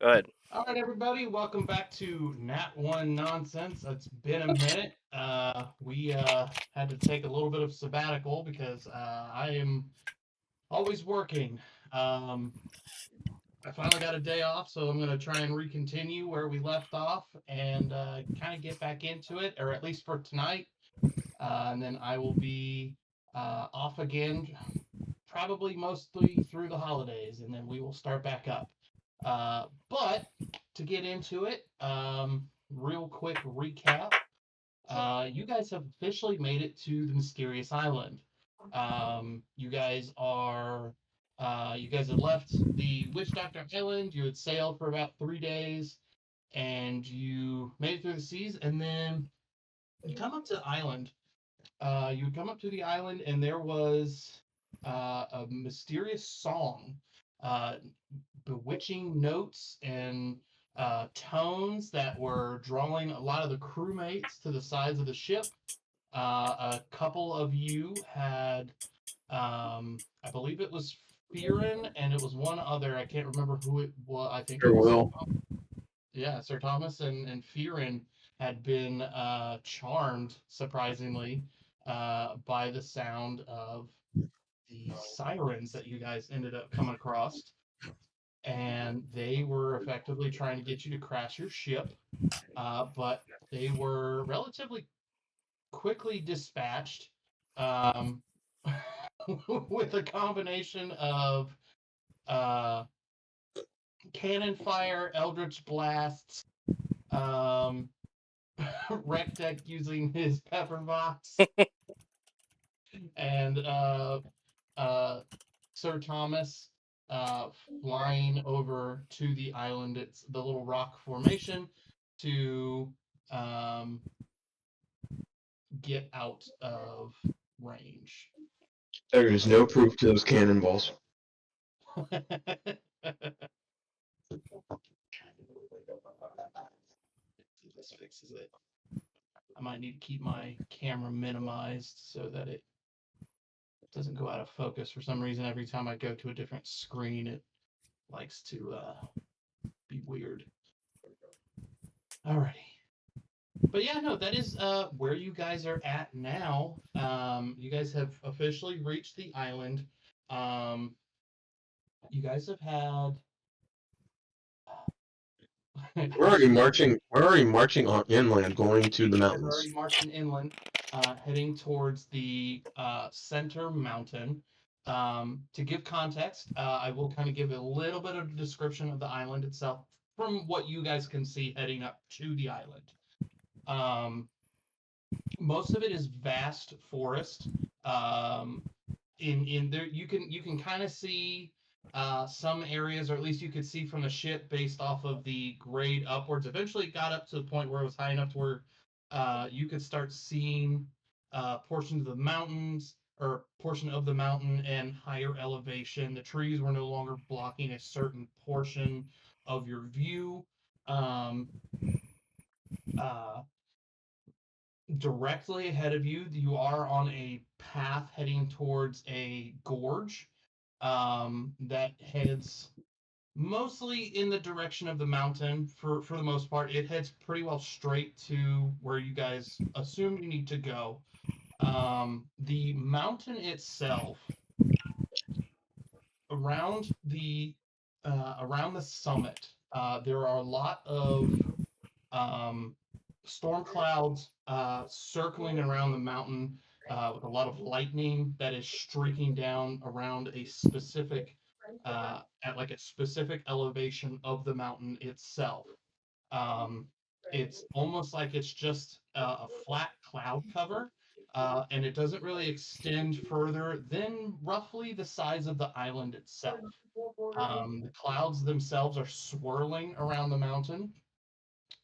Go ahead. All right, everybody, welcome back to Nat One Nonsense. It's been a minute. We had to take a little bit of sabbatical because I am always working. Um, I finally got a day off, so I'm going to try and recontinue where we left off and kind of get back into it, or at least for tonight. And then I will be off again, probably mostly through the holidays, and then we will start back up. But to get into it, real quick recap. You guys have officially made it to the mysterious island. You guys are, you guys had left the Witch Doctor Island. You had sailed for about 3 days, and you made it through the seas, and then you come up to the island. You come up to the island, and there was a mysterious song, uh, bewitching notes and tones that were drawing a lot of the crewmates to the sides of the ship. A couple of you had, I believe it was Fearin, and it was one other. I can't remember who it was. I think it Sure was will. yeah, Sir Thomas and Fearin had been charmed, surprisingly, by the sound of the sirens that you guys ended up coming across. And they were effectively trying to get you to crash your ship, but they were relatively quickly dispatched um, with a combination of uh, cannon fire, eldritch blasts, um, Rectech using his pepper box, and uh, Sir Thomas uh, flying over to the island. It's the little rock formation to um, get out of range. There is no proof to those cannonballs. See if this fixes it. I might need to keep my camera minimized so that it doesn't go out of focus. For some reason, every time I go to a different screen, it likes to be weird. Alrighty. But yeah, no, that is where you guys are at now. You guys have officially reached the island. Um, you guys have had. We're already marching. We're already marching on inland, going to the You guys are already mountains. marching inland, heading towards the center mountain. To give context, I will kind of give a little bit of a description of the island itself from what you guys can see heading up to the island. Um, Most of it is vast forest. Um, in there, you can kind of see some areas, or at least you could see from the ship based off of the grade upwards. Eventually, it got up to the point where it was high enough to where you could start seeing portions of the mountains or portion of the mountain and higher elevation. The trees were no longer blocking a certain portion of your view. Um, uh, Directly ahead of you, you are on a path heading towards a gorge that heads mostly in the direction of the mountain. For the most part, it heads pretty well straight to where you guys assume you need to go. The mountain itself, around the around the summit, there are a lot of um, storm clouds circling around the mountain with a lot of lightning that is streaking down around a specific at like a specific elevation of the mountain itself. Um, it's almost like it's just a flat cloud cover, and it doesn't really extend further than roughly the size of the island itself. The clouds themselves are swirling around the mountain,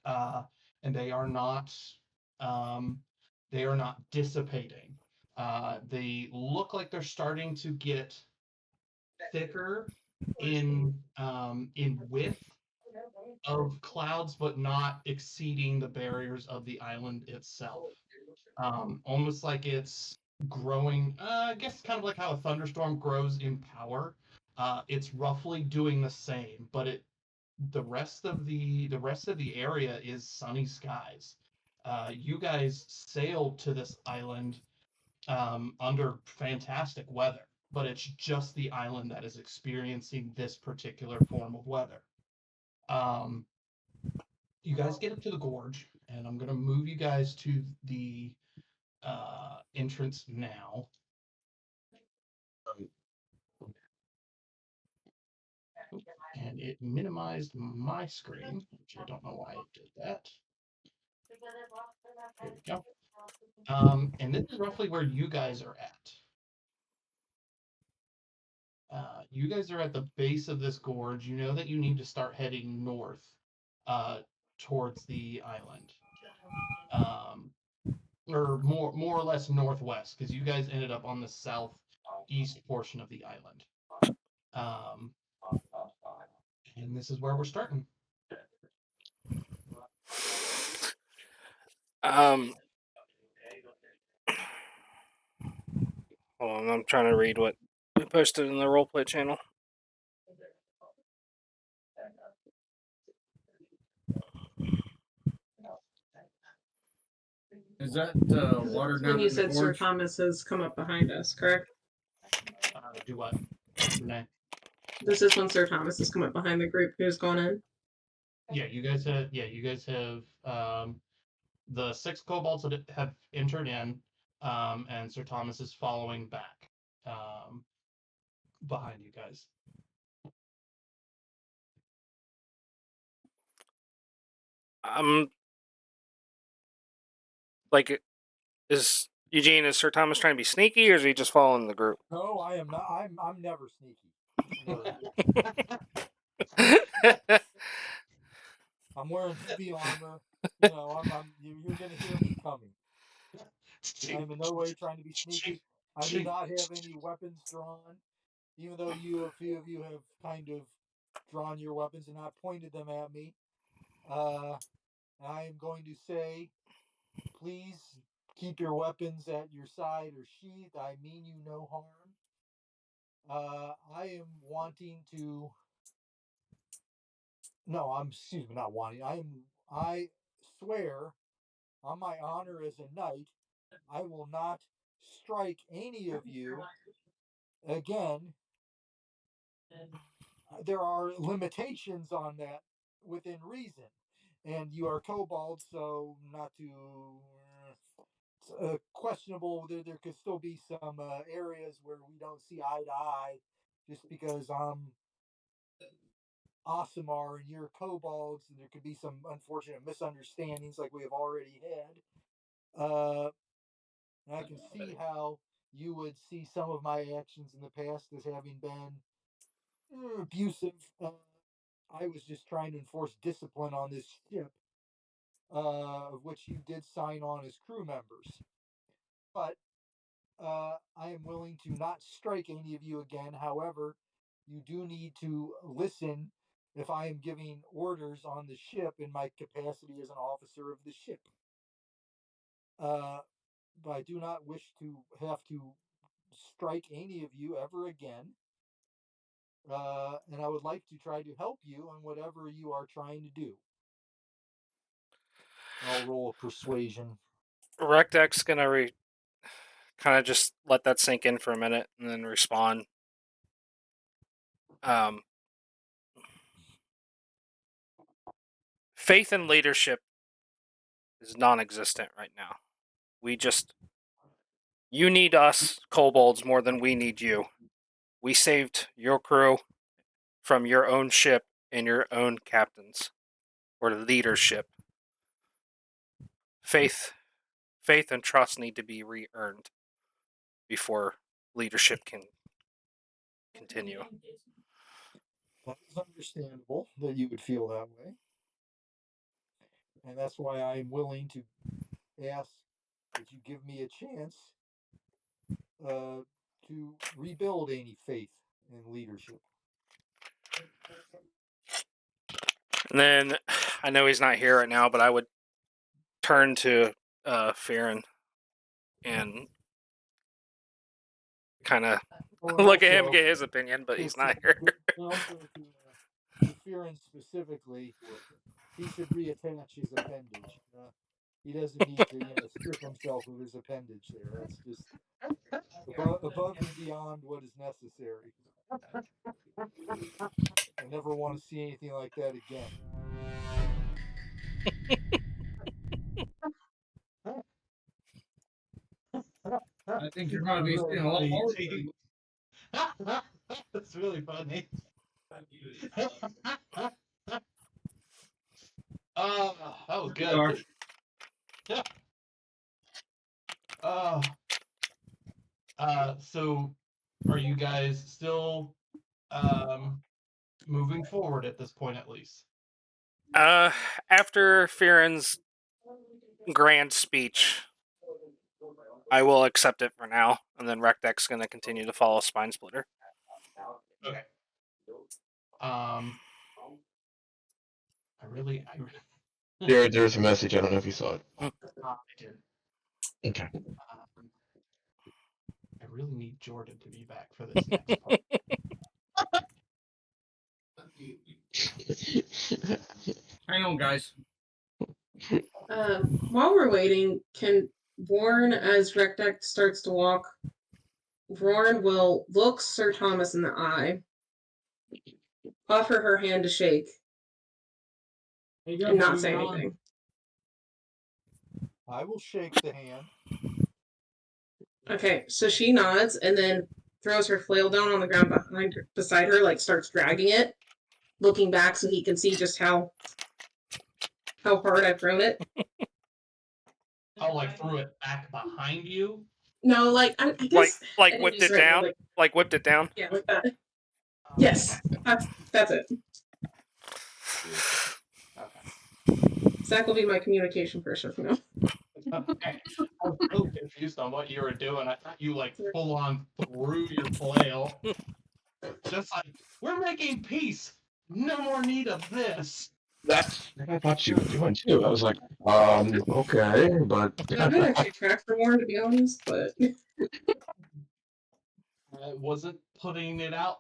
uh, and um, they are not dissipating. They look like they're starting to get thicker in width of clouds, but not exceeding the barriers of the island itself. Almost like it's growing. I guess kind of like how a thunderstorm grows in power. It's roughly doing the same, but it the rest of the area is sunny skies. You guys sailed to this island under fantastic weather, but it's just the island that is experiencing this particular form of weather. Um, you guys get up to the gorge, and I'm gonna move you guys to the entrance now. Um, And it minimized my screen, which I don't know why it did that. There we go. And this is roughly where you guys are at. You guys are at the base of this gorge. You know that you need to start heading north towards the island. Um, or more or less northwest, because you guys ended up on the southeast portion of the island. Um, and this is where we're starting. Hold on, I'm trying to read what we posted in the roleplay channel. Is that water When down you in the said Sir gorge? Thomas has come up behind us, correct? Do what, Renee? This is when Sir Thomas has come up behind the group who's gone in. Yeah, you guys have the 6 kobolds that have entered in, and Sir Thomas is following back behind you guys. Like, is Sir Thomas trying to be sneaky, or is he just following the group? No, I am not. I'm never sneaky. Never. I'm wearing heavy armor. You know, you're gonna hear me coming. I'm in no way trying to be sneaky. I do not have any weapons drawn, even though a few of you have kind of drawn your weapons and not pointed them at me. I am going to say, please keep your weapons at your side or sheath. I mean you no harm. I am wanting to. No, excuse me, not wanting. I swear on my honor as a knight, I will not strike any of you again. There are limitations on that within reason. And you are kobolds, so not to questionable. There could still be some areas where we don't see eye to eye, just because I'm Asimar and you're kobolds, and there could be some unfortunate misunderstandings like we have already had. And I can see how you would see some of my actions in the past as having been abusive. I was just trying to enforce discipline on this ship, of which you did sign on as crew members. But I am willing to not strike any of you again. However, you do need to listen if I am giving orders on the ship in my capacity as an officer of the ship. But I do not wish to have to strike any of you ever again. And I would like to try to help you on whatever you are trying to do. I'll roll a persuasion. Rectech's gonna kind of just let that sink in for a minute and then respond. Faith and leadership is non-existent right now. You need us, kobolds, more than we need you. We saved your crew from your own ship and your own captains, or leadership. Faith and trust need to be re-earned before leadership can continue. That is understandable that you would feel that way. And that's why I'm willing to ask that you give me a chance to rebuild any faith in leadership. And then, I know he's not here right now, but I would turn to Farron and kind of look at him, get his opinion, but he's not here. Also to Fearon specifically, he should reattach his appendage. He doesn't need to, strip himself of his appendage there. That's just above and beyond what is necessary. I never want to see anything like that again. I think you're going to be seeing a lot more. That's really funny. That was good. So are you guys still moving forward at this point, at least? After Fearon's grand speech, I will accept it for now, and then Recdeck's going to continue to follow Spine Splitter. Okay. I There's a message. I don't know if you saw it. I did. Okay. I really need Jordan to be back for this next part. Hang on, guys. While we're waiting, can Vorn, as Recdeck starts to walk, Vorn will look Sir Thomas in the eye, offer her hand to shake, and not say anything. I will shake the hand. Okay, so she nods and then throws her flail down on the ground beside her, like starts dragging it, looking back so he can see just how hard I've thrown it. Oh, like threw it back behind you? No, like I guess like whipped it down. Like whipped it down. Yeah, like that. Yes, that's it. Okay. Zach will be my communication person from now. Okay. I was so confused on what you were doing. I thought you like full on threw your flail. Just like, we're making peace. No more need of this. That's what I thought she was doing too. I was like, okay, but I didn't actually track for more, to be honest, but I wasn't putting it out.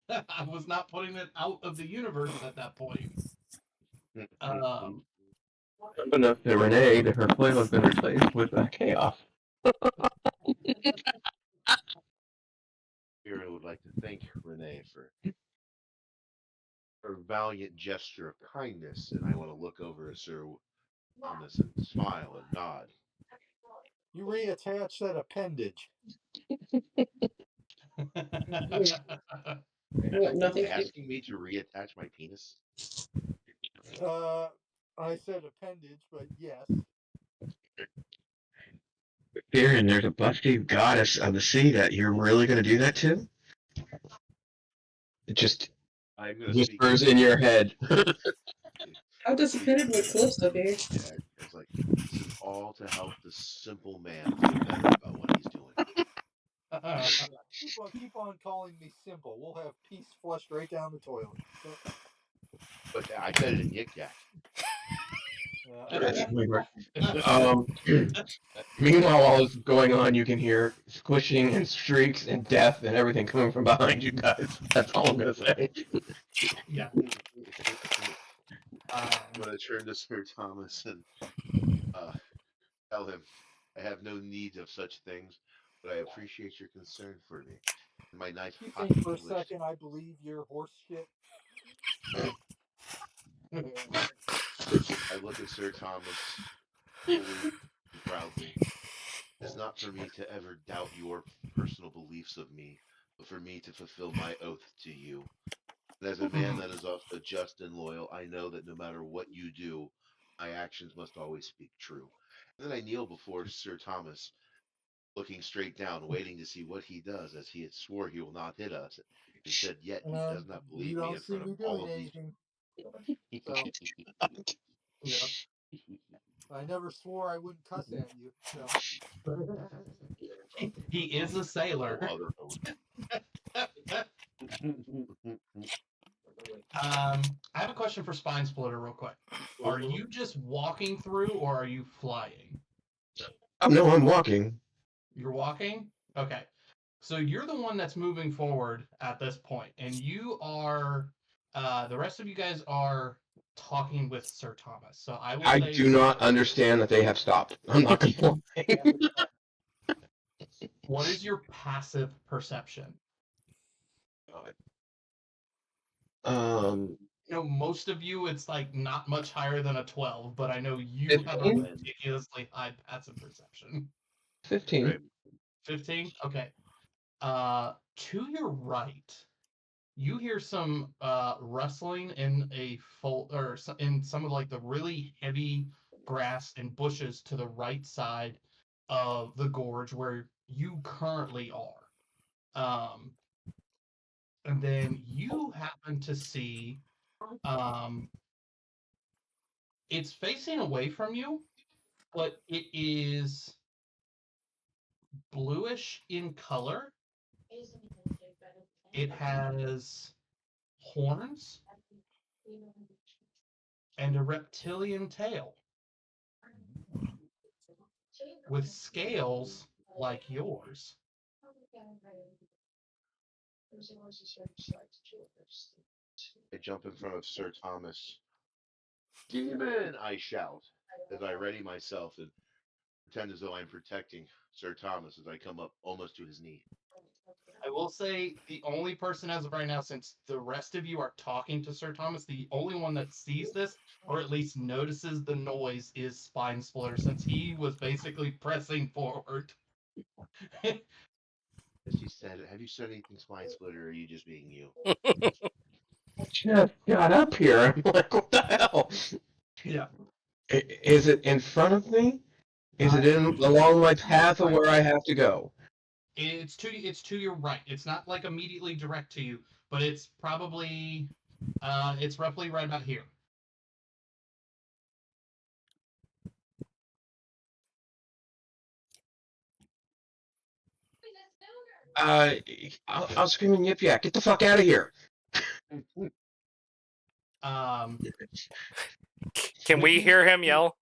I was not putting it out of the universe at that point. enough to Renee that her flail has been replaced with chaos. Fearon would like to thank Renee for her valiant gesture of kindness, and I want to look over at Sir Thomas and smile and nod. You reattach that appendage. nothing. Asking me to reattach my penis? I said appendage, but yes. Fearon, there's a busty goddess of the sea that you're really going to do that to? It just whispers in your head. How disappointed with Calypso be? Yeah, it's like, this is all to help the simple man feel better about what he's doing. Keep on calling me simple. We'll have peace flushed right down the toilet. But I said it in Yik Yak. Meanwhile, while this is going on, you can hear squishing and shrieks and death and everything coming from behind you guys. That's all I'm going to say. Yeah. I'm going to turn to Sir Thomas and tell him I have no need of such things, but I appreciate your concern for me. My nice you hot think for English. A second I believe your horse shit? I look at Sir Thomas fully and proudly. It's not for me to ever doubt your personal beliefs of me, but for me to fulfill my oath to you. And as a man that is also just and loyal, I know that no matter what you do, my actions must always speak true. And then I kneel before Sir Thomas, looking straight down, waiting to see what he does, as he had swore he will not hit us. He said, yet he does not believe me in front of all of these. So, yeah. I never swore I wouldn't cuss at you. So. He is a sailor. I have a question for Spine Splitter real quick. Are you just walking through or are you flying? No, I'm walking. You're walking? Okay. So you're the one that's moving forward at this point, and you are The rest of you guys are talking with Sir Thomas. So I will I say do not understand that they have stopped. I'm not going to lie. what is your passive perception? Um, You know, most of you, it's like not much higher than a 12, but I know you have a 15? ridiculously high passive perception. 15. Right. 15? Okay. To your right, you hear some rustling in in some of like the really heavy grass and bushes to the right side of the gorge where you currently are. And then you happen to see it's facing away from you, but it is bluish in color. It has horns and a reptilian tail with scales like yours. I jump in front of Sir Thomas. Demon! I shout as I ready myself and pretend as though I'm protecting Sir Thomas as I come up almost to his knee. I will say the only person as of right now, since the rest of you are talking to Sir Thomas, the only one that sees this or at least notices the noise is Spine Splitter, since he was basically pressing forward. As he said, have you said anything, Spine Splitter, or are you just being you? Just got up here. I'm like, what the hell? Yeah. Is it in front of me? Is it in along my path of where I have to go? It's to your right. It's not like immediately direct to you, but it's probably it's roughly right about here. I'll scream and yip yak. Get the fuck out of here. Um, Can we hear him yell?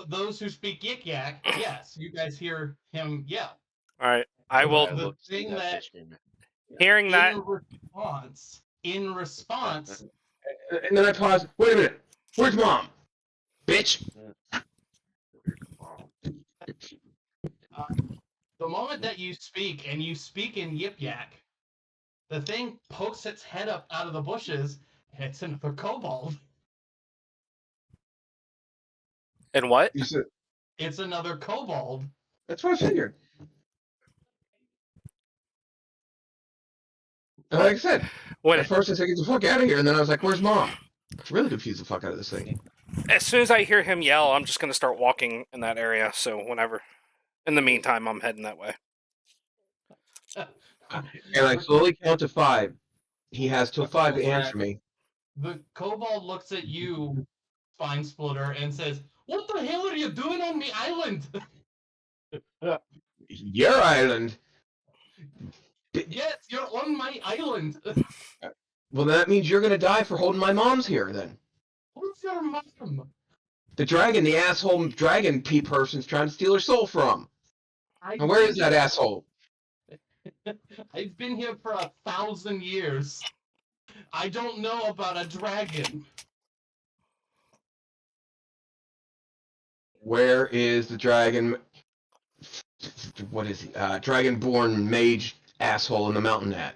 those who speak Yik Yak, yes, you guys hear him yell. All right. I will. I The look to see thing that that fish game. Hearing that, in response, And then I pause. Wait a minute. Where's mom? Bitch. the moment that you speak and you speak in Yip Yak, the thing pokes its head up out of the bushes and it's another kobold. and what? You said, It's another kobold. that's what I figured. And like I said, When at first I said, get the fuck out of here. And then I was like, where's mom? It's really confused the fuck out of this thing. as soon as I hear him yell, I'm just gonna start walking in that area. So whenever. In the meantime, I'm heading that way. And I slowly count to 5. He has till 5 to answer me. The kobold looks at you, Spine Splitter, and says, "What the hell are you doing on the island?" Your island. Yes, you're on my island. Well, that means you're gonna die for holding my mom's here then. Who's your mom? The dragon, the asshole dragon person's trying to steal her soul from. And where is that asshole? I've been here for 1,000 years. I don't know about a dragon. Where is the dragon? What is he? Dragonborn mage asshole in the mountain at?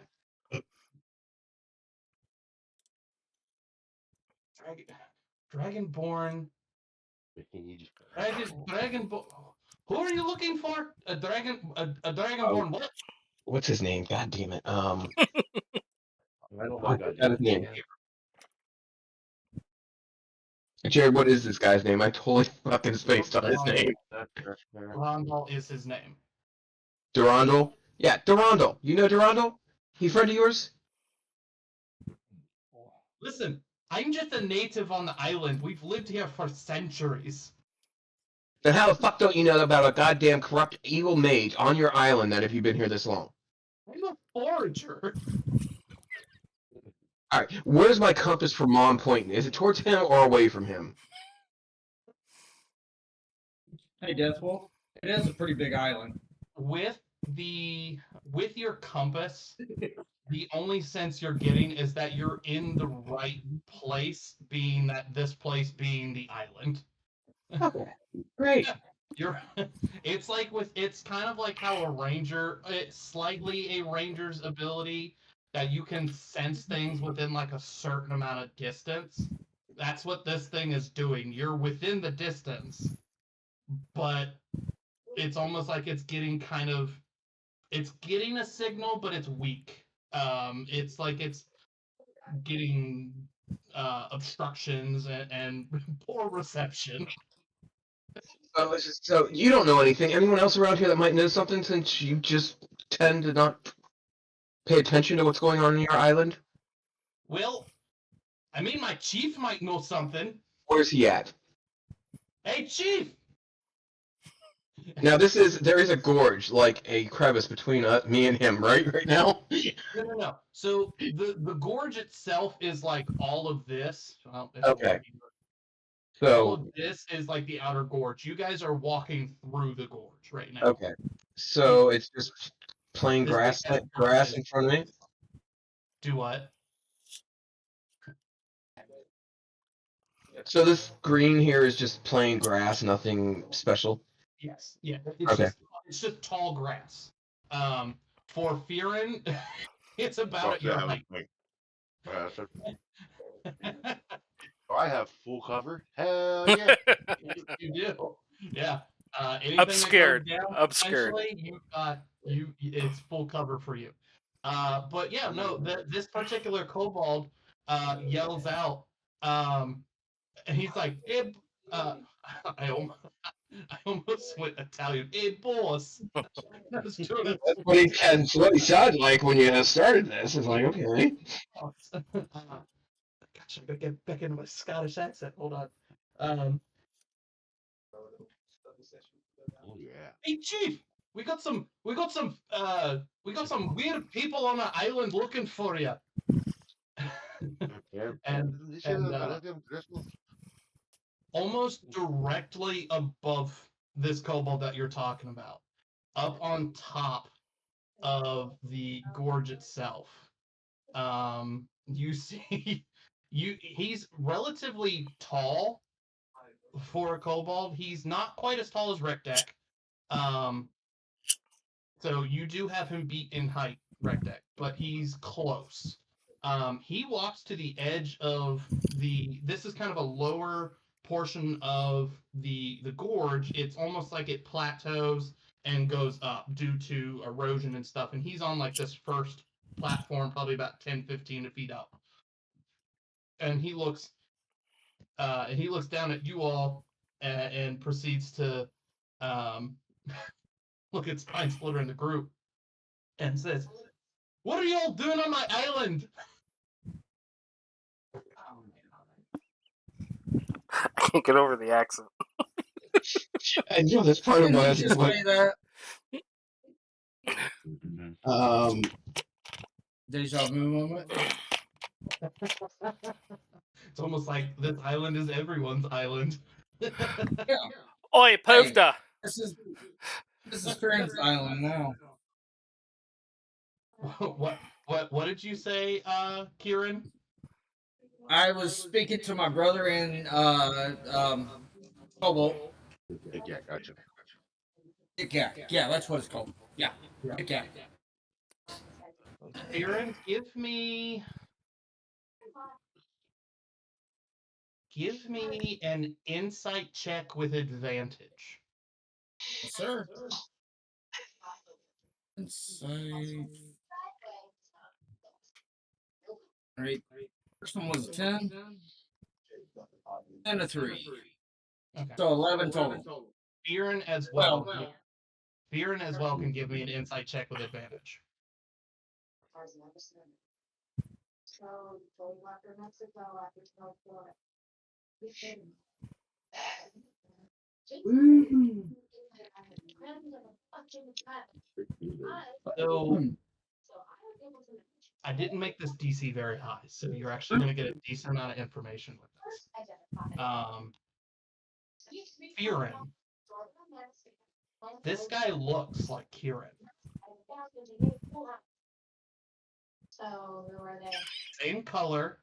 Dragonborn. Dragonborn. Who are you looking for? A dragonborn what? What's his name? God damn it. I don't I know. forgot his name. Jared, what is this guy's name? I totally fucking spaced on his name. Rondal is his name. Durandal? Yeah, Durandal. You know Durandal? He friend of yours? Listen, I'm just a native on the island. We've lived here for centuries. Then how the fuck don't you know about a goddamn corrupt evil mage on your island then if you've been here this long? I'm a forager. Alright, where's my compass for mom pointing? Is it towards him or away from him? Hey, Deathwolf. It is a pretty big island. With with your compass, the only sense you're getting is that you're in the right place, being that this place being the island. Okay. Great. You're it's kind of like how a ranger, it's slightly a ranger's ability that you can sense things within like a certain amount of distance. That's what this thing is doing. You're within the distance, but it's almost like it's getting a signal, but it's weak. It's like it's getting obstructions and poor reception. So you don't know anything. Anyone else around here that might know something, since you just tend to not pay attention to what's going on your island? Well, I mean, my chief might know something. Where's he at? Hey, chief! Now there is a gorge, like a crevice between me and him, right now. No. So the gorge itself is like all of this. Well, Okay. all So of this is like the outer gorge. You guys are walking through the gorge right now. okay. So it's just plain This grass, big like grass is in front of me. do what? So this green here is just plain grass, nothing special. Yes. Yeah. It's Okay. just tall grass. For Fearin, it's about Fuck at your that. height. So I have full cover. Hell yeah. You do. Yeah. Anything Obscured. that goes down, Obscured. essentially, it's full cover for you. But yeah, no, this particular kobold yells out, and he's like, "Hey, I almost, I almost went Italian. Hey, boss." That's doing it. That's what he sounded like when you started this. It's like, okay. Gosh, I gotta get back into my Scottish accent. Hold on. Um, Oh yeah. Hey, chief, we got some weird people on the island looking for you. Yeah. and This and is this one. almost directly above this kobold that you're talking about, up on top of the gorge itself, you see, he's relatively tall for a kobold. He's not quite as tall as Rekdek. Um, So you do have him beat in height, Rekdek, but he's close. He walks to the edge of the. This is kind of a lower portion of the gorge. It's almost like it plateaus and goes up due to erosion and stuff. And he's on like this first platform, probably about 10, 15 feet up. And he looks down at you all and proceeds to um, look at Spine Splitter in the group and says, "What are y'all doing on my island?" I can't get over the accent. And you know, that's part of Didn't why I he was just like, say that? um, Deja vu moment. It's almost like this island is everyone's island. Yeah. Oi, Povda! This is Fearin's island now. What did you say, Kieran? I was speaking to my brother in Cobalt. Yeah, gotcha. Yeah, that's what it's called. Yeah. Kieran, give me an insight check with advantage. Sir. Insight. Right. First one was 10. 10 to 3. Okay. So 11 total. Kieran as Well, well. Kieran as well can give me an insight check with advantage. So I didn't make this DC very high, so you're actually going to get a decent amount of information with this. Kieran. This guy looks like Kieran. Same color,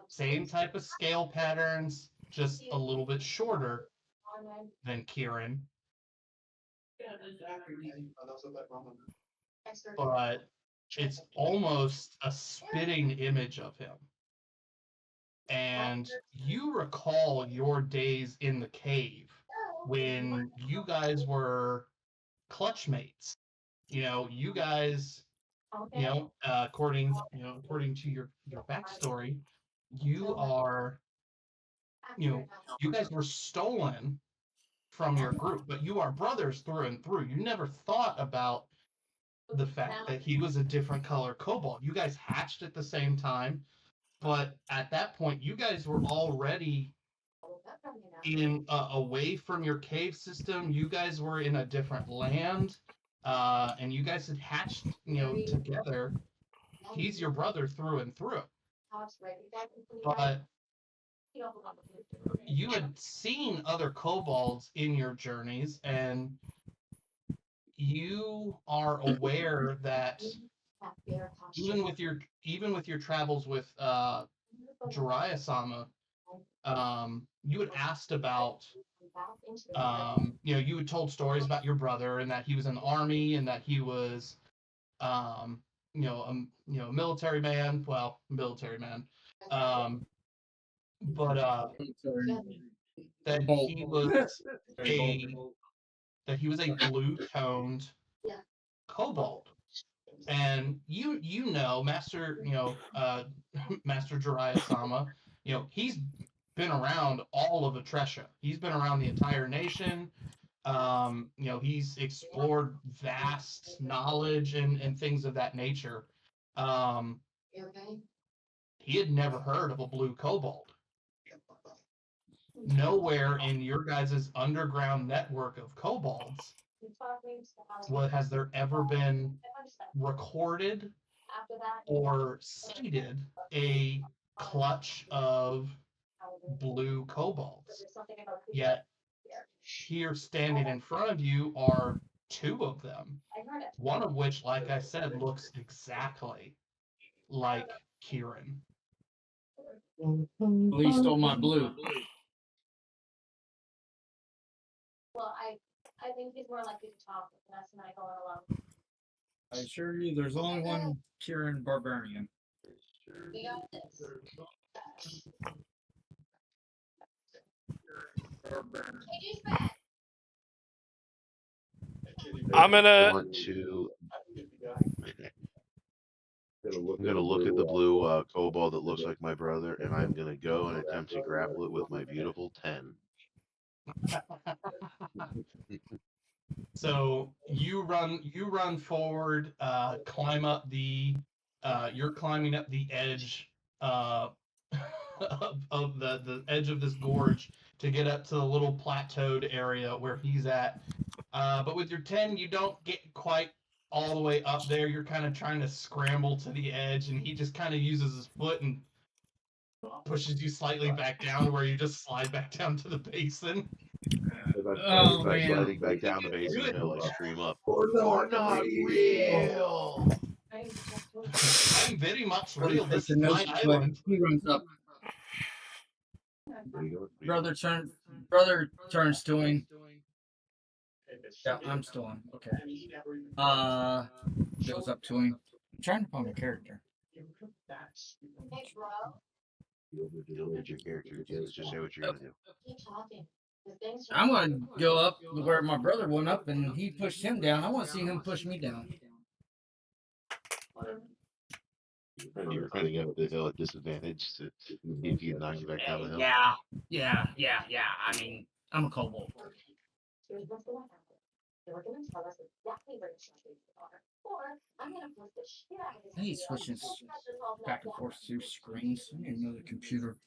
same type of scale patterns, just a little bit shorter than Kieran. But it's almost a spitting image of him. And you recall your days in the cave when you guys were clutch mates. You guys, according to your backstory, you are, you guys were stolen from your group, but you are brothers through and through. You never thought about the fact that he was a different color kobold. You guys hatched at the same time, but at that point, you guys were already away from your cave system. You guys were in a different land, and you guys had hatched, together. He's your brother through and through. But you had seen other kobolds in your journeys, and you are aware that even with your travels with Jiraiya-sama, you had asked about, you had told stories about your brother and that he was in the army and that he was, military man. Well, military man, but that he was a blue-toned kobold. And Master, Master Jiraiya-sama, he's been around all of Atresha. He's been around the entire nation. He's explored vast knowledge and things of that nature. He had never heard of a blue kobold. Nowhere in your guys' underground network of kobolds has there ever been recorded or cited a clutch of blue kobolds. Yet here standing in front of you are two of them. One of which, like I said, looks exactly like Kieran. Well, he stole my blue. I assure you, there's only one Kieran Barbarian. I'm gonna. Want to. I'm gonna look at the blue kobold that looks like my brother, and I'm gonna go and attempt to grapple it with my beautiful 10. So you run forward, climb up you're climbing up the edge of the edge of this gorge to get up to the little plateaued area where he's at. But with your 10, you don't get quite all the way up there. You're kind of trying to scramble to the edge, and he just kind of uses his foot and pushes you slightly back down, where you just slide back down to the basin. Oh, man. Sliding back down the basin hill, I scream up. You're not real! I'm very much real. This is my But island. he runs up. Brother turns to him. Yeah, I'm still on. Okay. Goes up to him. I'm trying to find a character. You'll need your character. Just say what you're gonna do. I'm gonna go up where my brother went up and he pushed him down. I want to see him push me down. You're running up the hill at disadvantage to see if you can knock you back down the hill. Yeah. I mean, I'm a kobold. I hate switching back and forth through screens. I need another computer.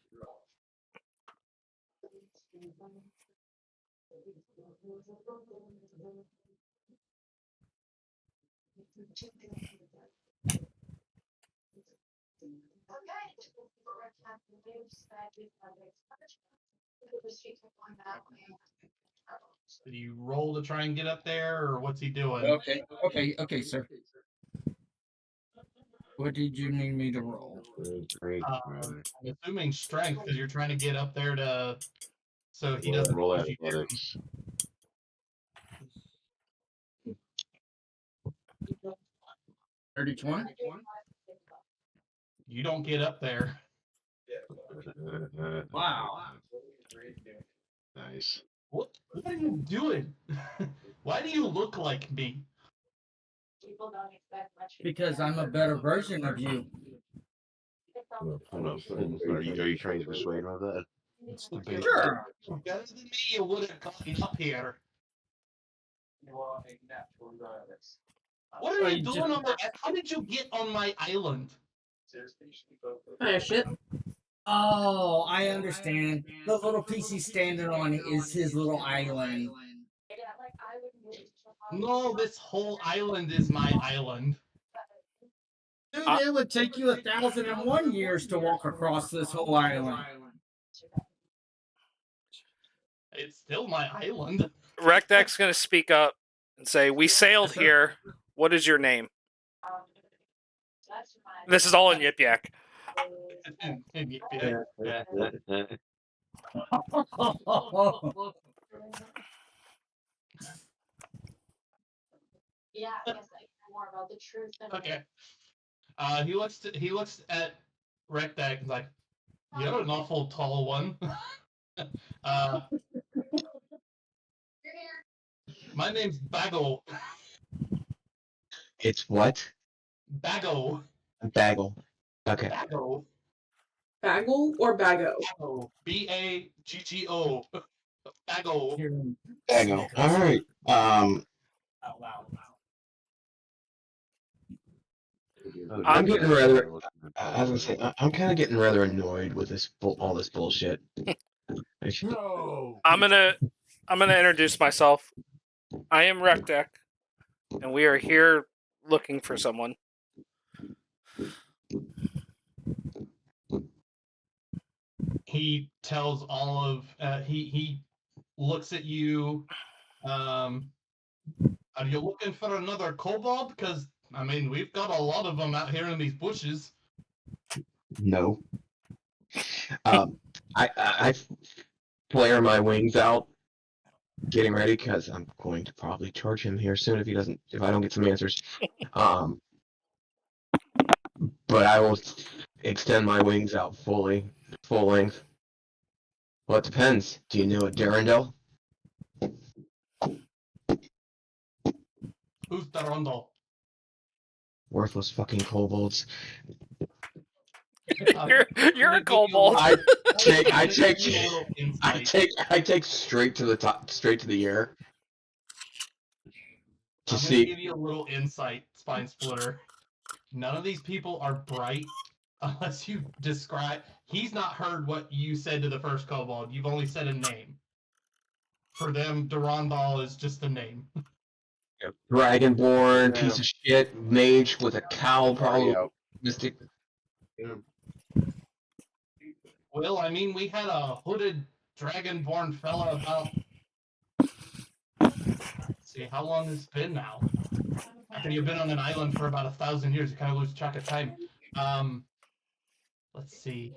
Did you roll to try and get up there, or what's he doing? Okay, sir. What did you need me to roll? Great. I'm assuming strength because you're trying to get up there to, so he doesn't Roll push you down. athletics. 30-20? You don't get up there. Wow. Nice. What are you doing? Why do you look like me? Because I'm a better version of you. Are you trying to persuade him of that? It's the bait. Sure. Better than me, you would have gotten up here. What are you doing on my? How did you get on my island? Ah, shit. Oh, I understand. The little piece he's standing on is his little island. No, this whole island is my island. Dude, it would take you 1,001 years to walk across this whole island. It's still my island. Rekdek's going to speak up and say, "We sailed here. What is your name?" This is all in Yip Yak. Okay. He looks at Rekdak and is like, "You're an awful tall one." My name's Baggle. It's what? Baggle. Bagel. Okay. Baggle. Bagel or Bago? Baggo. Baggo. Baggle. Bagel. All right. Out loud. I'm getting rather. I was gonna say I'm kind of getting rather annoyed with this all this bullshit. No. I'm gonna introduce myself. I am Rekdek, and we are here looking for someone. He tells all of he looks at you. Are you looking for another kobold? Because I mean, we've got a lot of them out here in these bushes. No. I flare my wings out, getting ready because I'm going to probably charge him here soon if I don't get some answers. But I will extend my wings out full length. Well, it depends. Do you know a Darendel? Who's Darondal? Worthless fucking kobolds. You're a kobold. I take straight to the air. I'm gonna give you a little insight, Spine Splitter. None of these people are bright unless you describe. He's not heard what you said to the first kobold. You've only said a name. For them, Durandal is just a name. Dragonborn, piece of shit, mage with a cowl, probably out. mystic. Well, I mean, we had a hooded dragonborn fella about. Let's see, how long has it been now? After you've been on an island for about 1,000 years, you kind of lose track of time. Let's see.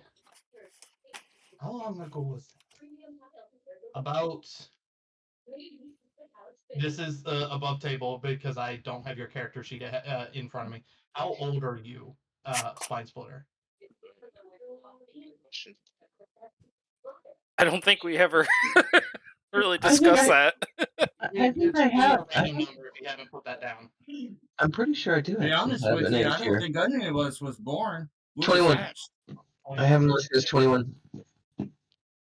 How long ago was that? About. This is above table because I don't have your character sheet in front of me. How old are you, Spine Splitter? I don't think we ever really discussed that. I think I have. A random number if you haven't put that down. I'm pretty sure I do. To be honest have with an you, age I don't here. think any of us was born. We 21. was hatched. I have him listed as 21.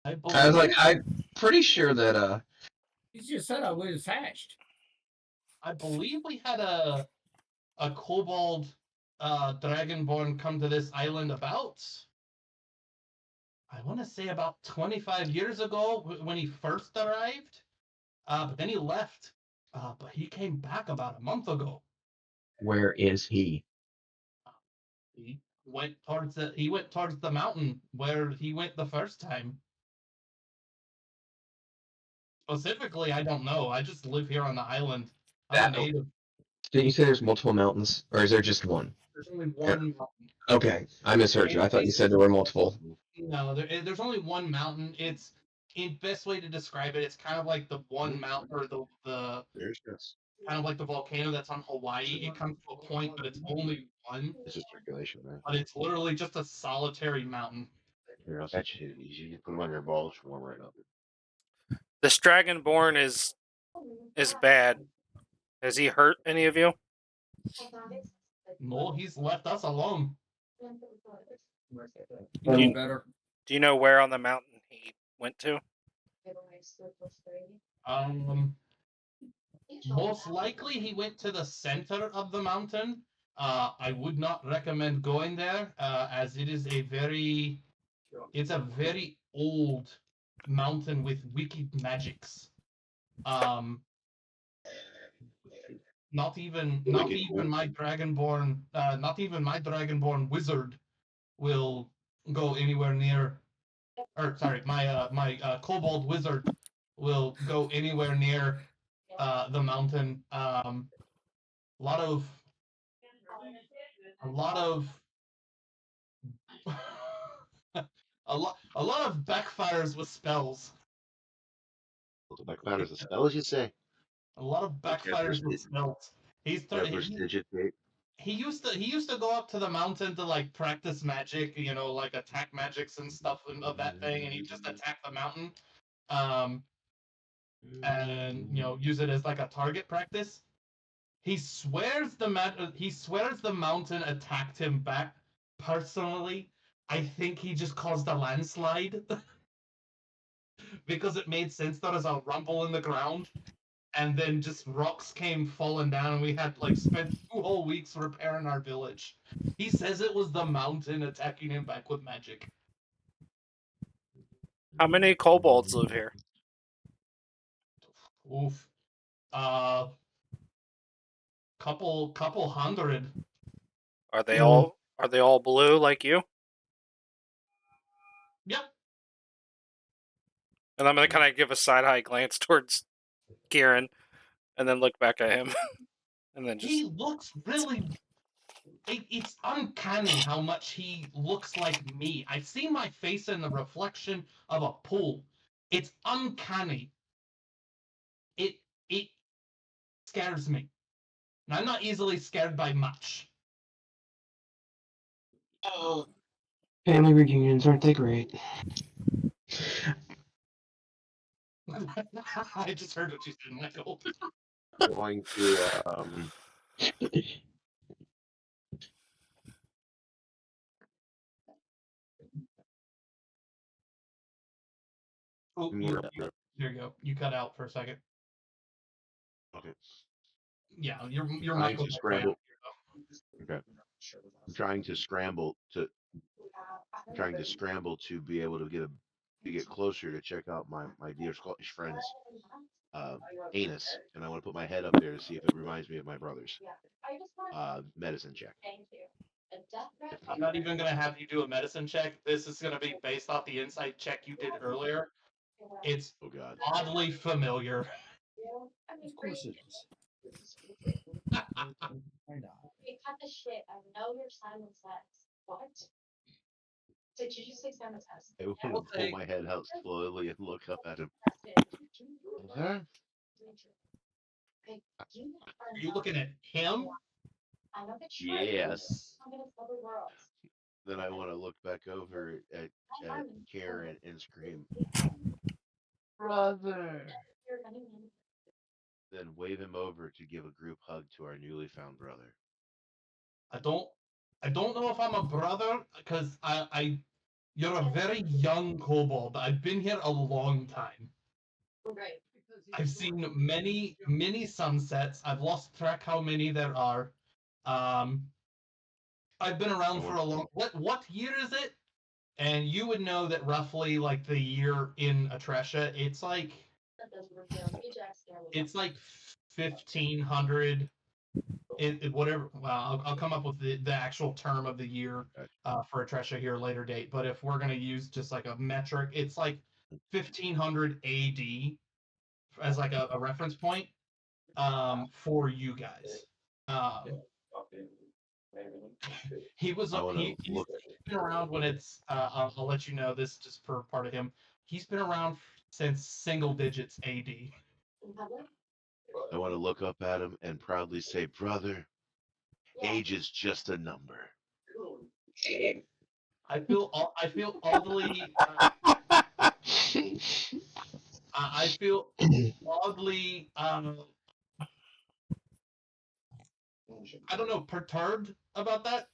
I was like, I'm pretty sure that You just said I was hatched. I believe we had a kobold dragonborn come to this island about. I want to say about 25 years ago when he first arrived. But then he left. But he came back about a month ago. where is he? He went towards the mountain where he went the first time. Specifically, I don't know. I just live here on the island. I'm That- a native. Didn't you say there's multiple mountains, or is there just one? There's only one mountain. Okay, I misheard you. I thought you said there were multiple. No, there's only one mountain. It's in best way to describe it. It's kind of like the one mountain or the There's this. kind of like the volcano that's on Hawaii. It comes to a point, but it's only one. This is circulation, man. But it's literally just a solitary mountain. Here, I'll set you. You put them on your balls. Warm right up. This Dragonborn is bad. Has he hurt any of you? No, he's left us alone. Much better. Do you know where on the mountain he went to? Most likely he went to the center of the mountain. I would not recommend going there, as it is a very old mountain with wicked magics. Not even my dragonborn wizard will go anywhere near. Or sorry, my kobold wizard will go anywhere near the mountain. A lot of a lot of backfires with spells. Backfires a spell, as you say. A lot of backfires with spells. He used to go up to the mountain to like practice magic, like attack magics and stuff of that thing, and he just attack the mountain, and use it as like a target practice. He swears the mountain attacked him back. Personally, I think he just caused a landslide because it made sense there was a rumble in the ground, and then just rocks came falling down, and we had like spent 2 whole weeks repairing our village. He says it was the mountain attacking him back with magic. How many kobolds live here? Oof. Couple hundred. Are they all blue like you? Yep. And I'm gonna kind of give a side eye glance towards Kieran, and then look back at him, and then He just looks really. It's uncanny how much he looks like me. I've seen my face in the reflection of a pool. It's uncanny. It scares me. And I'm not easily scared by much. Oh, family reunions, aren't they great? I just heard what you said, Michael. Going to Oh, there you go. You cut out for a second. okay. Yeah, your Trying Michael. to scramble. Okay. I'm trying to scramble to be able to get closer to check out my dear Scottish friend's anus, and I want to put my head up there to see if it reminds me of my brother's. Medicine check. I'm not even gonna have you do a medicine check. This is gonna be based off the insight check you did earlier. It's Oh God. oddly familiar. Of course it is. Why not? Hey, cut the shit. I know your Simon says. What? Did you just say Simon says? I want to pull my head out slowly and look up at him. Huh? Are you looking at him? I know the truth. Yes. I'm gonna tell the world. Then I want to look back over at Karen and scream, "Brother!" Then wave him over to give a group hug to our newly found brother. I don't know if I'm a brother because you're a very young kobold. I've been here a long time. Right. I've seen many sunsets. I've lost track how many there are. I've been around for a long. What year is it? And you would know that roughly like the year in Atresha, it's like 1500. Whatever. Well, I'll come up with the actual term of the year for Atresha here later date. But if we're gonna use just like a metric, it's like 1500 AD as like a reference point for you guys. He was I want to he's look. been around when it's I'll let you know this just for part of him. He's been around since single digits AD. I want to look up at him and proudly say, "Brother, age is just a number." I feel oddly I feel oddly I don't know, perturbed about that.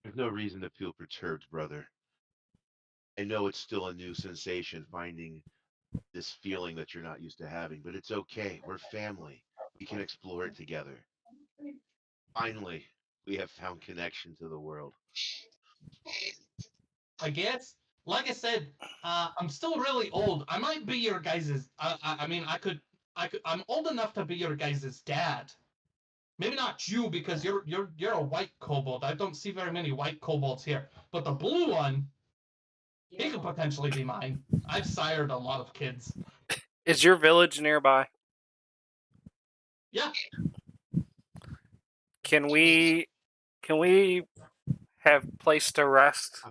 There's no reason to feel perturbed, brother. I know it's still a new sensation finding this feeling that you're not used to having, but it's okay. We're family. We can explore it together. Finally, we have found connection to the world. I guess, like I said, I'm still really old. I might be your guys's. I mean, I'm old enough to be your guys's dad. Maybe not you because you're a white kobold. I don't see very many white kobolds here. But the blue one, he could potentially be mine. I've sired a lot of kids. Is your village nearby? Yeah. Can we have place to rest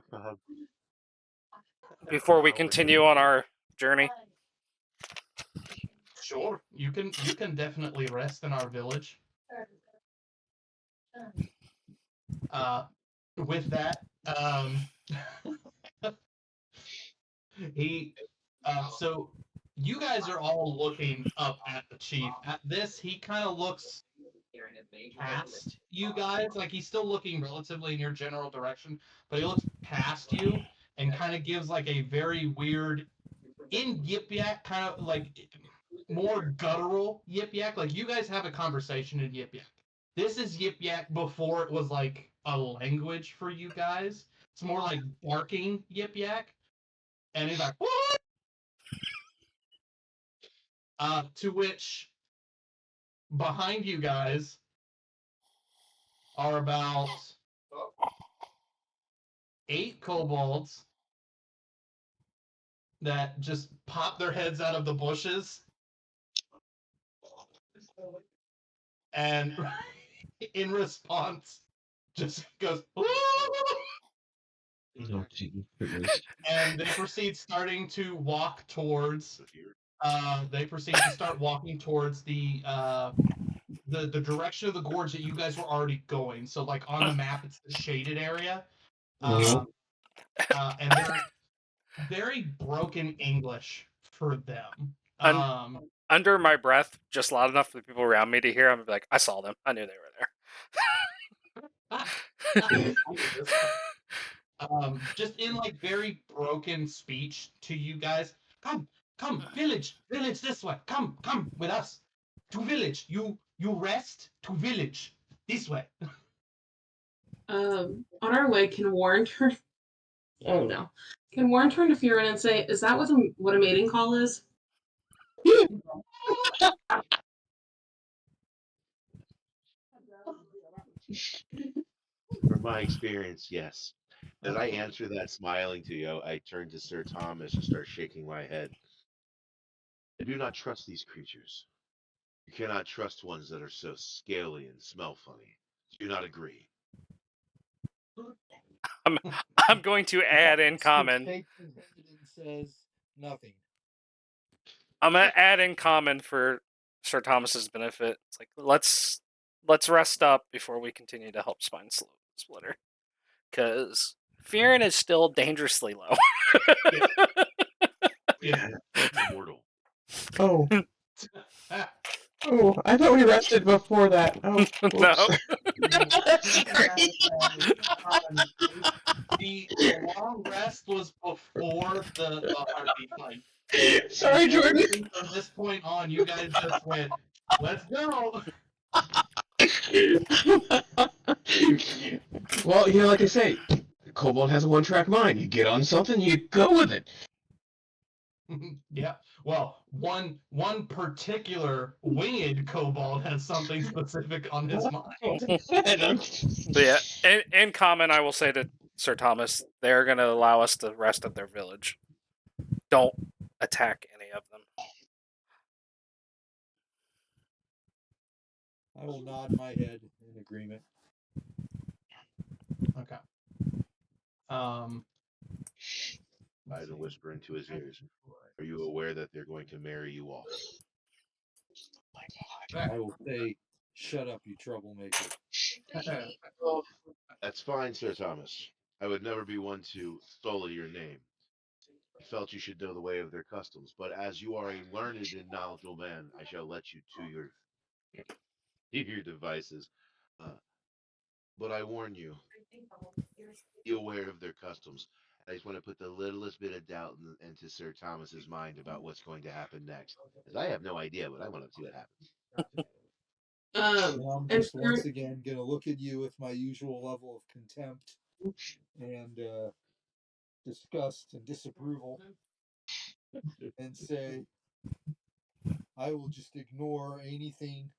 before we continue on our journey? Sure. You can definitely rest in our village. With that, he so you guys are all looking up at the chief. At this, he kind of looks past you guys. Like he's still looking relatively in your general direction, but he looks past you and kind of gives like a very weird in Yip Yak kind of like more guttural Yip Yak. Like you guys have a conversation in Yip Yak. This is Yip Yak before it was like a language for you guys. It's more like barking Yip Yak. And he's like, what? To which behind you guys are about 8 kobolds that just pop their heads out of the bushes and in response just goes and they proceed starting to walk towards they proceed to start walking towards the direction of the gorge that you guys were already going. So like on the map it's the shaded area. And they're very broken English for them. Under my breath, just loud enough for the people around me to hear, I'm gonna be like, I saw them. I knew they were there. Just in like very broken speech to you guys. Come, village this way. Come with us to village. You rest to village this way. On our way, can Warren turn? Oh no! Can Warren turn to Furin and say, "Is that what a mating call is?" From my experience, yes. As I answer that smiling to you, I turn to Sir Thomas and start shaking my head. I do not trust these creatures. You cannot trust ones that are so scaly and smell funny. Do you not agree? I'm going to add in common. Shakes his head and says nothing. I'm gonna add in common for Sir Thomas's benefit. It's like let's rest up before we continue to help Spine Splitter, because Fearin is still dangerously low. Yeah. Immortal. Oh. Oh, I thought we rested before that. Oh, No. The long rest was before the heartbeat fight. Sorry, Jordan. From this point on, you guys just went, let's go. Well, like I say, Kobold has a one-track mind. You get on something, you go with it. Yeah. Well, one particular winged kobold has something specific on his mind. But yeah, in common, I will say to Sir Thomas, they're going to allow us to rest at their village. Don't attack any of them. I will nod my head in agreement. Okay. I had to whisper into his ears. Are you aware that they're going to marry you off? I will say, shut up, you troublemaker. That's fine, Sir Thomas. I would never be one to sully your name. I felt you should know the way of their customs, but as you are a learned and knowledgeable man, I shall let you to your devices. Uh, but I warn you, be aware of their customs. I just want to put the littlest bit of doubt into Sir Thomas's mind about what's going to happen next, because I have no idea, but I want to see what happens. And I'm And just once again going to look at you with my usual level of contempt and disgust and disapproval and say, I will just ignore anything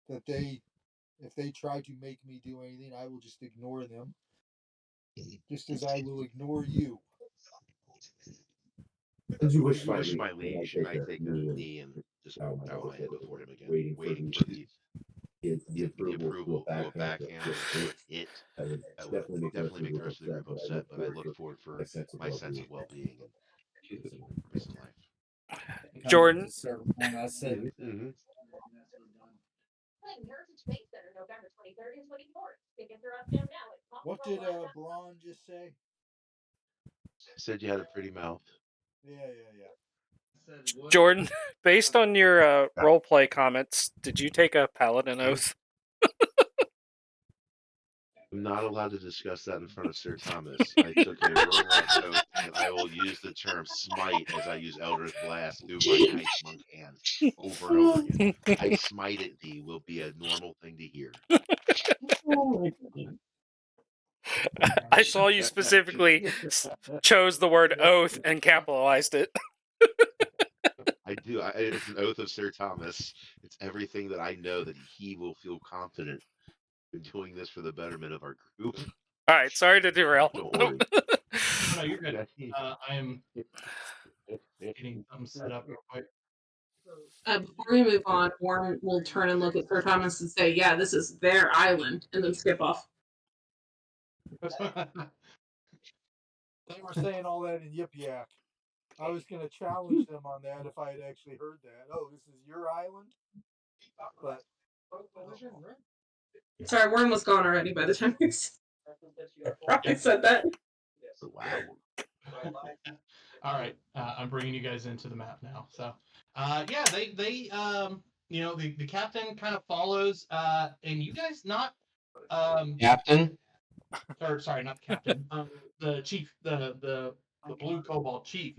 that if they try to make me do anything, I will just ignore them. Just as I will ignore you. As you As you wish, my liege, and I take a knee and just bow my head before him again, waiting for the approval to a backhand and hit. That would definitely make the rest of the group upset, but I look forward for my sense of well-being and purpose in life. Jordan, I said, Mm-hmm. What did Braun just say? Said you had a pretty mouth. Yeah. Jordan, based on your roleplay comments, did you take a paladin oath? I'm not allowed to discuss that in front of Sir Thomas. I took a warlock oath, and I will use the term smite as I use Eldritch Blast through my Ice Monk hand over and over again. I smite at thee will be a normal thing to hear. I saw you specifically chose the word oath and capitalized it. I do. It's an oath of Sir Thomas. It's everything that I know that he will feel confident in doing this for the betterment of our group. All right, sorry to derail. Don't worry. No, you're good. I am getting something set up real quick. before we move on, Warren will turn and look at Sir Thomas and say, "Yeah, this is their island," and then skip off. They were saying all that in Yip Yak. I was going to challenge them on that if I had actually heard that. Oh, this is your island? But Sorry, Warren was gone already by the time we probably said that. Wow. All right, I'm bringing you guys into the map now. So, yeah, they the captain kind of follows, and you guys not Captain? or sorry, not the captain, the chief, the blue cobalt chief.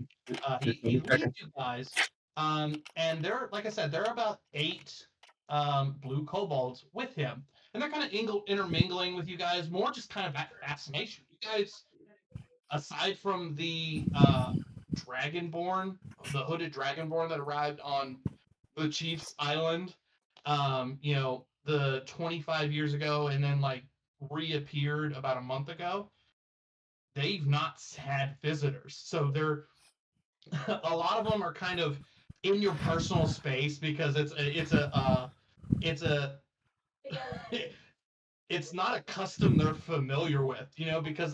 He leads you guys, and there, like I said, there are about 8 blue kobolds with him, and they're kind of intermingling with you guys, more just kind of fascination. You guys, aside from the dragonborn, the hooded dragonborn that arrived on the chief's island, the 25 years ago, and then like reappeared about a month ago, they've not had visitors. So they're a lot of them are kind of in your personal space because it's not a custom they're familiar with, because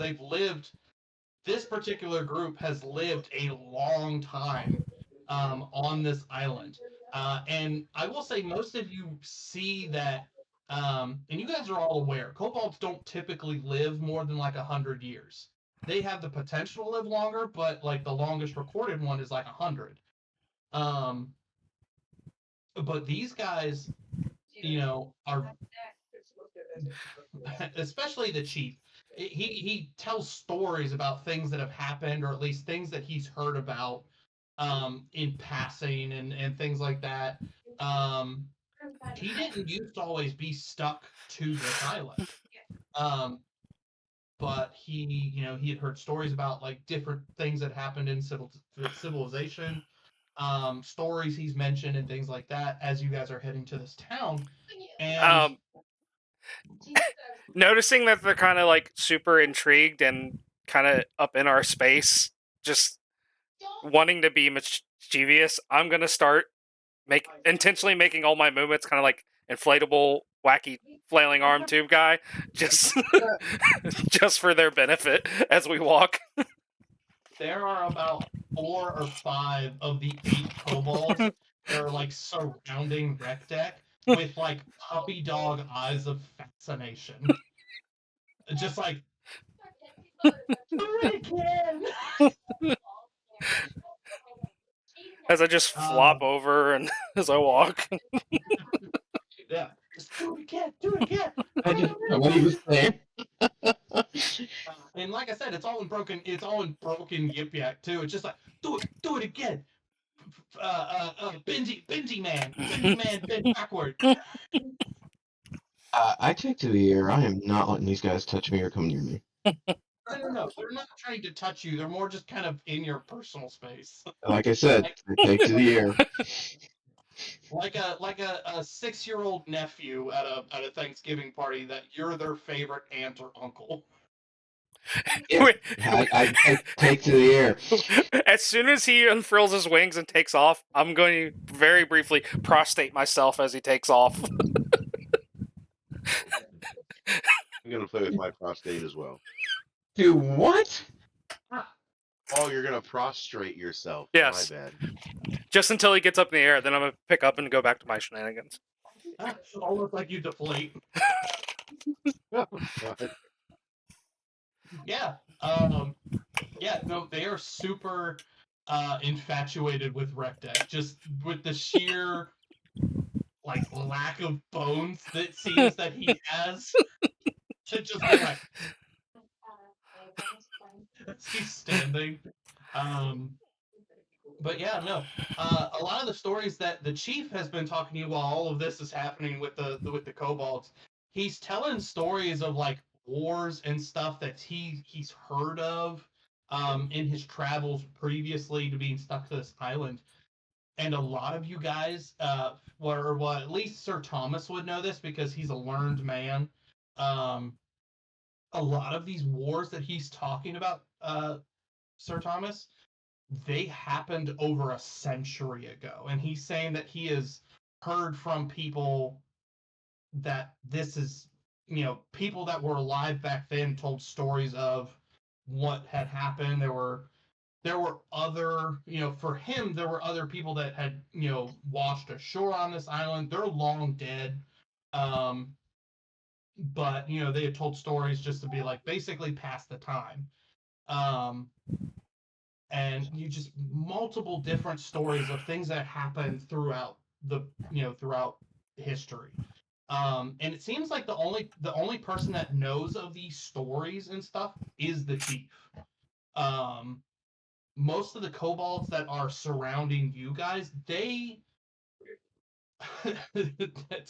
this particular group has lived a long time on this island. And I will say most of you see that, and you guys are all aware, kobolds don't typically live more than like 100 years. They have the potential to live longer, but like the longest recorded one is like 100. But these guys, are especially the chief. He tells stories about things that have happened, or at least things that he's heard about in passing and things like that. He didn't used to always be stuck to this island. But he had heard stories about like different things that happened in civilization, stories he's mentioned and things like that as you guys are heading to this town. And Noticing that they're kind of like super intrigued and kind of up in our space, just wanting to be mischievous, I'm gonna start intentionally making all my movements kind of like inflatable wacky flailing arm tube guy, just just for their benefit as we walk. There are about 4 or 5 of the 8 kobolds that are like surrounding Rec Deck with like puppy dog eyes of fascination. Just like, do it again! As I just flop over and as I walk. Yeah, just do it again, do it again. I didn't know what he was saying. And like I said, it's all in broken Yip Yak too. It's just like, do it again. Benji man, bend backward. I take to the air. I am not letting these guys touch me or come near me. No, they're not trying to touch you. They're more just kind of in your personal space. Like I said, I take to the air. Like a 6-year-old nephew at a Thanksgiving party that you're their favorite aunt or uncle. Yeah, I take to the air. As soon as he unfurls his wings and takes off, I'm going to very briefly prostrate myself as he takes off. I'm gonna play with my prostate as well. Do what? Oh, you're gonna prostrate yourself. Yes. My bad. Just until he gets up in the air, then I'm going to pick up and go back to my shenanigans. Almost like you deflate. Oh, God. Yeah. Yeah, no, they are super infatuated with Rec Deck. Just with the sheer like lack of bones that seems that he has. To just be like he's standing. But yeah, no. A lot of the stories that the chief has been talking to you while all of this is happening with the kobolds, he's telling stories of like wars and stuff that he's heard of in his travels previously to being stuck to this island. And a lot of you guys, well, at least Sir Thomas would know this because he's a learned man. A lot of these wars that he's talking about, Sir Thomas, they happened over a century ago. And he's saying that he has heard from people that this is, people that were alive back then told stories of what had happened. There were other, for him, there were other people that had, washed ashore on this island. They're long dead. But, they had told stories just to be like, basically pass the time. And you just multiple different stories of things that happened throughout throughout history. And it seems like the only person that knows of these stories and stuff is the chief. Most of the kobolds that are surrounding you guys, they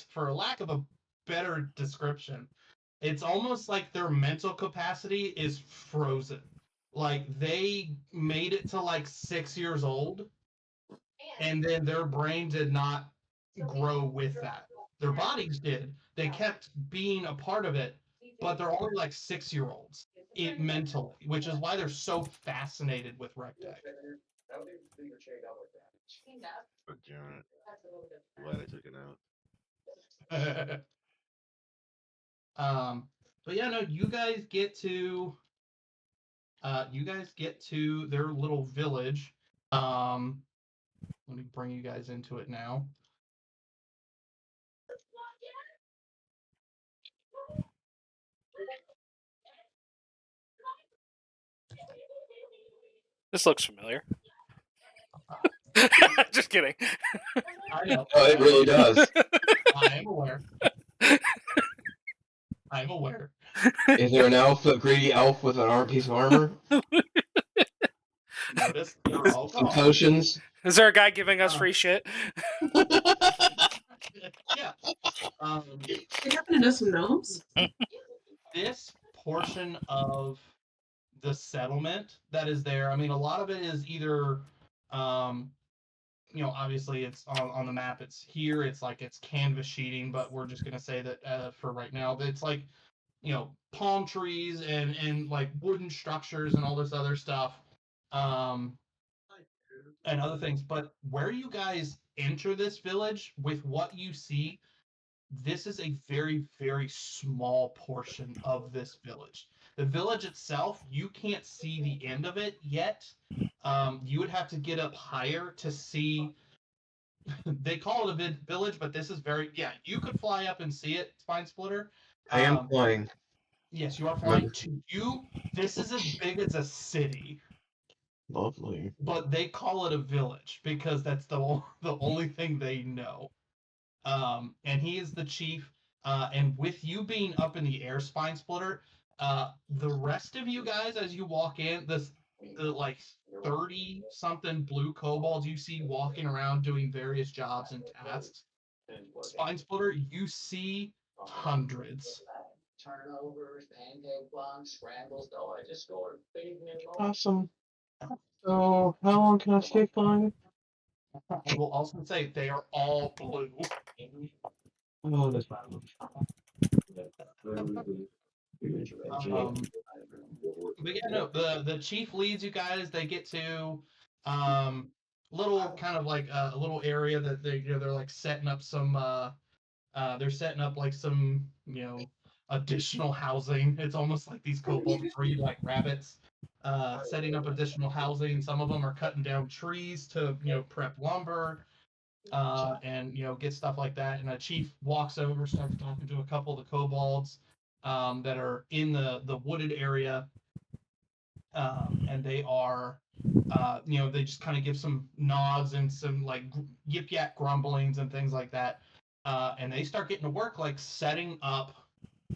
for lack of a better description, it's almost like their mental capacity is frozen. Like they made it to like 6 years old, and then their brain did not grow with that. Their bodies did. They kept being a part of it, but they're only like 6-year-olds mentally, which is why they're so fascinated with Rec Deck. God damn it. Glad I took it out. But yeah, no, you guys get to their little village. Let me bring you guys into it now. This looks familiar. Just kidding. I know. Oh, it really does. I am aware. I'm aware. Is there an elf, a greedy elf with an piece of armor? Notice they're all Some gone. potions? Is there a guy giving us free shit? Yeah. They happen to know some gnomes. This portion of the settlement that is there, I mean, a lot of it is either, obviously it's on the map. It's here. It's like it's canvas sheeting, but we're just gonna say that for right now, it's like, palm trees and like wooden structures and all this other stuff, and other things. But where you guys enter this village with what you see, this is a very, very small portion of this village. The village itself, you can't see the end of it yet. You would have to get up higher to see. They call it a village, but this is very, yeah, you could fly up and see it, Spine Splitter. I am flying. Yes, you are flying. Remember. To you, this is as big as a city, Lovely. but they call it a village because that's the only thing they know. And he is the chief. And with you being up in the air, Spine Splitter, the rest of you guys, as you walk in, the like 30 something blue kobolds you see walking around doing various jobs and tasks. Spine Splitter, you see hundreds. Turnovers, pancake blocks, scrambles, though I just scored. Awesome. So, how long can I stay flying? I will also say they are all blue. Oh, that's But yeah, no, the chief leads you guys. They get to um little kind of like a little area that they're like setting up some they're setting up like some additional housing. It's almost like these kobolds breed like rabbits. Setting up additional housing. Some of them are cutting down trees to prep lumber. And get stuff like that. And a chief walks over, starts talking to a couple of the kobolds that are in the wooded area, and they are, they just kind of give some nods and some like yip yak grumblings and things like that, and they start getting to work like setting up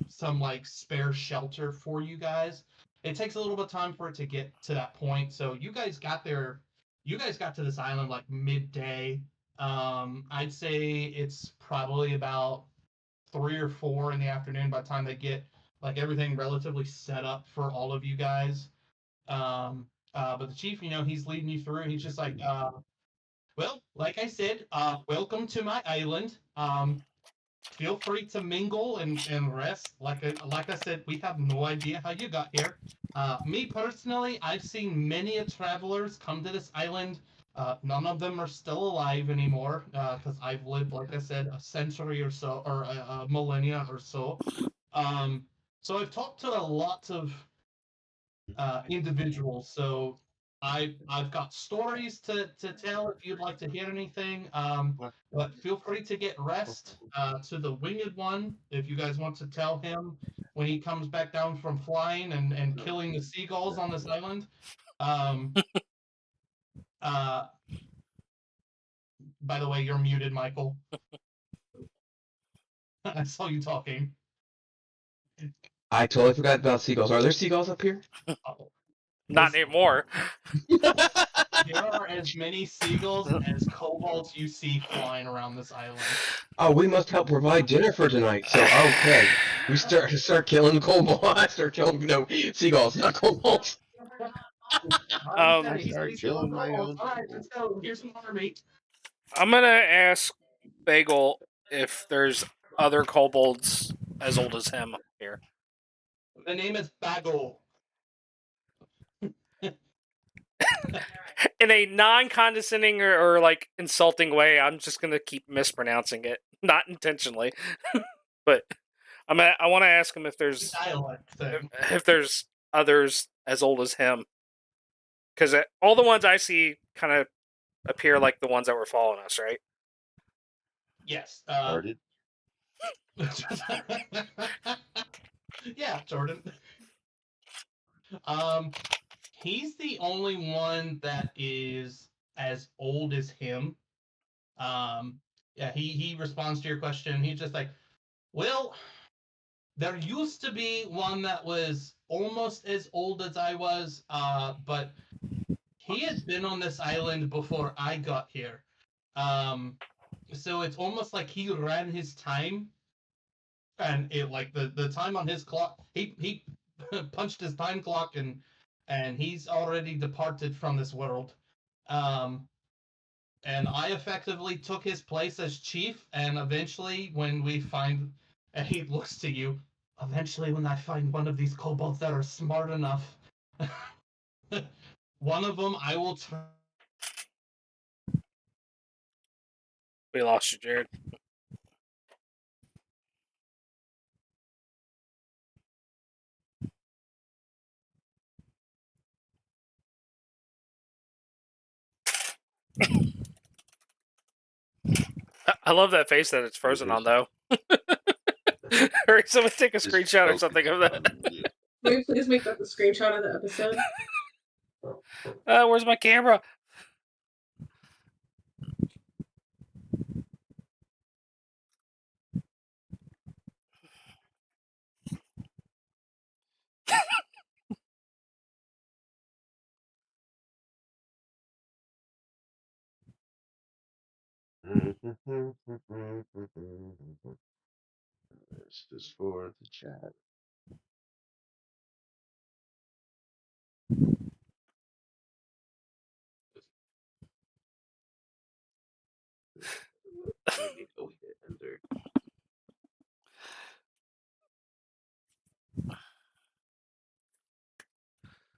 some like spare shelter for you guys. It takes a little bit of time for it to get to that point, so you guys got there. You guys got to this island like midday. I'd say it's probably about 3 or 4 in the afternoon by the time they get like everything relatively set up for all of you guys. But the chief, he's leading you through. He's just like, well, like I said, welcome to my island. Feel free to mingle and rest. Like I said, we have no idea how you got here. Me personally, I've seen many travelers come to this island. None of them are still alive anymore because I've lived, like I said, a century or so, or a millennia or so. So I've talked to a lot of individuals. So I've got stories to tell if you'd like to hear anything. But feel free to get rest to the winged one if you guys want to tell him when he comes back down from flying and killing the seagulls on this island. Um, uh, by the way, you're muted, Michael. I saw you talking. I totally forgot about seagulls. Are there seagulls up here? Oh, Not this- anymore. There are as many seagulls as kobolds you see flying around this island. Oh, we must help provide dinner for tonight. So, okay, we start killing kobolds. Start killing seagulls, not kobolds. I start killing my own All right, people. let's go. Here's some army. I'm gonna ask Bagel if there's other kobolds as old as him here. The name is Bagel. In a non-condescending or like insulting way, I'm just gonna keep mispronouncing it, not intentionally. But I want to ask him if there's Dialect thing. if there's others as old as him, because all the ones I see kind of appear like the ones that were following us, right? Yes. Started. Yeah, Jordan. He's the only one that is as old as him. Yeah, he responds to your question. He's just like, well, there used to be one that was almost as old as I was, but he had been on this island before I got here. So it's almost like he ran his time, and it like the time on his clock. He punched his time clock, and he's already departed from this world. And I effectively took his place as chief. And eventually, when we find, and he looks to you, eventually, when I find one of these kobolds that are smart enough, one of them I will turn. We lost you, Jared. I love that face that it's frozen on, though. Or someone take a Just screenshot or focus something of that. on you. Can we please make that the screenshot of the episode? Where's my camera? This is for the chat. Let me go hit enter.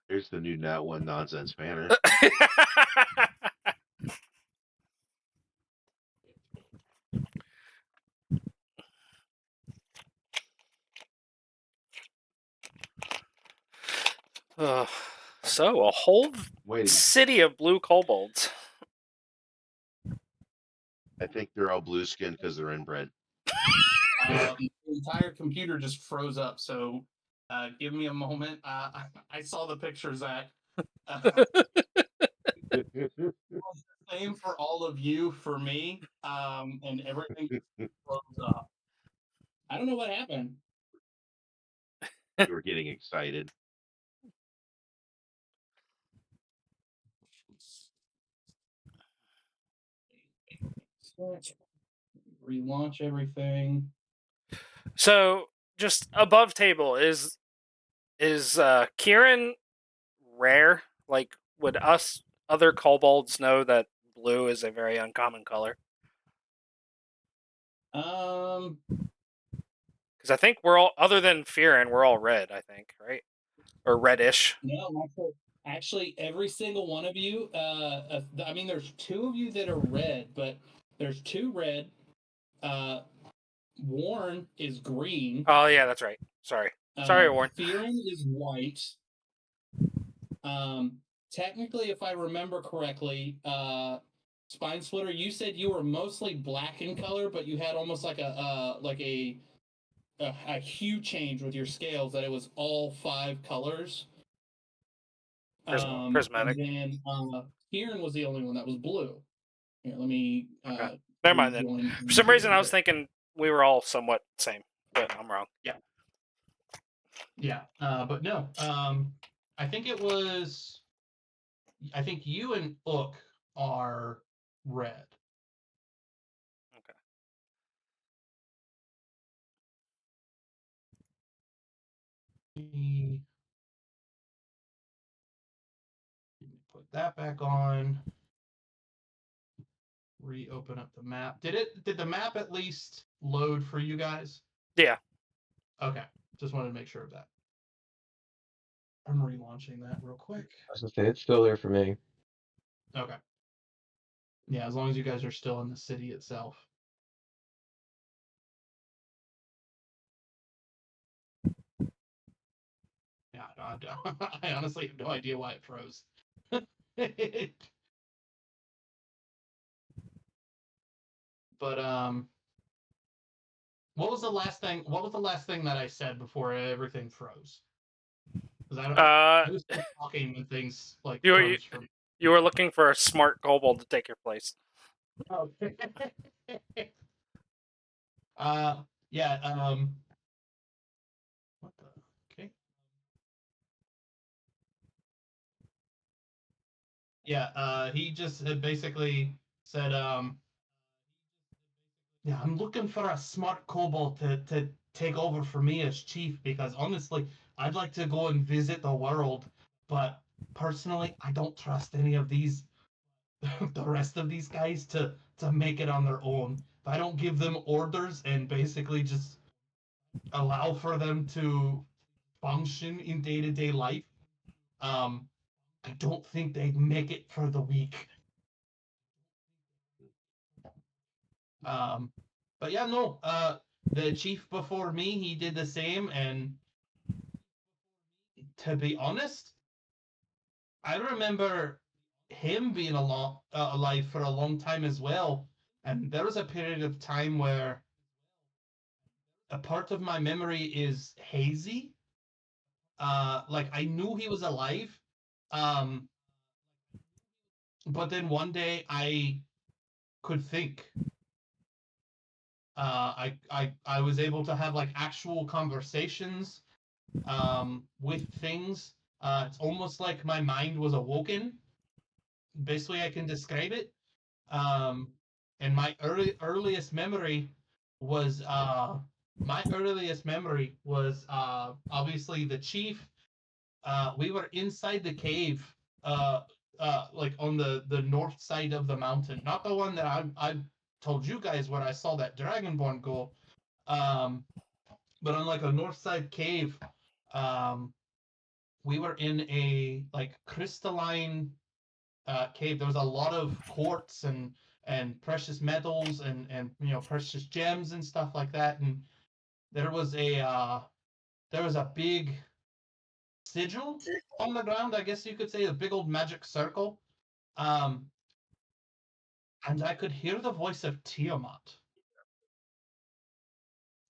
Here's the new Nat One nonsense banner. So, a whole Waiting. city of blue kobolds. I think they're all blue skinned because they're inbred. The entire computer just froze up. So, give me a moment. I saw the pictures that. Same for all of you, for me, and everything just froze up. I don't know what happened. You were getting excited. Relaunch everything. So, just above table is Kieran rare? Like, would us other kobolds know that blue is a very uncommon color? Um, Because I think we're all, other than Kieran, we're all red. I think, right? Or reddish. no, actually, every single one of you. I mean, there's two of you that are red, but there's two red. Warren is green. Oh yeah, that's right. Sorry, Warren. Fearon is white. Technically, if I remember correctly, Spine Splitter, you said you were mostly black in color, but you had almost like a hue change with your scales that it was all 5 colors. Prismatic. And then Kieran was the only one that was blue. Here, let me. Okay. Never mind then. For some reason, I was thinking we were all somewhat same, but I'm wrong. Yeah. Yeah, but no. I think it was. I think you and Ook are red. Okay. Put that back on. Reopen up the map. Did the map at least load for you guys? Yeah. Okay. Just wanted to make sure of that. I'm relaunching that real quick. I was gonna say it's still there for me. Okay. Yeah, as long as you guys are still in the city itself. Yeah, I honestly have no idea why it froze. But what was the last thing? What was the last thing that I said before everything froze? Because I was still talking when things like froze for me. You were looking for a smart kobold to take your place. Oh. Yeah. What the? Okay. Yeah. He just had basically said, yeah, I'm looking for a smart kobold to take over for me as chief because honestly, I'd like to go and visit the world, but personally, I don't trust any of these, the rest of these guys to make it on their own. If I don't give them orders and basically just allow for them to function in day-to-day life, I don't think they'd make it for the week. But yeah, no. The chief before me, he did the same, and to be honest, I remember him being alive for a long time as well. And there was a period of time where a part of my memory is hazy. Like I knew he was alive, um, but then one day I could think. I was able to have like actual conversations with things. It's almost like my mind was awoken. Best way I can describe it. Um, and earliest memory was obviously the chief. We were inside the cave, like on the north side of the mountain, not the one that I told you guys where I saw that dragonborn go. Um, but on like a north side cave, um, we were in a like crystalline cave. There was a lot of quartz and precious metals and precious gems and stuff like that. And there was a big sigil on the ground. I guess you could say a big old magic circle. Um, and I could hear the voice of Tiamat,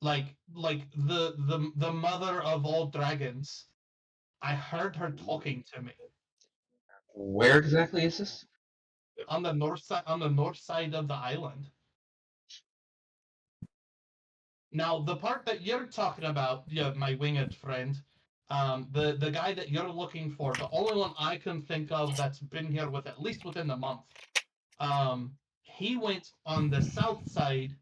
like the mother of all dragons. I heard her talking to me Where exactly is this? on the north side of the island. Now, the part that you're talking about, yeah, my winged friend, the guy that you're looking for, the only one I can think of that's been here with at least within the month, he went on the south side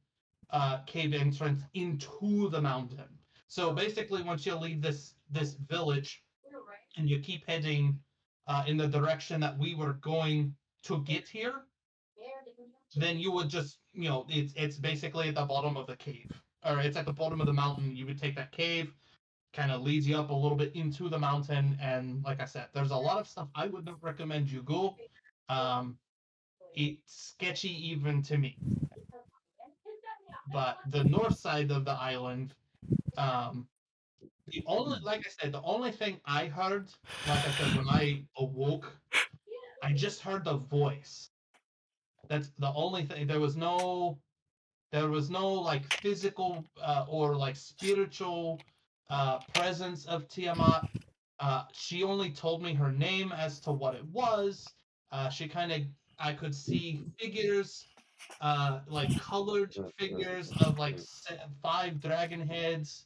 cave entrance into the mountain. So basically, once you leave this village and you keep heading in the direction that we were going to get here, then you would just, it's basically at the bottom of the cave, or it's at the bottom of the mountain. You would take that cave, kind of leads you up a little bit into the mountain, and like I said, there's a lot of stuff I would not recommend you go. Um, it's sketchy even to me. But the north side of the island, um, like I said, the only thing I heard, like I said, when I awoke, I just heard the voice. That's the only thing. There was no like physical or like spiritual presence of Tiamat. She only told me her name as to what it was. I could see figures, like colored figures of like 5 dragon heads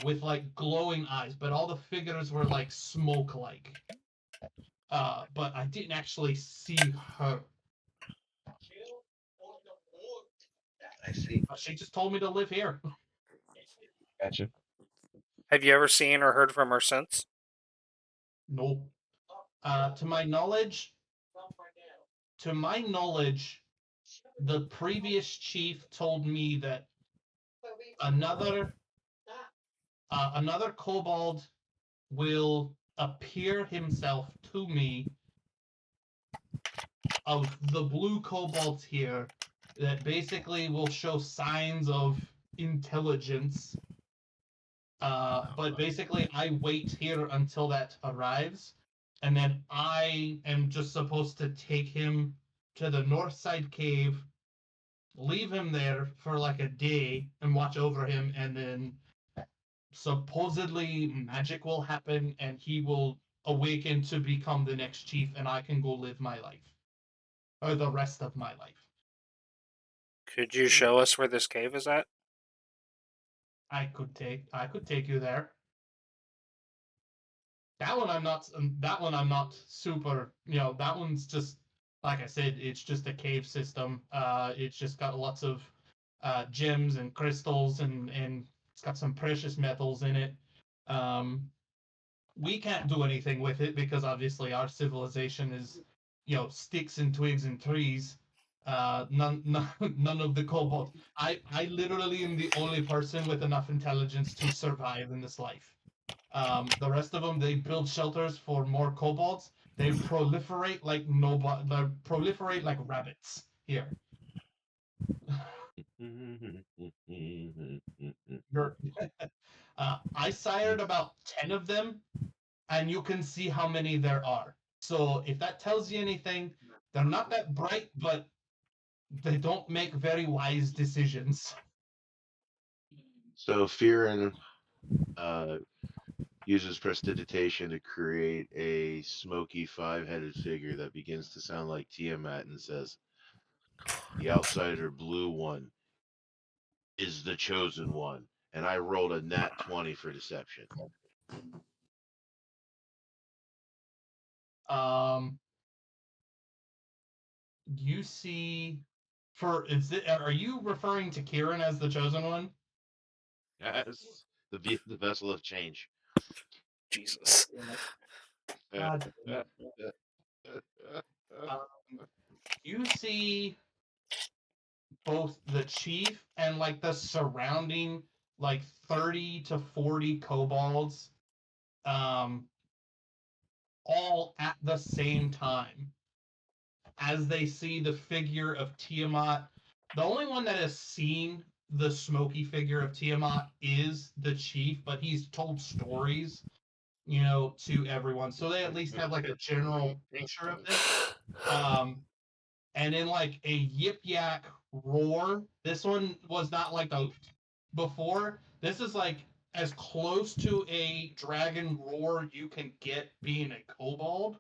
with like glowing eyes, but all the figures were like smoke-like. But I didn't actually see her. I see. She just told me to live here. Gotcha. Have you ever seen or heard from her since? Nope. To my knowledge, the previous chief told me that another kobold will appear himself to me of the blue kobolds here that basically will show signs of intelligence. But basically, I wait here until that arrives, and then I am just supposed to take him to the north side cave, leave him there for like a day, and watch over him, and then supposedly magic will happen, and he will awaken to become the next chief, and I can go live my life, or the rest of my life. Could you show us where this cave is at? I could take you there. That one I'm not super, that one's just, like I said, it's just a cave system. It's just got lots of gems and crystals, and it's got some precious metals in it. We can't do anything with it because obviously our civilization is, sticks and twigs and trees. None of the kobolds. I literally am the only person with enough intelligence to survive in this life. The rest of them, they build shelters for more kobolds. They proliferate like nobody. They proliferate like rabbits here. I sired about 10 of them, and you can see how many there are. So if that tells you anything, they're not that bright, but they don't make very wise decisions. So Fearin uses prestidigitation to create a smoky five-headed figure that begins to sound like Tiamat and says, "The outsider blue one is the chosen one." And I rolled a nat 20 for deception. You see, are you referring to Kieran as the chosen one? Yes. The vessel of change. Jesus. God, you see both the chief and like the surrounding like 30 to 40 kobolds um all at the same time as they see the figure of Tiamat. The only one that has seen the smoky figure of Tiamat is the chief, but he's told stories, to everyone. So they at least have like a general picture of this. And in like a yip yak roar, this one was not like the before. This is like as close to a dragon roar you can get being a kobold.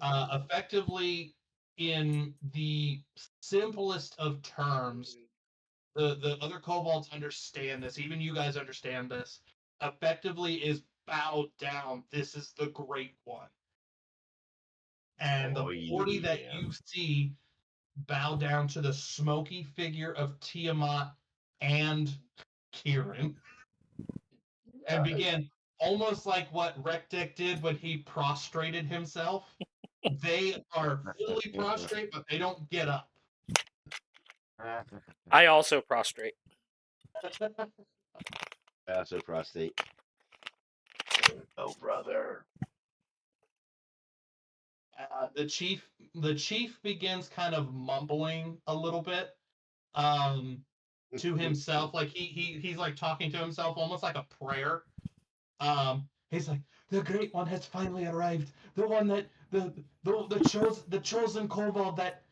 Effectively, in the simplest of terms, the other kobolds understand this. Even you guys understand this. Effectively, is bow down. This is the great one. And the 40 that you see bow down to the smoky figure of Tiamat and Kieran and begin almost like what Rektik did when he prostrated himself. They are fully prostrate, but they don't get up. I also prostrate. So prostate. Oh, brother. The chief begins kind of mumbling a little bit to himself, like he's like talking to himself almost like a prayer. He's like, the great one has finally arrived, the one that the chosen kobold that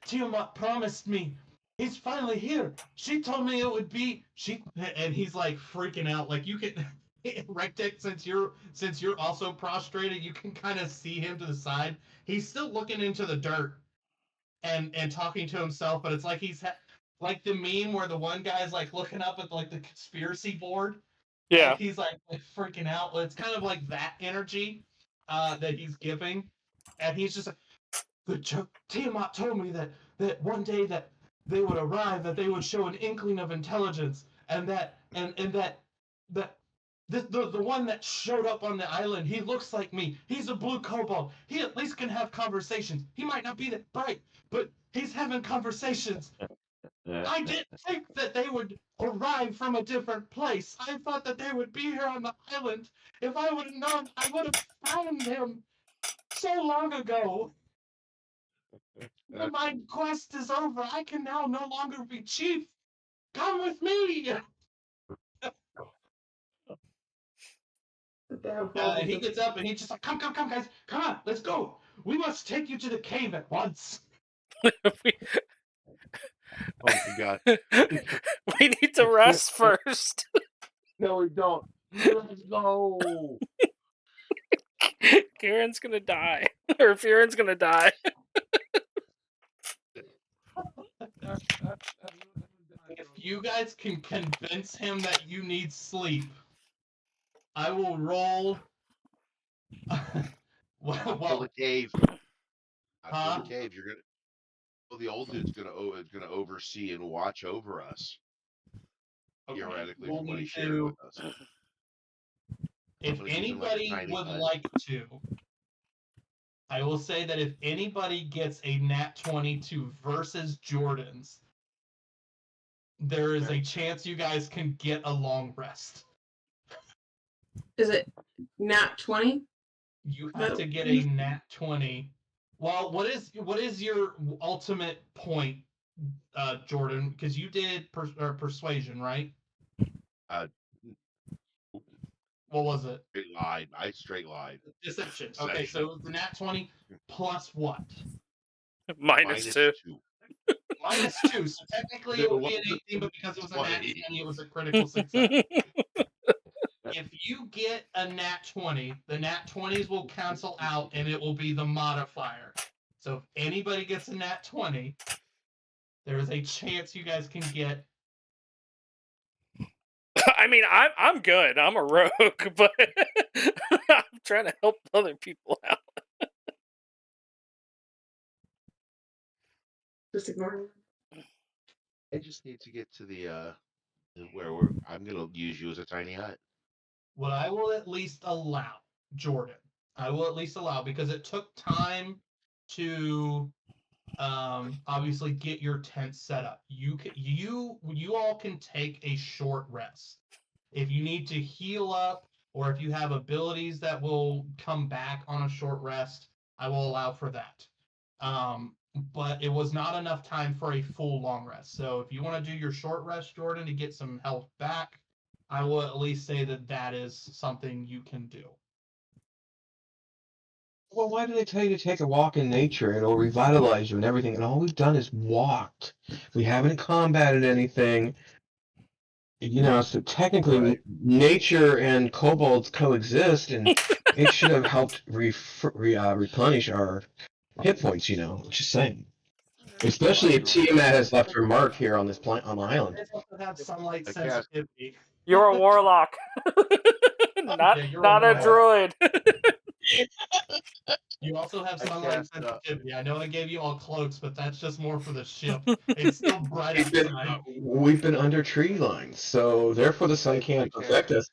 Tiamat promised me. He's finally here. She told me it would be and he's like freaking out. Like you can Rectic, since you're also prostrated, you can kind of see him to the side. He's still looking into the dirt and talking to himself, but it's like like the meme where the one guy's like looking up at like the conspiracy board Yeah. and he's like freaking out. It's kind of like that energy that he's giving, and he's just like, Tiamat told me that one day that they would arrive, that they would show an inkling of intelligence, and that the one that showed up on the island, he looks like me. He's a blue kobold. He at least can have conversations. He might not be that bright, but he's having conversations. I didn't think that they would arrive from a different place. I thought that they would be here on the island. If I would have known, I would have found him so long ago. My quest is over. I can now no longer be chief. Come with me. And he gets up and he's just like, come, guys. Come on, let's go. We must take you to the cave at once. Oh my god. We need to rest first. No, we don't. Let's go. Kieran's gonna die. Or Fearon's gonna die. If you guys can convince him that you need sleep, I will roll. Well, the cave. Huh? The cave. You're gonna. Well, the old dude's gonna oversee and watch over us. Okay, Theoretically, we'll from what he need shared to. with us. If I'm gonna keep him like a anybody tiny would hut. like to, I will say that if anybody gets a nat 22 versus Jordan's, there is a chance you guys can get a long rest. Is it nat 20? You have to get a nat 20. Well, what is your ultimate point, Jordan? Because you did persuasion, right? Uh, What was it? Straight lied. I straight lied. Deception. Okay, so it was the nat 20 plus what? Minus 2. -2. -2. So technically it would be an 18, but because it was a nat 20. 20, it was a critical success. If you get a nat 20, the nat 20s will cancel out and it will be the modifier. So if anybody gets a nat 20, there is a chance you guys can get. I mean, I'm good. I'm a rogue, but I'm trying to help other people out. Just ignore him. I just need to get to the where I'm gonna use you as a tiny hut. What I will at least allow, Jordan, I will at least allow because it took time to obviously get your tent set up. You all can take a short rest. If you need to heal up or if you have abilities that will come back on a short rest, I will allow for that. But it was not enough time for a full long rest. So if you want to do your short rest, Jordan, to get some health back, I will at least say that that is something you can do. Well, why did I tell you to take a walk in nature? It'll revitalize you and everything. And all we've done is walked. We haven't combated anything. So technically, Right. nature and kobolds coexist, and it should have helped replenish our hit points. Just saying. Especially if Tiamat has left her mark here on this on the island. You guys also have sunlight I cast- sensitivity. You're a warlock, not Yeah, you're not a warlock. droid. You also have I sunlight cast, sensitivity. I know I gave you all cloaks, but that's just more for the ship. It's still bright outside. We've been under tree lines, so therefore the sun can't affect us.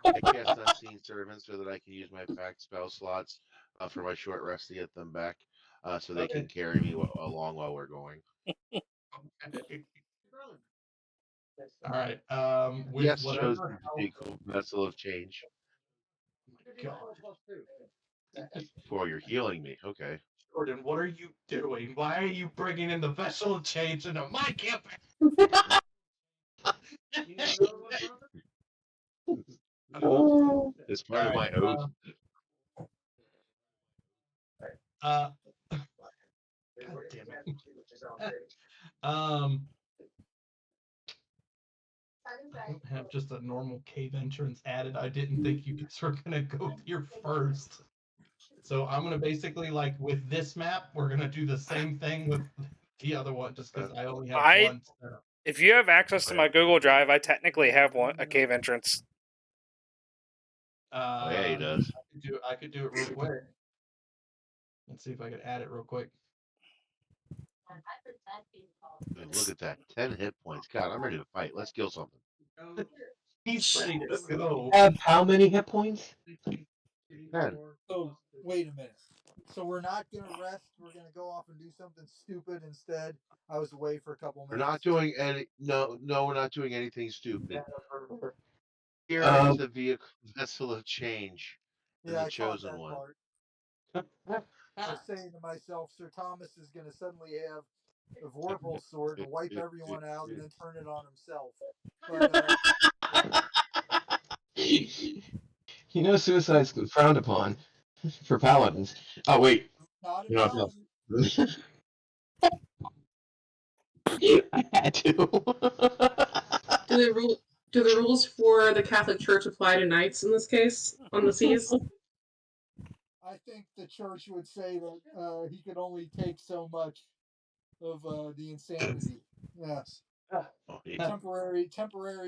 I cast Unseen Servants so that I can use my packed spell slots for my short rest to get them back, so they can carry me along while we're going. All right. With Yes, whatever chosen vehicle vessel of change. God. For you're healing me. Okay. Jordan, what are you doing? Why are you bringing in the vessel of change into my campaign? It's part of my oath. God damn it. I don't have just a normal cave entrance added. I didn't think you guys were gonna go here first. So I'm gonna basically with this map, we're gonna do the same thing with the other one, just because I only have one set up. If you have access to my Google Drive, I technically have a cave entrance. Oh, yeah, he does. I could do it real quick. Let's see if I could add it real quick. Dude, look at that. 10 hit points. God, I'm ready to fight. Let's kill something. He's ready to go. Have how many hit points? 10. So wait a minute. So we're not gonna rest. We're gonna go off and do something stupid instead. I was away for a couple We're minutes. not doing any. No, we're not doing anything stupid. Here Um, is the vehicle vessel of change. Yeah, I The caught chosen that one. part. I was saying to myself, Sir Thomas is gonna suddenly have the Vorpal sword and wipe everyone out and then turn it on himself. But Suicide's frowned upon for paladins. Oh wait, not a no, paladin. I had to. Do the rules for the Catholic Church apply to knights in this case on the seas? I think the church would say that he could only take so much of the insanity. Yes, Oh, yeah. temporary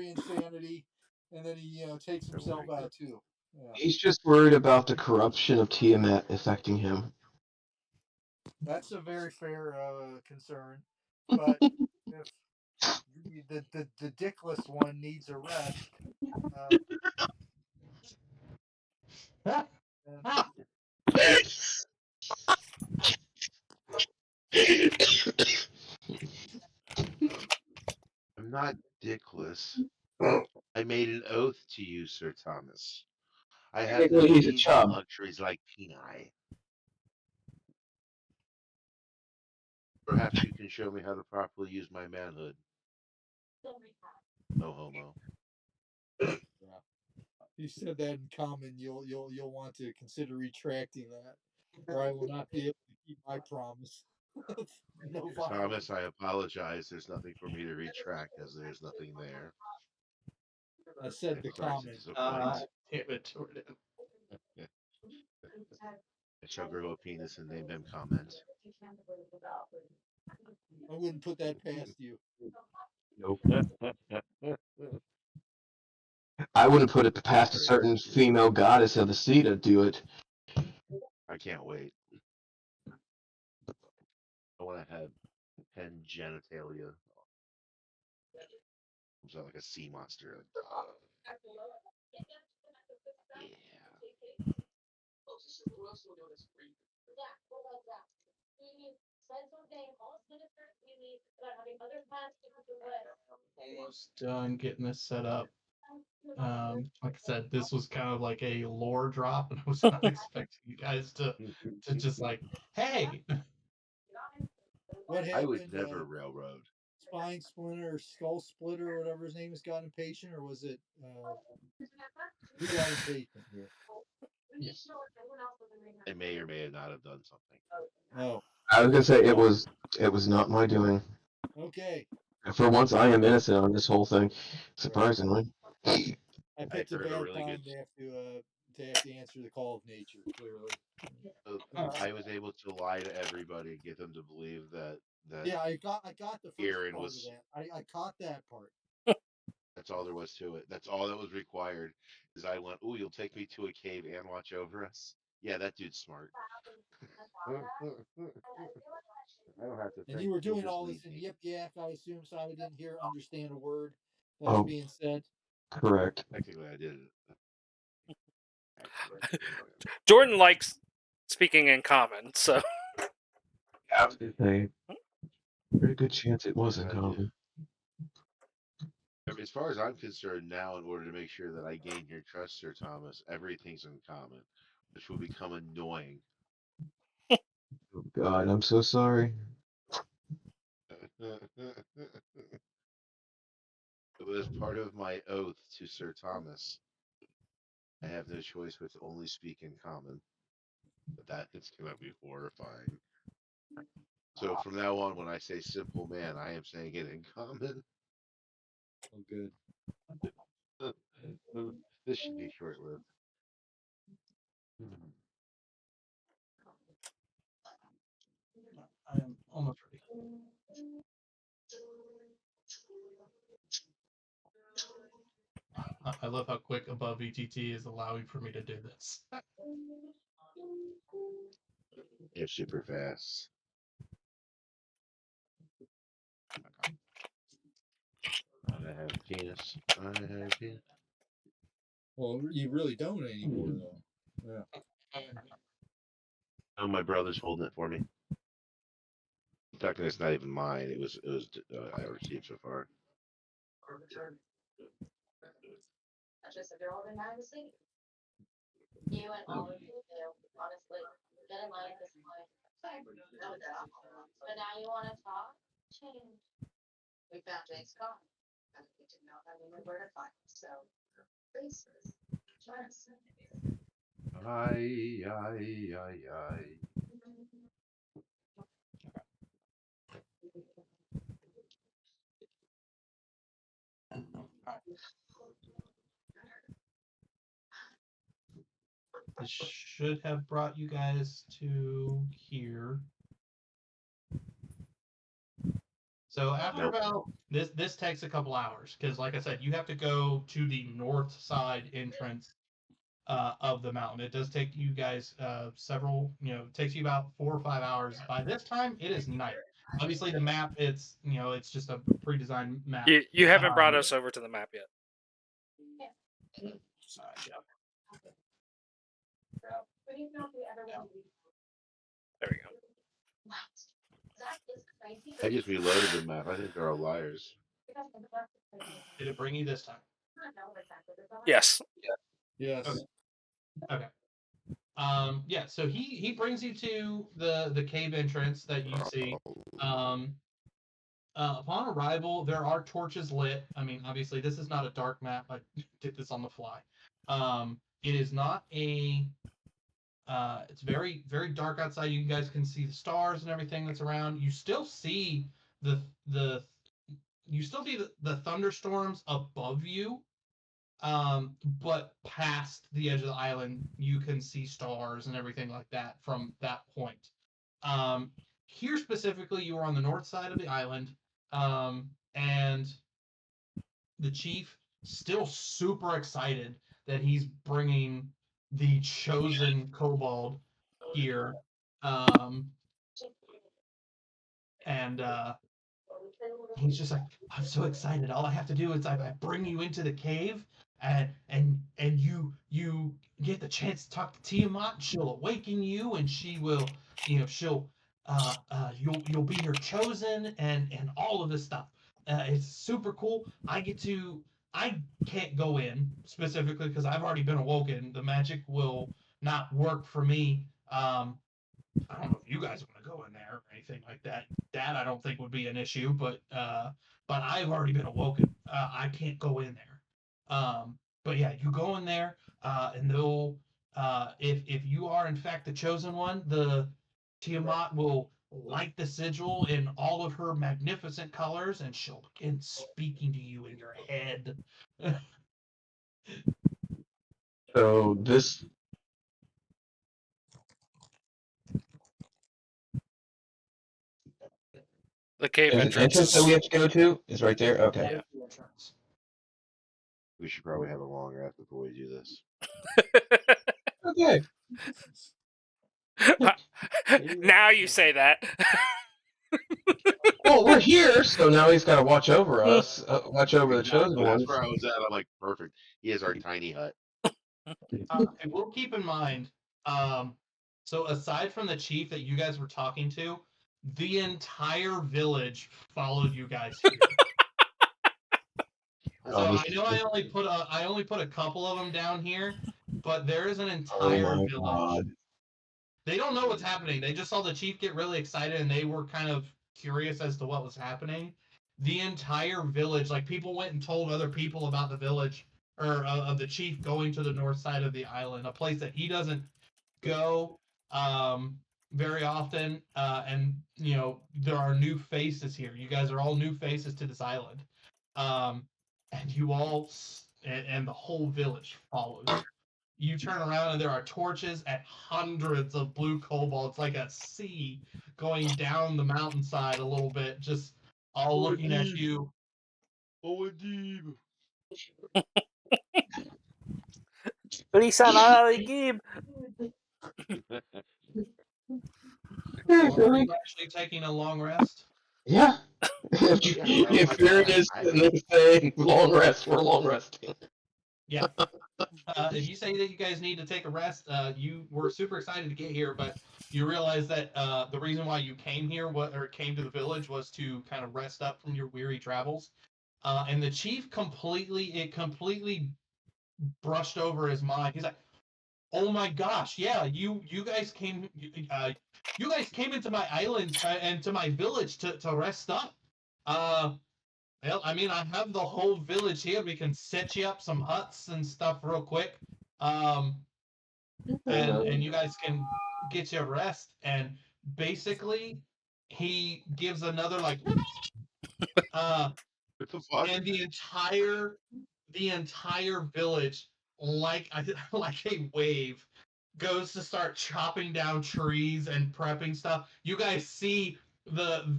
insanity, and then he takes himself out too. Yeah. He's just worried about the corruption of Tiamat affecting him. That's a very fair concern, but if the dickless one needs a rest, I'm not dickless. I made an oath to you, Sir Thomas. I have no Technically, he's a needs and chub. luxuries like Peni. Perhaps you can show me how to properly use my manhood. No homo. You said that in common. You'll want to consider retracting that, or I will not be able to keep my promise. No violence. Thomas, I apologize. There's nothing for me to retract as there's nothing there. I said the I'm sorry to common. disappoint. Damn it, Jordan. I shall grow a penis and name him Comment. I wouldn't put that past you. Nope. I wouldn't put it past a certain female goddess of the sea to do it. I can't wait. I want to have 10 genitalia. Comes out like a sea monster. Yeah. Almost done getting this set up. Like I said, this was kind of like a lore drop, and I was not expecting you guys to just like, hey, What I would happened? never railroad. Spine splinter or skull splitter or whatever his name is got impatient, or was it who got impatient here? I may or may not have done something. Oh, I was gonna say it was not my doing. okay. For once, I am innocent on this whole thing, surprisingly. I picked a heard a bad really time good- to have to answer the call of nature. Clearly. I was able to lie to everybody and get them to believe that Yeah, I got the first Aaron part was. of that. I caught that part. That's all there was to it. That's all that was required. Is I went, "Ooh, you'll take me to a cave and watch over us." Yeah, that dude's smart. I don't have to And think. you were He'll doing just all lead this in me. yip yak. I assume so. I didn't understand a word that was Oh, being said. correct. Technically, I did it. Actually, Jordan likes speaking in common, so I was gonna say, pretty good chance it was in I do. common. I mean, as far as I'm concerned now, in order to make sure that I gain your trust, Sir Thomas, everything's in common, which will become annoying. Oh God, I'm so sorry. But as part of my oath to Sir Thomas, I have no choice but to only speak in common. But that is going to be horrifying. So from now on, when I say simple man, I am saying it in common. Oh, good. This should be short lived. I am almost ready. I love how quick above ETT is allowing for me to do this. It's super fast. I have a penis. I have a penis. Well, you really don't anymore, though. Yeah. Oh, my brother's holding it for me. In fact, it's not even mine. It was I received so far. You and all of you do, honestly. Get in line at this point. But now you want to talk? Change. We found Jake's car. And we didn't know where to find him, so please join us. Aye, aye, aye, aye. This should have brought you guys to here. So after about this takes a couple hours because, like I said, you have to go to the north side entrance of the mountain. It does take you guys several. It takes you about 4 or 5 hours. By this time, it is night. Obviously, the map it's just a pre-designed map. you haven't brought us over to the map yet. There we go. I just reloaded the map. I think they're all liars. Did it bring you this time? Yes. Yes. Okay. Yeah, so he brings you to the cave entrance that you see. Upon arrival, there are torches lit. I mean, obviously, this is not a dark map. I did this on the fly. It is not a. It's very very dark outside. You guys can see the stars and everything that's around. You still see the you still see the thunderstorms above you, but past the edge of the island, you can see stars and everything like that from that point. Um, Here specifically, you are on the north side of the island, and the chief still super excited that he's bringing the chosen kobold here, um, and he's just like, I'm so excited. All I have to do is I bring you into the cave, and you get the chance to talk to Tiamat. She'll awaken you, and she will, she'll you'll be her chosen, and all of this stuff. It's super cool. I can't go in specifically because I've already been awoken. The magic will not work for me. I don't know if you guys want to go in there or anything like that. That I don't think would be an issue, but I've already been awoken. I can't go in there. But yeah, you go in there, and they'll if you are in fact the chosen one, the Tiamat will light the sigil in all of her magnificent colors, and she'll begin speaking to you in your head. So this The cave is an entrance that we have to go to. Is right there. Okay. That Yeah. is the entrance. We should probably have a long rest before we do this. Okay. Now you say that. Well, we're here, so now he's got to watch over us, watch over the chosen Exactly. That's ones. where I was at. I'm like, perfect. He is our tiny hut. And we'll keep in mind, so aside from the chief that you guys were talking to, the entire village followed you guys here. So Oh, I this is know I only put a couple of them down here, but there is an oh entire my village. god. They don't know what's happening. They just saw the chief get really excited and they were kind of curious as to what was happening. The entire village, like people went and told other people about the village or of the chief going to the north side of the island, a place that he doesn't go very often. And there are new faces here. You guys are all new faces to this island, and you all and the whole village follows. You turn around and there are torches and hundreds of blue kobolds, like a sea going down the mountainside a little bit, just all looking at you. Oh, indeed. Game. Or are you actually taking a long rest? Yeah. Yeah, If fairness and they're saying long rest, we're long resting. Yeah. If you say that you guys need to take a rest, you were super excited to get here, but you realize that the reason why you came here, or came to the village, was to kind of rest up from your weary travels. And the chief completely brushed over his mind. He's like, "Oh my gosh, yeah, you guys came, you guys came into my island and to my village to rest up. Uh, well, I mean, I have the whole village here. We can set you up some huts and stuff real quick. Um, and you guys can get your rest." And basically, he gives another like, uh, What the fuck? and the entire village, like like a wave, goes to start chopping down trees and prepping stuff. You guys see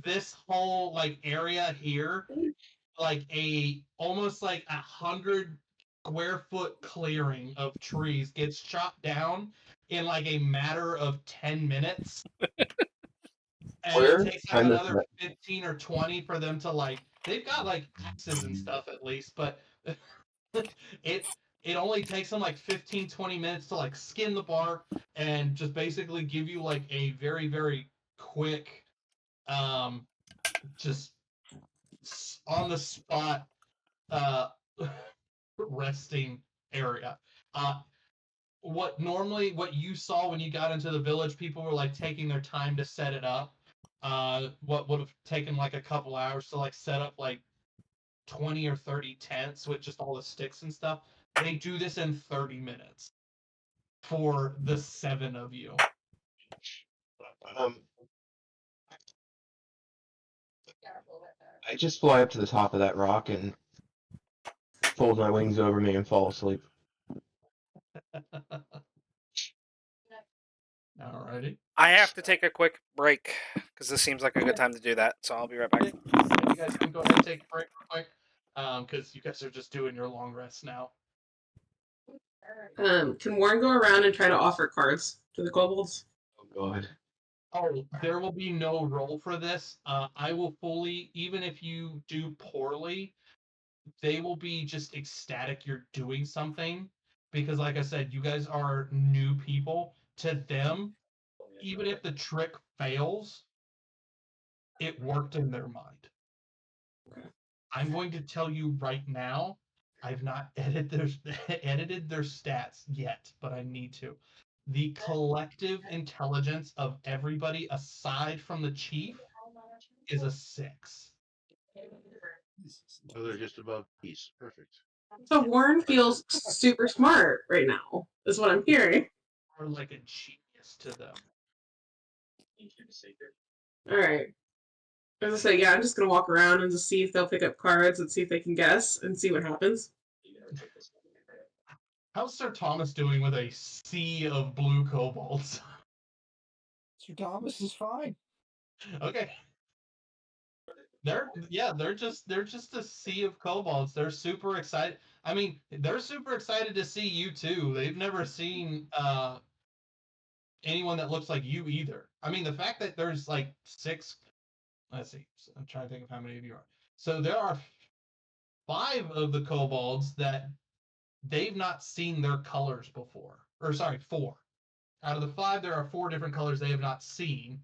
this whole like area here, like almost like 100 square foot clearing of trees gets chopped down in like a matter of 10 minutes. And it Where? takes I like missed another that. 15 or 20 for them to like, they've got like axes and stuff at least, but it it only takes them like 15-20 minutes to like skin the bark and just basically give you like a very very quick, just on the spot, uh resting area. What you saw when you got into the village, people were like taking their time to set it up. What would have taken like a couple hours to like set up like 20 or 30 tents with just all the sticks and stuff. They do this in 30 minutes for the 7 of you. I just fly up to the top of that rock and fold my wings over me and fall asleep. Alrighty. I have to take a quick break because this seems like a good time to do that. So I'll be right back. Okay. You guys can go ahead and take a break real quick, because you guys are just doing your long rest now. Can Warren go around and try to offer cards to the kobolds? Oh god. Oh, there will be no roll for this. I will fully, even if you do poorly, they will be just ecstatic you're doing something. Because, like I said, you guys are new people. To them, even if the trick fails, it worked in their mind. I'm going to tell you right now, I've not edited their stats yet, but I need to. The collective intelligence of everybody aside from the chief is a 6. So they're just above peace. Perfect. So Warren feels super smart right now, is what I'm hearing. Or like a genius to them. All right. As I say, yeah, I'm just gonna walk around and just see if they'll pick up cards and see if they can guess and see what happens. How's Sir Thomas doing with a sea of blue kobolds? Sir Thomas is fine. Okay. They're just a sea of kobolds. They're super excited. I mean, they're super excited to see you too. They've never seen anyone that looks like you either. I mean, the fact that there's like 6. Let's see. I'm trying to think of how many of you are. So there are 5 of the kobolds that they've not seen their colors before. Or sorry, 4. Out of the 5, there are 4 different colors they have not seen.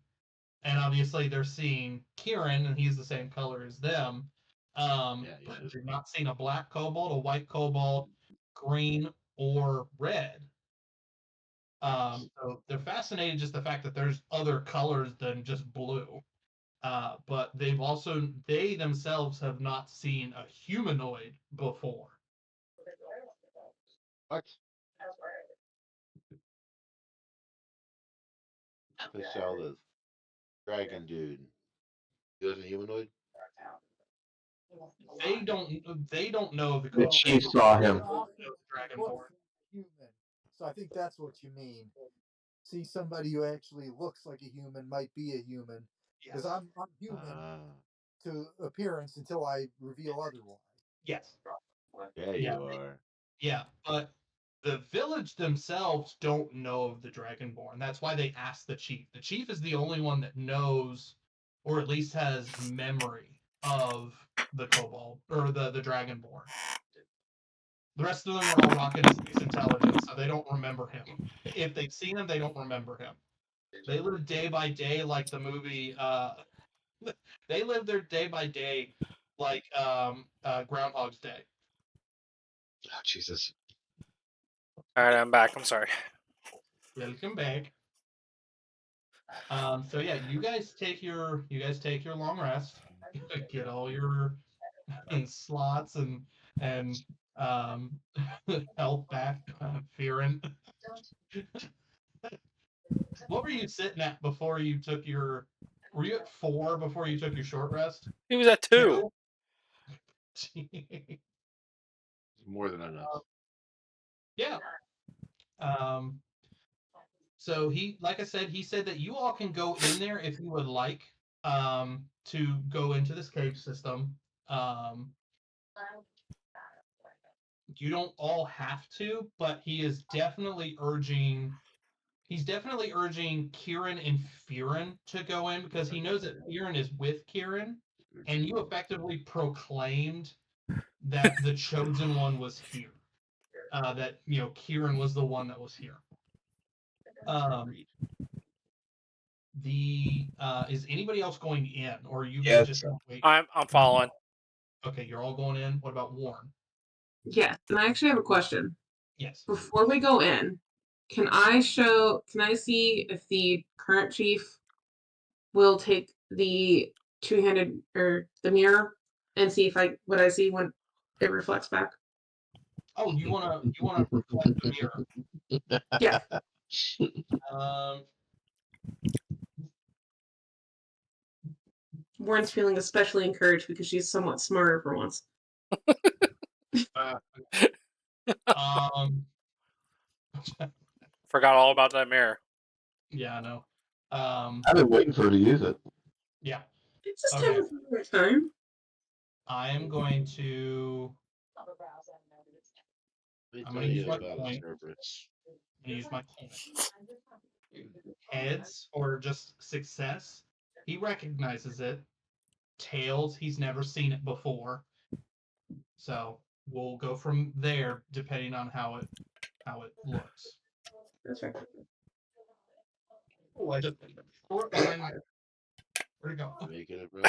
And obviously they're seeing Kieran, and he's the same color as them. But they've not seen a black kobold, a white kobold, green, or red. So they're fascinated just the fact that there's other colors than just blue. But they themselves have not seen a humanoid before. What? They saw the dragon dude. He was a humanoid? They don't know the The kobold. chief saw him. Dragonborn. Human. So I think that's what you mean. See somebody who actually looks like a human might be a human. Because Yes. I'm human to appearance until I reveal otherwise. Yes. Yeah, Yeah. you are. Yeah, but the village themselves don't know of the Dragonborn. That's why they asked the chief. The chief is the only one that knows, or at least has memory of the kobold or the Dragonborn. The rest of them are all rocking 6 intelligence, so they don't remember him. If they've seen him, they don't remember him. They live day by day like the movie. They live their day by day like Groundhog's Day. Oh, Jesus. All right, I'm back. I'm sorry. Welcome back. So yeah, you guys take your long rest, get all your slots and um, health back, fearing. What were you sitting at before you took your? Were you at 4 before you took your short rest? He was at 2. More than enough. Yeah. So he, like I said, he said that you all can go in there if you would like to go into this cave system. You don't all have to, but he is definitely urging. He's definitely urging Kieran and Fearon to go in because he knows that Fearon is with Kieran, and you effectively proclaimed that the chosen one was here. That Kieran was the one that was here. Is anybody else going in, or are you guys Yes. just gonna wait? I'm following. Okay, you're all going in. What about Warren? Yeah, and I actually have a question. Yes. Before we go in, can I see if the current chief will take the two-handed or the mirror and see if what I see when it reflects back? Oh, you wanna reflect the mirror? Yeah. Warren's feeling especially encouraged because she's somewhat smarter for once. Um, Forgot all about that mirror. yeah, I know. I've been waiting for her to use it. Yeah, It's just Okay. have a time. I am going to. Let me I'm tell gonna use you my about point. a Cerberus. I'm gonna use my point. Heads or just success, he recognizes it. Tails, he's never seen it before. So we'll go from there depending on how it looks. That's right. Oh, I just threw it behind my. Where'd it go? Making it, brother?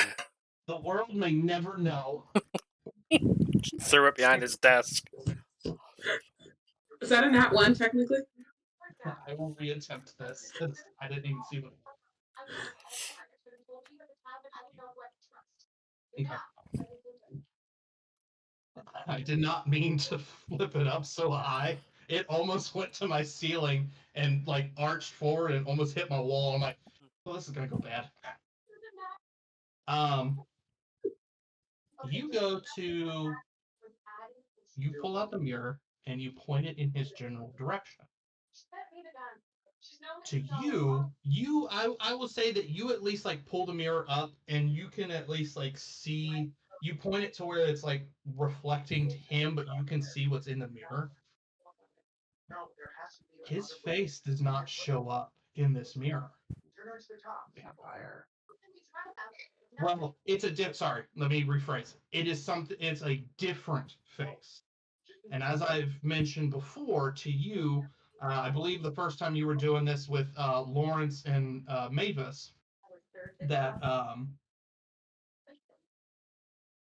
The world may never know. Threw it behind his desk. Is that a nat 1 technically? I will reattempt this. I didn't even see what. Okay. I did not mean to flip it up so high. It almost went to my ceiling and like arched forward and almost hit my wall. I'm like, well, this is gonna go bad. You go to you pull out the mirror and you point it in his general direction. To I will say that you at least like pull the mirror up and you can at least like see. You point it to where it's like reflecting to him, but you can see what's in the mirror. His face does not show up in this mirror. Vampire. Well, it's a sorry, let me rephrase. It is something. It's a different face. And as I've mentioned before to you, I believe the first time you were doing this with Lawrence and Mavis, that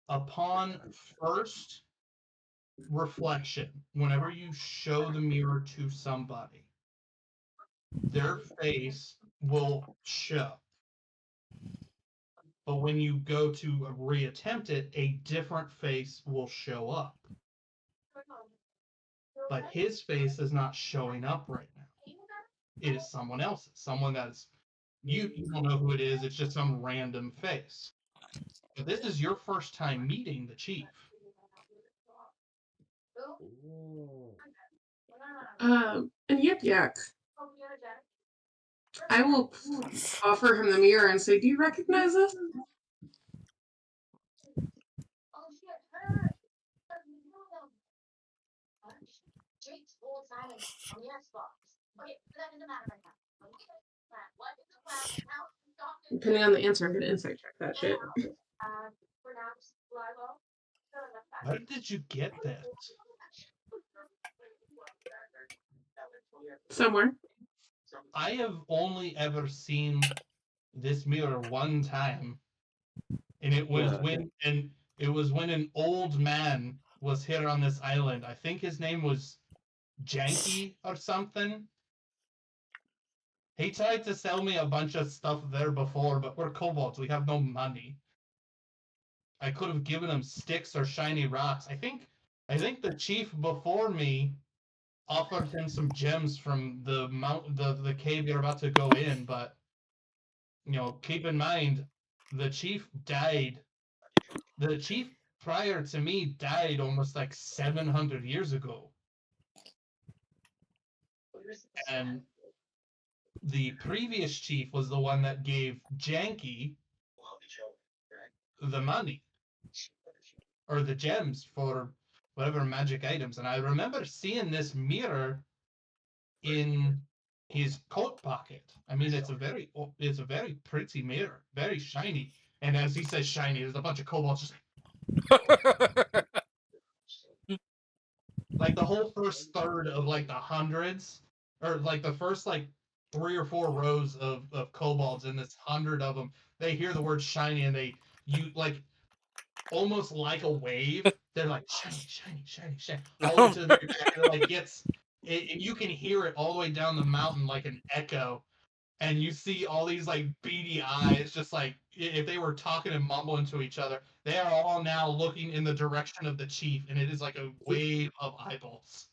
upon first reflection, whenever you show the mirror to somebody, their face will show. But when you go to reattempt it, a different face will show up. But his face is not showing up right now. It is someone else's. Someone that's you don't know who it is. It's just some random face. But this is your first time meeting the chief. And Yip Yak, I will offer him the mirror and say, "Do you recognize us?" Depending on the answer, I'm going to insight check that shit. Where did you get this? Somewhere. I have only ever seen this mirror one time, and it was when an old man was here on this island. I think his name was Janky or something. He tried to sell me a bunch of stuff there before, but we're kobolds. We have no money. I could have given him sticks or shiny rocks. I think the chief before me offered him some gems from the cave you're about to go in, but keep in mind the chief died. The chief prior to me died almost like 700 years ago. And the previous chief was the one that gave Janky the money or the gems for whatever magic items. And I remember seeing this mirror in his coat pocket. I mean, it's a very pretty mirror, very shiny. And as he says shiny, there's a bunch of kobolds just like the whole first third of like the hundreds, or like the first like 3 or 4 rows of kobolds in this 100 of them. They hear the word shiny and you like almost like a wave. They're like shiny, shiny, shiny, shiny, all the way to the very back. It like gets it, and you can hear it all the way down the mountain like an echo. and you see all these like beady eyes, just like if they were talking and mumbling to each other. They are all now looking in the direction of the chief, and it is like a wave of eyeballs.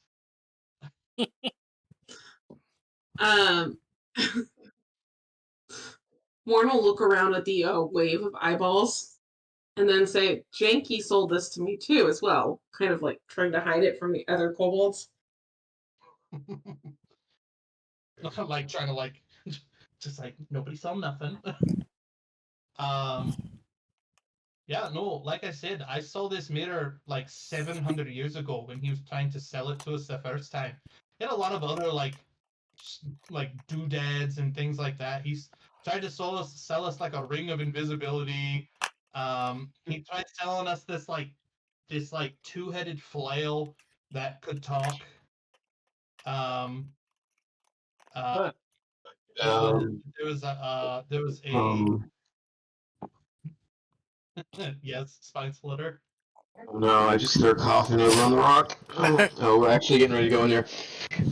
Warren will look around at the wave of eyeballs and then say, Janky sold this to me too, as well. Kind of like trying to hide it from the other kobolds. Like trying to like, just like nobody saw nothing. Yeah, no, like I said, I saw this mirror like 700 years ago when he was trying to sell it to us the first time. He had a lot of other like doodads and things like that. He's tried to sell us like a ring of invisibility. He tried selling us this like two-headed flail that could talk. But, There was a yes, spine splitter. no, I just started coughing over on the rock. Oh, we're actually getting ready to go in there.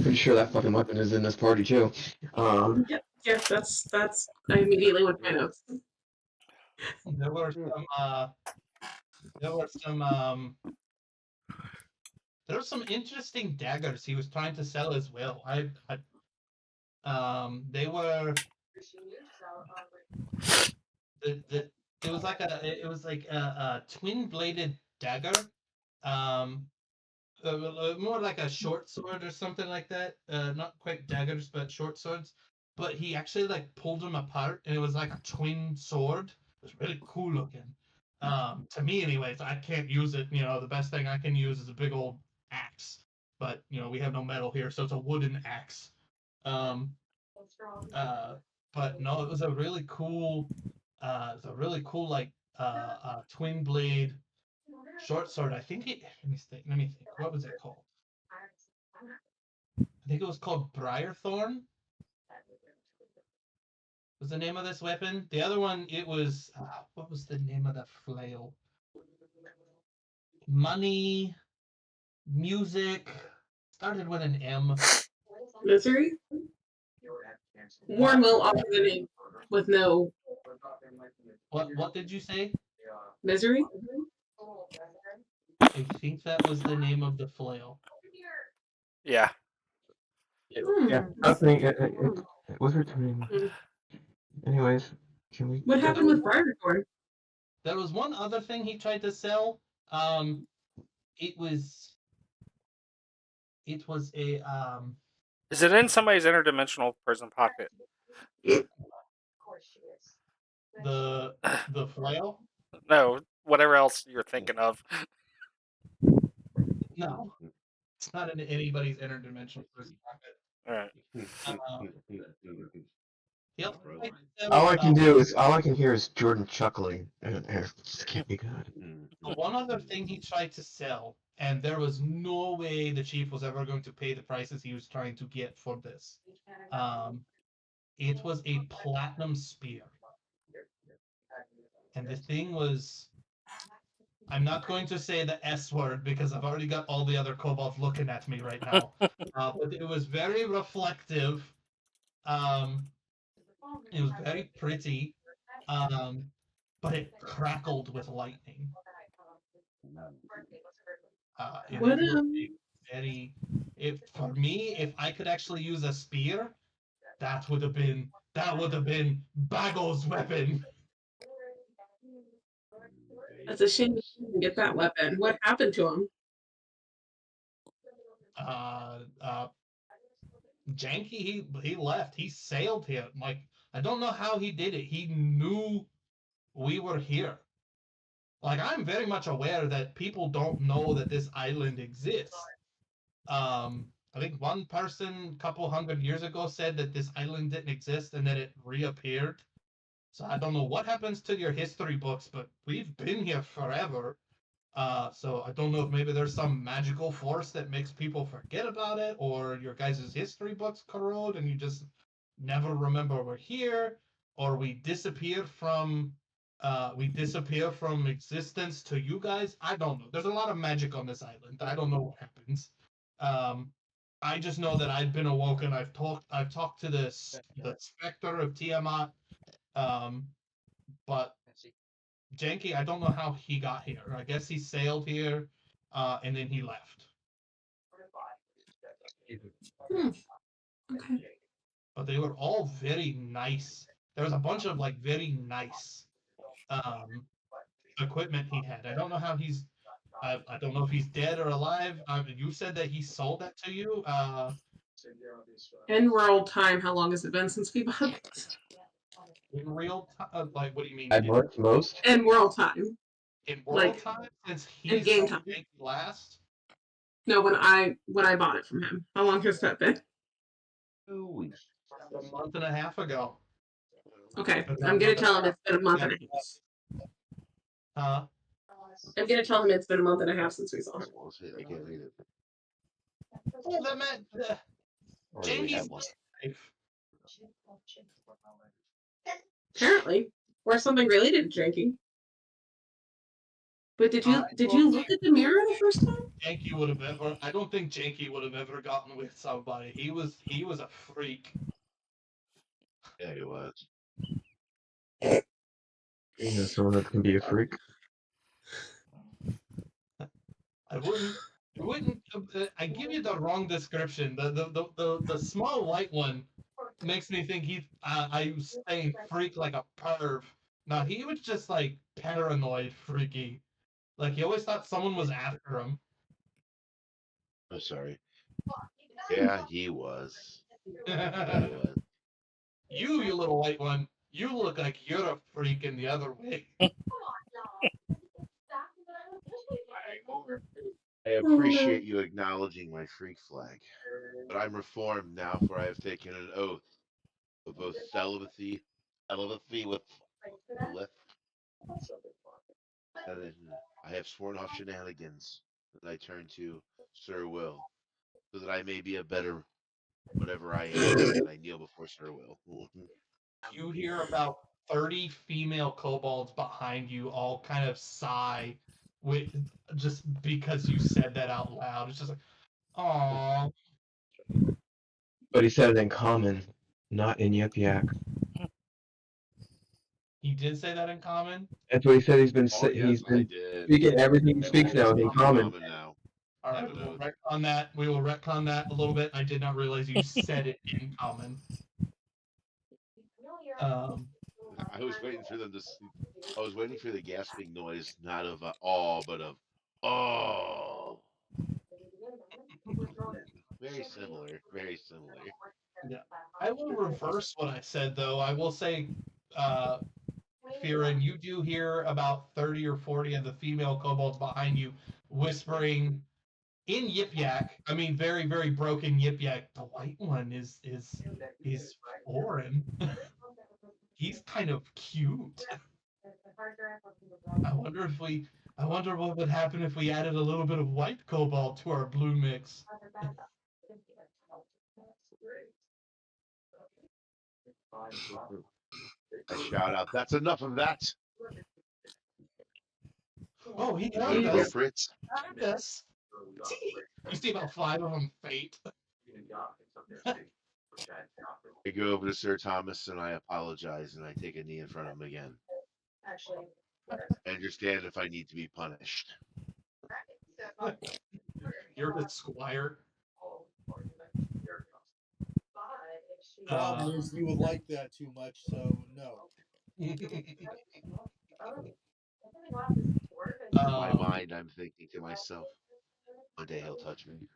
Pretty sure that fucking weapon is in this party too. Yeah, that's I immediately went my notes. There were some interesting daggers he was trying to sell as well. They were it was like a twin bladed dagger, um, more like a short sword or something like that. Not quite daggers, but short swords. But he actually like pulled them apart, and it was like a twin sword. It was really cool looking. To me, anyways, I can't use it. The best thing I can use is a big old axe. But we have no metal here, so it's a wooden axe. Um, but no, it was a really cool. Like twin blade short sword. I think it. Let me think. What was it called? I think it was called Briarthorn. Was the name of this weapon? The other one, it was what was the name of the flail? Money, music, started with an M. Misery? Warren will offer the name with no What did you say? misery. I think that was the name of the flail. Yeah. Yeah, I think it was returning. Anyways, can we? What happened with Briarthorn? There was one other thing he tried to sell. It was a Is it in somebody's interdimensional prison pocket? the flail. No, whatever else you're thinking of. No, it's not in anybody's interdimensional prison pocket. All right. He also tried to sell, All I can hear is Jordan chuckling, and this can't be good. one other thing he tried to sell, and there was no way the chief was ever going to pay the prices he was trying to get for this. It was a platinum spear, and the thing was, I'm not going to say the S word because I've already got all the other kobolds looking at me right now. But it was very reflective. It was very pretty, but it crackled with lightning. And What it was a very, for me, if I could actually use a spear, that would have been Bago's weapon. That's a shame you didn't get that weapon. What happened to him? Janky, he left. He sailed here. Like, I don't know how he did it. He knew we were here. Like, I'm very much aware that people don't know that this island exists. I think one person a couple hundred years ago said that this island didn't exist and that it reappeared. So I don't know what happens to your history books, but we've been here forever. So I don't know if maybe there's some magical force that makes people forget about it, or your guys' history books corrode and you just never remember we're here, or we disappear from existence to you guys. I don't know. There's a lot of magic on this island. I don't know what happens. I just know that I've been awoken. I've talked to the specter of Tiamat, but Janky, I don't know how he got here. I guess he sailed here, and then he left. Okay. But they were all very nice. There was a bunch of like very nice equipment he had. I don't know how he's. I don't know if he's dead or alive. You said that he sold that to you. In world time, how long has it been since we bought this? In real time, like what do you mean? At most. In world time. In world Like, time, since in he game sold time. Janky last. No, when I bought it from him. How long has that been? 2 weeks. A month and a half ago. Okay. About I'm a gonna month tell him and it's been a month and a half. Huh? I'm gonna tell him it's been a month and a half since we saw him. We'll see. I can't read it. Well, that meant Already we Janky's have one. life. Apparently. Or something related to drinking. But did you Well, look at the mirror the first time? Janky would have ever. I don't think Janky would have ever gotten with somebody. He was a freak. Yeah, he was. You know, someone that can be a freak. I wouldn't. I give you the wrong description. The small white one makes me think I was saying freak like a perv. No, he was just like paranoid freaky. Like he always thought someone was after him. I'm sorry. Yeah, he was. Yeah, he was. You little white one, you look like you're a freak in the other way. I appreciate you acknowledging my freak flag, but I'm reformed now, for I have taken an oath of both celibacy with Lilith, and then I have sworn off shenanigans, and I turn to Sir Will, so that I may be a better whatever I am, and I kneel before Sir Will. You hear about 30 female kobolds behind you all kind of sigh with just because you said that out loud. It's just like, oh. But he said it in common, not in Yip Yak. He did say that in common. That's what he said. He's been Oh, yes, I did. speaking everything he speaks now in common. Now. All right, we will retcon that. We will retcon that a little bit. I did not realize you said it in common. I was waiting for them to. I was waiting for the gasping noise, not of awe, but of oh. Very similar. Very similar. Yeah. I will reverse what I said though. I will say, Firen, you do hear about 30 or 40 of the female kobolds behind you whispering in Yip Yak. I mean, very, very broken Yip Yak. The white one is foreign. He's kind of cute. I wonder what would happen if we added a little bit of white kobold to our blue mix. I shout out, "That's enough of that!" Oh, he Is it heard us. appropriate? Heard us. You see about 5 of them fate. I go over to Sir Thomas and I apologize, and I take a knee in front of him again. I understand if I need to be punished. You're the squire. Problem is, you would like that too much, so no. In my mind, I'm thinking to myself, one day he'll touch me.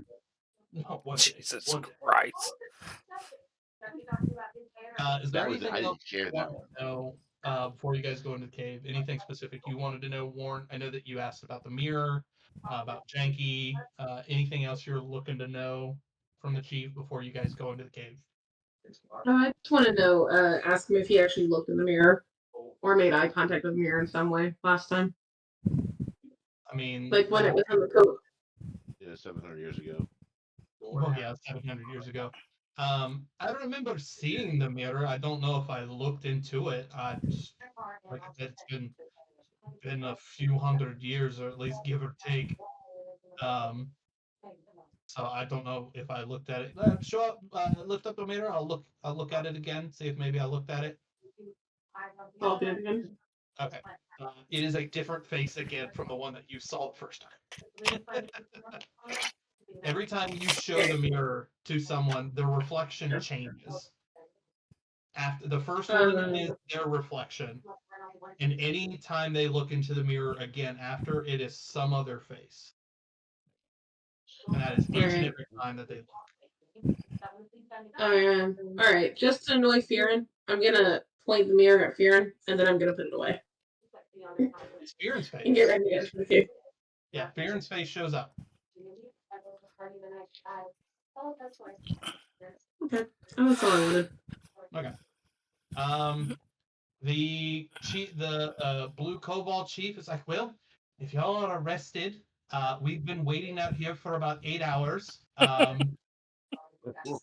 Jesus Christ. Is there That was it. anything I else didn't share you that wanted one. to know before you guys go into the cave? Anything specific you wanted to know, Warren? I know that you asked about the mirror, about Janky. Anything else you're looking to know from the chief before you guys go into the cave? I just want to know, ask him if he actually looked in the mirror or made eye contact with the mirror in some way last time. I mean, like when it was on the coat. Yeah, 700 years ago. Oh yeah, 700 years ago. I remember seeing the mirror. I don't know if I looked into it. Like it's been a few hundred years, or at least give or take. So I don't know if I looked at it. Show up, lift up the mirror. I'll look at it again. See if maybe I looked at it. I'll do it again. Okay. It is a different face again from the one that you saw the first time. Every time you show the mirror to someone, the reflection changes. After the first one is their reflection, and any time they look into the mirror again after, it is some other face, and that is each and Alright. every time that they look. Alright, just to annoy Fearin, I'm gonna point the mirror at Fearin, and then I'm gonna put it away. It's Fearin's face. And get ready to get to the cave. Yeah, Fearin's face shows up. Okay. Oh, that's all I wanted. Okay. The chief, the blue kobold chief, is like, well, if y'all are arrested, we've been waiting out here for about 8 hours. If you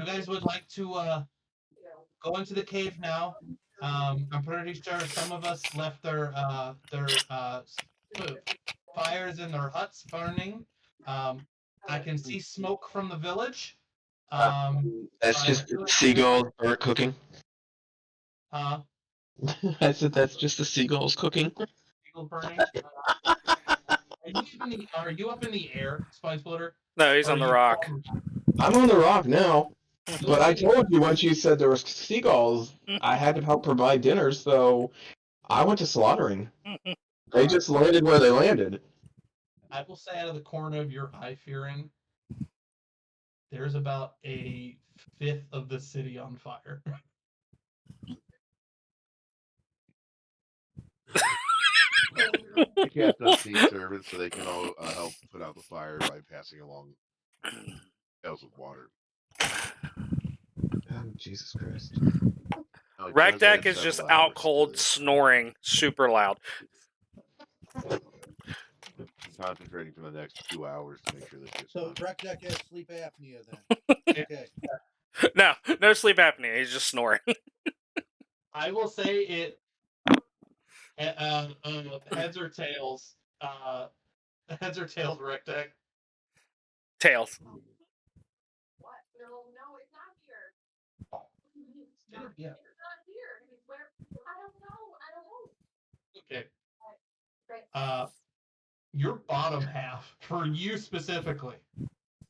guys would like to go into the cave now, I'm pretty sure some of us left their fires in their huts burning. I can see smoke from the village. That's I just feel like- seagulls aren't cooking. Huh? I said that's just the seagulls cooking. Eagle burning. Are you up in the air, Spine Splitter? No, he's Or on are the you rock. I'm on the rock now, but I told you once you said there was seagulls, I had to help provide dinner, so I went to slaughtering. They just landed where they landed. I will say out of the corner of your eye, Fearin, there's about a fifth of the city on fire. The cast unseen servants so they can all help put out the fire by passing along pails of water. Oh, Jesus Christ. Now, it does Ragdeck add is 7 just hours out to cold, this. snoring super loud. Concentrating for the next 2 hours to make sure this gets So done. Rekdeck has sleep apnea then. Okay. No sleep apnea. He's just snoring. I will say it. Heads or tails? Heads or tails, Rectech? Tails. What? No, it's not here. Yeah. It's not here. It's where I don't know. Okay. Great. Your bottom half, for you specifically,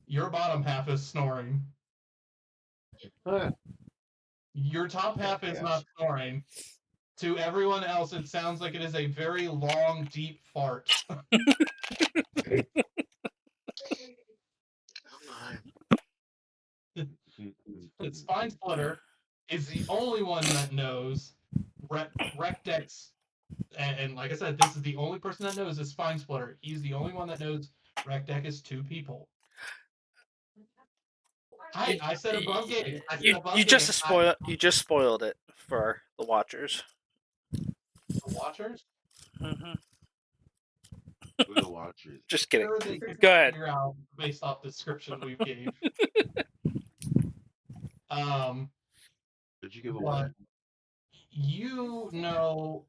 your bottom half is snoring. Your top half is not snoring. To everyone else, it sounds like it is a very long, deep fart. The Spine Splitter is the only one that knows Recdex, and like I said, this is the only person that knows is Spine Splitter. He's the only one that knows Recdeck is 2 people. I said above game. I said above You game. just spoiled it for the watchers. The Watchers? Mm-hmm. For the watchers. Just kidding. Sure, they can Go ahead. figure out based off the description we gave. Did you give away? You know,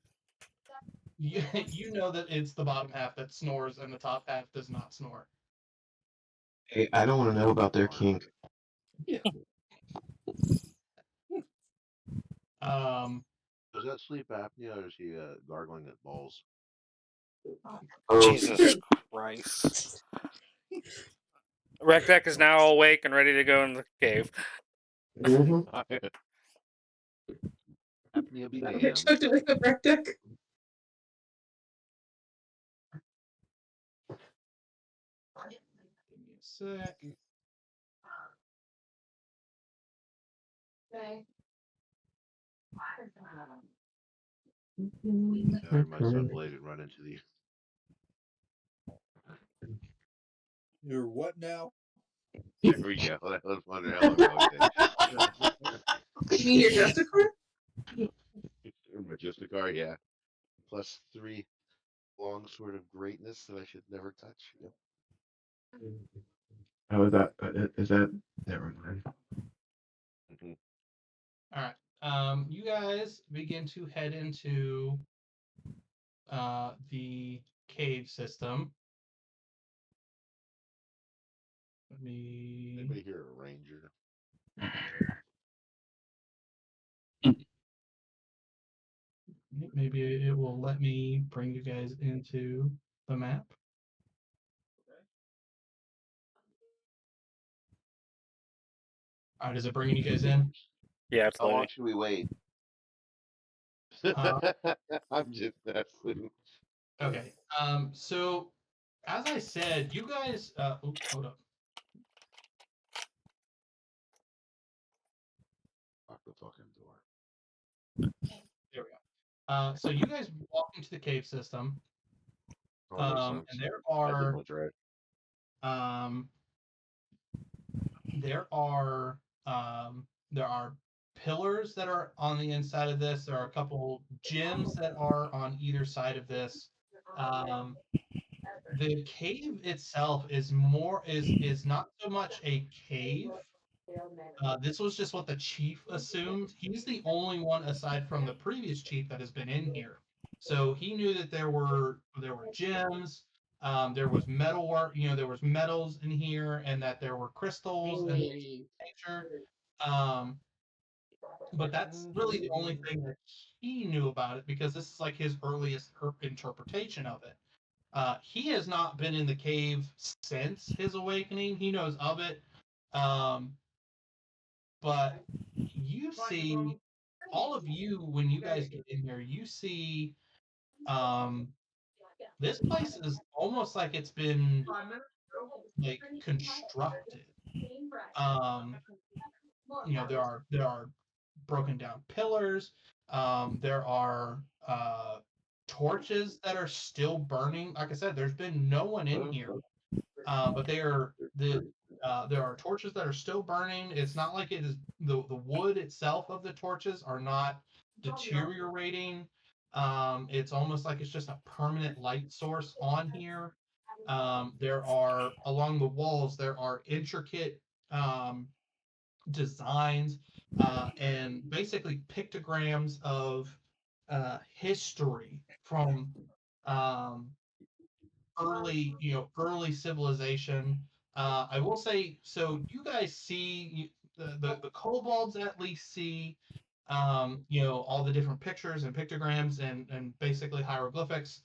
you know that it's the bottom half that snores and the top half does not snore. Hey, I don't want to know about their kink. Is that sleep apnea or is he gargling at balls? Oh, Jesus Christ. Recdeck is now awake and ready to go in the cave. mhm. Apnea be I damned. choked it with a wreck deck. Give me a sec. Okay. I heard my son Blade run into the. You're what now? There we go. That was wondering how long that would take. You mean your Justicar? Majisticar, yeah. +3 long sword of greatness that I should never touch. Yep. How is that? Is that? Never mind. Mhm. All right. You guys begin to head into the cave system. Let me. Anybody here a ranger? Maybe it will let me bring you guys into the map. All right, is it bringing you guys in? Yeah, it's How long loading. should we wait? Uh, I'm just messing. Okay. So as I said, you guys. Hold up. Lock the fucking door. There we go. So you guys walk into the cave system. Oh, makes sense. And there I did are much right. um there are there are pillars that are on the inside of this. There are a couple gyms that are on either side of this. Um, the cave itself is not so much a cave. This was just what the chief assumed. He's the only one aside from the previous chief that has been in here. So he knew that there were gems, there was metal work, there was metals in here, and that there were crystals and things of that nature. Um, but that's really the only thing that he knew about it because this is like his earliest interpretation of it. He has not been in the cave since his awakening. He knows of it. Um, but you see, all of you, when you guys get in here, you see um, this place is almost like it's been like constructed. Um, there are broken down pillars. There are torches that are still burning. Like I said, there's been no one in here, but there are torches that are still burning. It's not like it is the wood itself of the torches are not deteriorating. It's almost like it's just a permanent light source on here. There are along the walls there are intricate designs and basically pictograms of history from um, early civilization. I will say, so you guys see the kobolds at least see all the different pictures and pictograms and basically hieroglyphics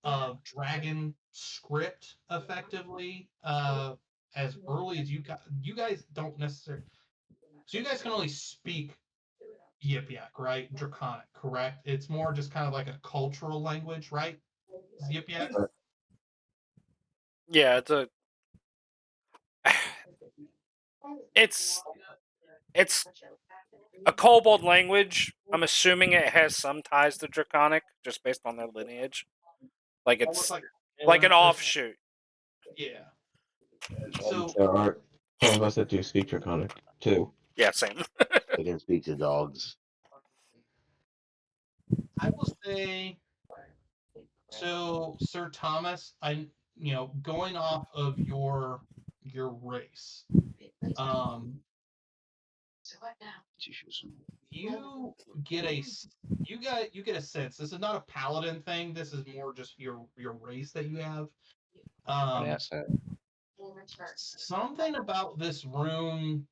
of dragon script effectively as early as you guys don't necessarily, so you guys can only speak Yip Yak, right? Draconic, correct? It's more just kind of like a cultural language, right? Yip Yak? Yeah, it's it's a kobold language. I'm assuming it has some ties to Draconic, just based on their lineage. Like it's Almost like an there's- offshoot. Yeah. And So there are some of us that do speak Draconic too. Yeah, same. I can speak to dogs. I will say, so Sir Thomas, going off of your race, um, So what now? you get a you get a sense. This is not a paladin thing. This is more just your race that you have. An Um, asset. something about this room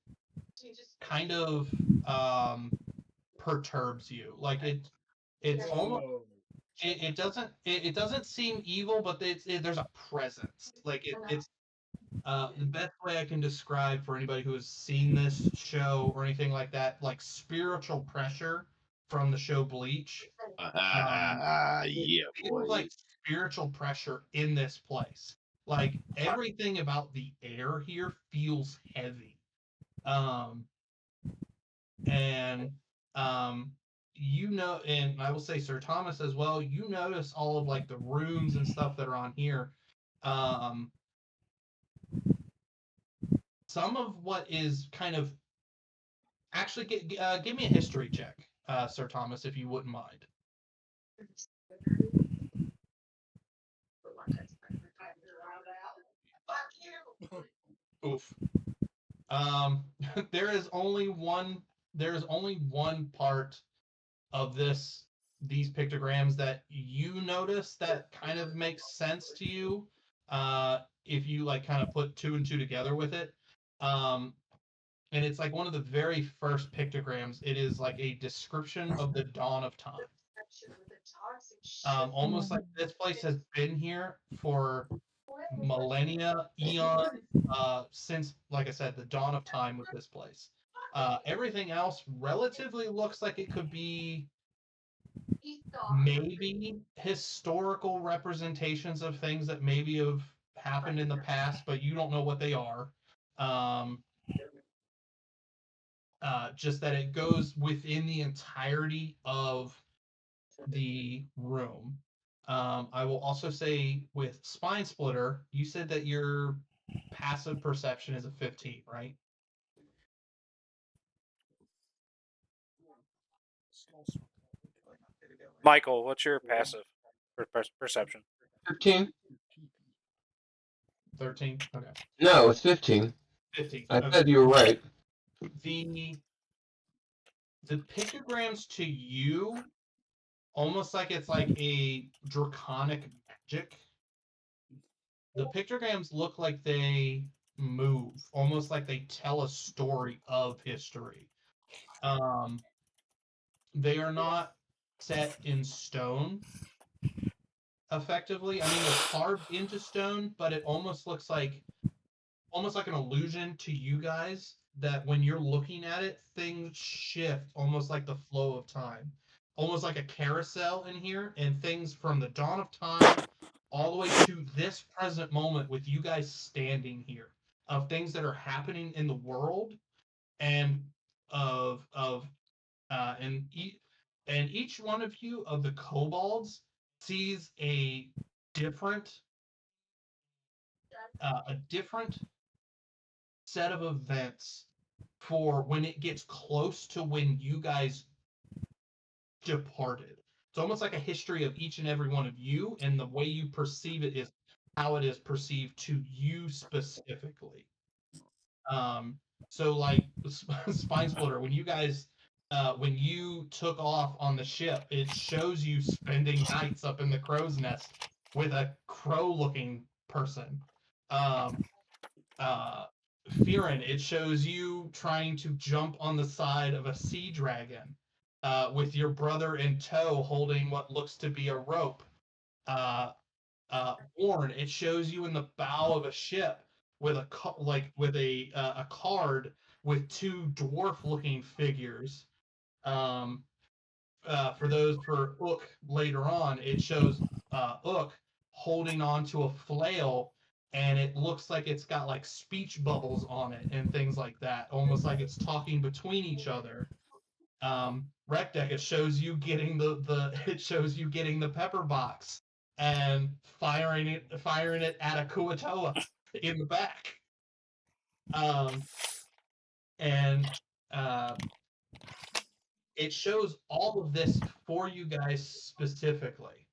kind of perturbs you. Like it's almost it doesn't seem evil, but there's a presence. Like it's the best way I can describe for anybody who has seen this show or anything like that, like spiritual pressure from the show Bleach. Yeah, Feels boy. like spiritual pressure in this place. Like everything about the air here feels heavy. Um, and um, and I will say Sir Thomas as well. You notice all of like the runes and stuff that are on here. Um, some of what is kind of actually give me a history check, Sir Thomas, if you wouldn't mind. Oof. There is only one. There is only one part of these pictograms that you notice that kind of makes sense to you. if you like kind of put two and two together with it. And it's like one of the very first pictograms. It is like a description of the dawn of time. Almost like this place has been here for millennia, eons, since, like I said, the dawn of time with this place. Everything else relatively looks like it could be maybe historical representations of things that maybe have happened in the past, but you don't know what they are. Just that it goes within the entirety of the room. I will also say with Spine Splitter, you said that your passive perception is a 15, right? Michael, what's your passive perception? 15? 13? Okay. No, it's 15. 15. I Okay. said you were right. The pictograms to you, almost like it's like a draconic magic. The pictograms look like they move, almost like they tell a story of history. They are not set in stone effectively. I mean, they're carved into stone, but it almost looks like an illusion to you guys that when you're looking at it, things shift almost like the flow of time, almost like a carousel in here, and things from the dawn of time all the way to this present moment with you guys standing here, of things that are happening in the world, and and each one of you of the kobolds sees a different set of events for when it gets close to when you guys departed. It's almost like a history of each and every one of you, and the way you perceive it is how it is perceived to you specifically. So like Spine Splitter, when you guys when you took off on the ship, it shows you spending nights up in the crow's nest with a crow-looking person. Fearin, it shows you trying to jump on the side of a sea dragon with your brother in tow holding what looks to be a rope. Warren, it shows you in the bow of a ship with a card with two dwarf-looking figures. For Ook later on, it shows Ook holding onto a flail, and it looks like it's got like speech bubbles on it and things like that, almost like it's talking between each other. Recdeck, it shows you getting the pepper box and firing it at a Kuatoa in the back. And it shows all of this for you guys specifically.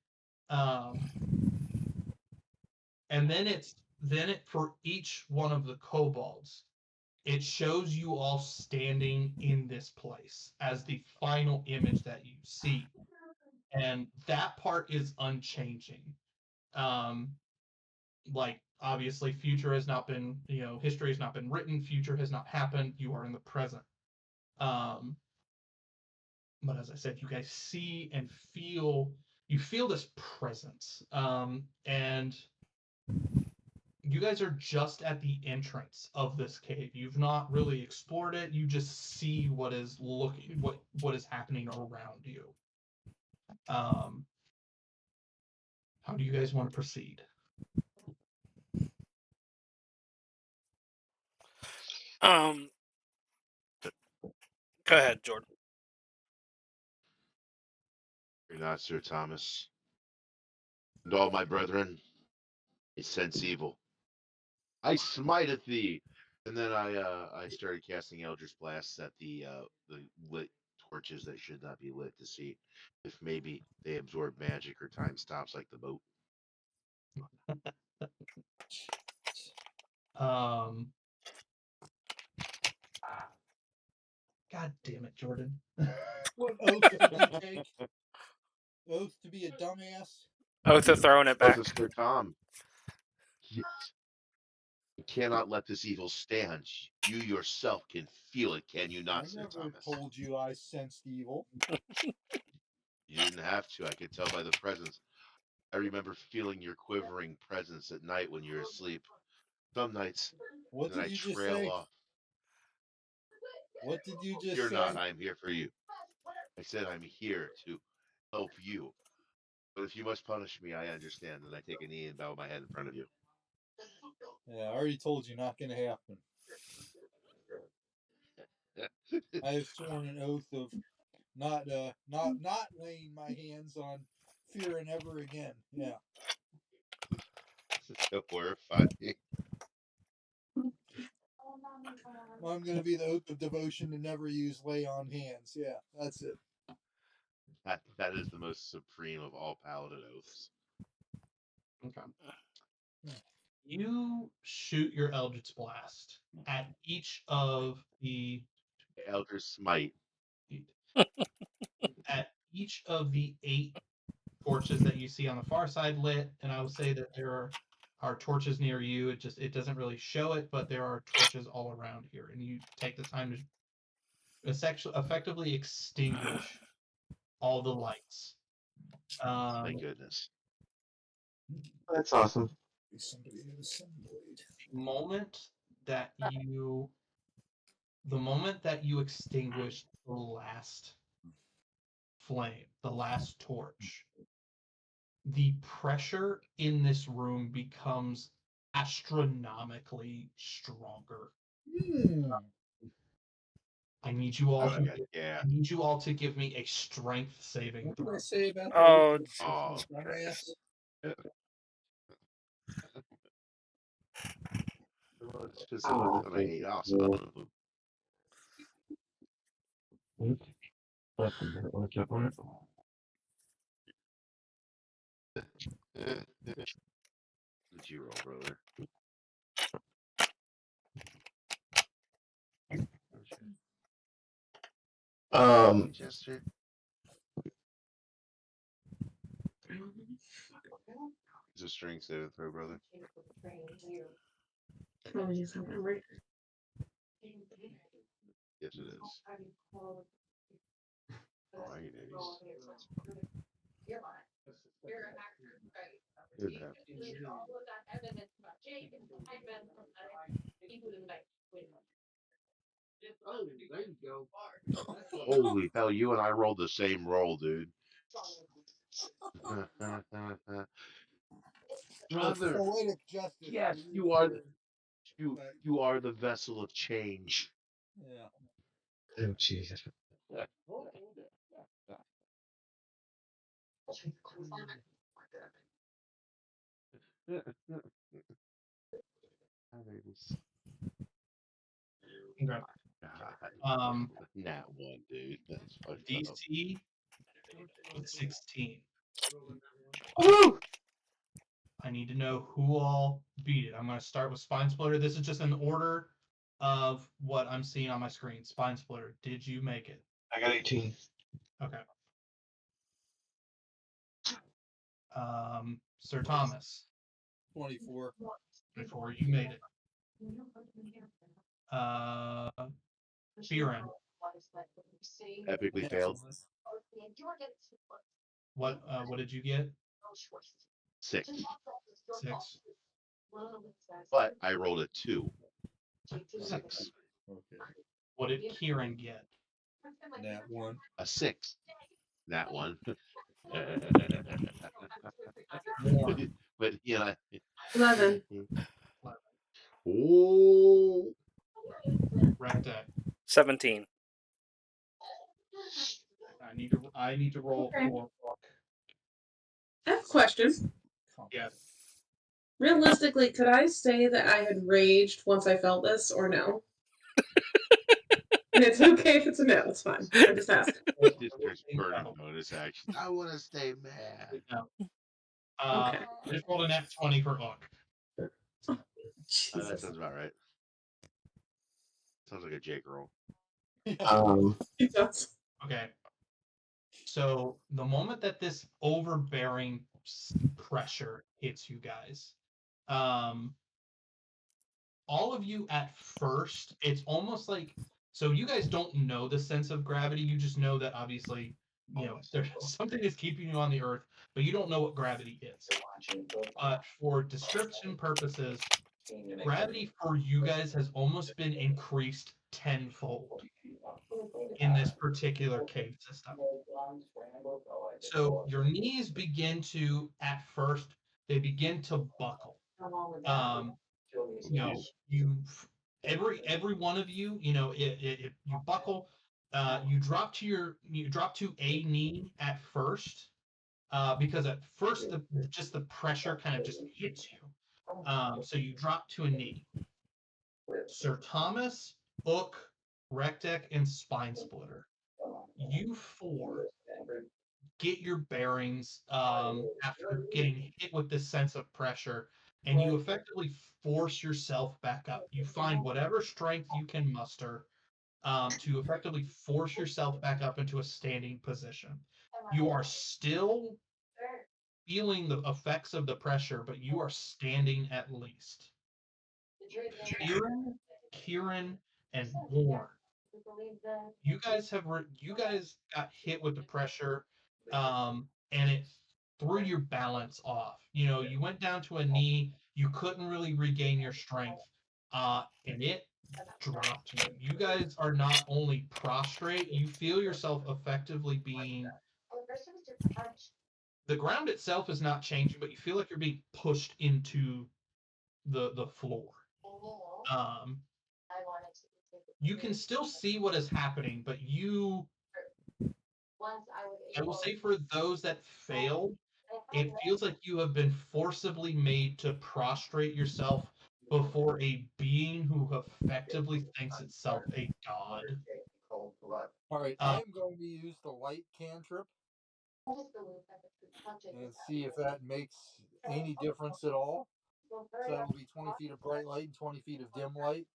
And then for each one of the kobolds, it shows you all standing in this place as the final image that you see. And that part is unchanging. Like obviously future has not been, history has not been written, future has not happened, you are in the present. But as I said, you guys see and feel this presence. And you guys are just at the entrance of this cave. You've not really explored it. You just see what is happening around you. How do you guys want to proceed? Go ahead, Jordan. You're not Sir Thomas. And all my brethren, I sense evil. I smite at thee. And then I started casting Eldritch Blasts at the lit torches that should not be lit to see if maybe they absorb magic or time stops like the boat. God damn it, Jordan. What oath did you take? Oath to be a dumbass? Oath of throwing it back. Both of Sir Tom. Yes. I cannot let this evil stand. You yourself can feel it, can you I not, Sir never Thomas? told you I sensed evil. You didn't have to. I could tell by the presence. I remember feeling your quivering presence at night when you're asleep. Some nights, What and then did I you just trail say? off. What did you just Fear not, say? I am here for you. I said I'm here to help you. But if you must punish me, I understand, and I take a knee and bow my head in front of you. Yeah, I already told you not gonna happen. I have sworn an oath of not laying my hands on Fearin ever again. Yeah. This is so horrifying. I'm gonna be the oath of devotion to never use lay on hands. Yeah, that's it. That is the most supreme of all paladin oaths. Okay. You shoot your Eldritch Blast at each of the Elder Smite. at each of the 8 torches that you see on the far side lit, and I will say that there are torches near you. It doesn't really show it, but there are torches all around here, and you take the time to effectively extinguish all the lights. Thank goodness. That's awesome. Somebody had a sunblade. moment that you the moment that you extinguish the last flame, the last torch, the pressure in this room becomes astronomically stronger. I need you all Oh, to yeah. I need you all to give me a strength saving What did throw. I say about the Oh, Oh, dumbass? it's just I hate awesome. What did you roll, brother? Chester? It's a strength saving throw, brother. Yes, it is. Alright, ladies. Good enough. Oh, there you go. Holy hell, you and I rolled the same roll, dude. Brother, Poetic justice. yes, to you are Fearin, but you are the vessel of change. yeah. Oh, Jesus. Okay. God. Nat 1, dude. That's fucked up. DC with 16. Woo! I need to know who all beat it. I'm going to start with Spine Splitter. This is just an order of what I'm seeing on my screen. Spine Splitter, did you make it? I got 18. Okay. Sir Thomas, 24. before you made it. Fearin, Epically Yeah. failed. what did you get? 6. 6. But I rolled a 2. 6. Okay. What did Kieran get? Nat 1. A 6. Nat 1. Warren, but yeah. 11. Oh. Rectech. 17. I need to roll Okay. for Book. I have a question. Yes. Realistically, could I say that I had raged once I felt this, or no? And it's okay if it's a no. It's fine. I'm just asking. There's burning bonus action. I want to stay mad. No. Okay. I just rolled an F20 for Hook. That Jesus. sounds about right. Sounds like a Jake roll. It does. Okay. So the moment that this overbearing pressure hits you guys, all of you at first, it's almost like, so you guys don't know the sense of gravity. You just know that obviously, there's something is keeping you on the earth, but you don't know what gravity is. But for description purposes, gravity for you guys has almost been increased tenfold in this particular cave system. So your knees begin to, at first, they begin to buckle. You every one of you, you buckle, you drop to a knee at first, because at first the pressure kind of just hits you. So you drop to a knee. Sir Thomas, Ook, Rectech, and Spine Splitter. You four get your bearings after getting hit with this sense of pressure, and you effectively force yourself back up. You find whatever strength you can muster to effectively force yourself back up into a standing position. You are still feeling the effects of the pressure, but you are standing at least. Kieran, and Warren. You guys got hit with the pressure, and it threw your balance off. You went down to a knee, you couldn't really regain your strength, and it dropped you. You guys are not only prostrate, you feel yourself effectively being. The ground itself is not changing, but you feel like you're being pushed into the floor. You can still see what is happening, but I will say for those that failed, it feels like you have been forcibly made to prostrate yourself before a being who effectively thinks itself a god. All right, I am going to use the light cantrip and see if that makes any difference at all. So that'll be 20 feet of bright light and 20 feet of dim light.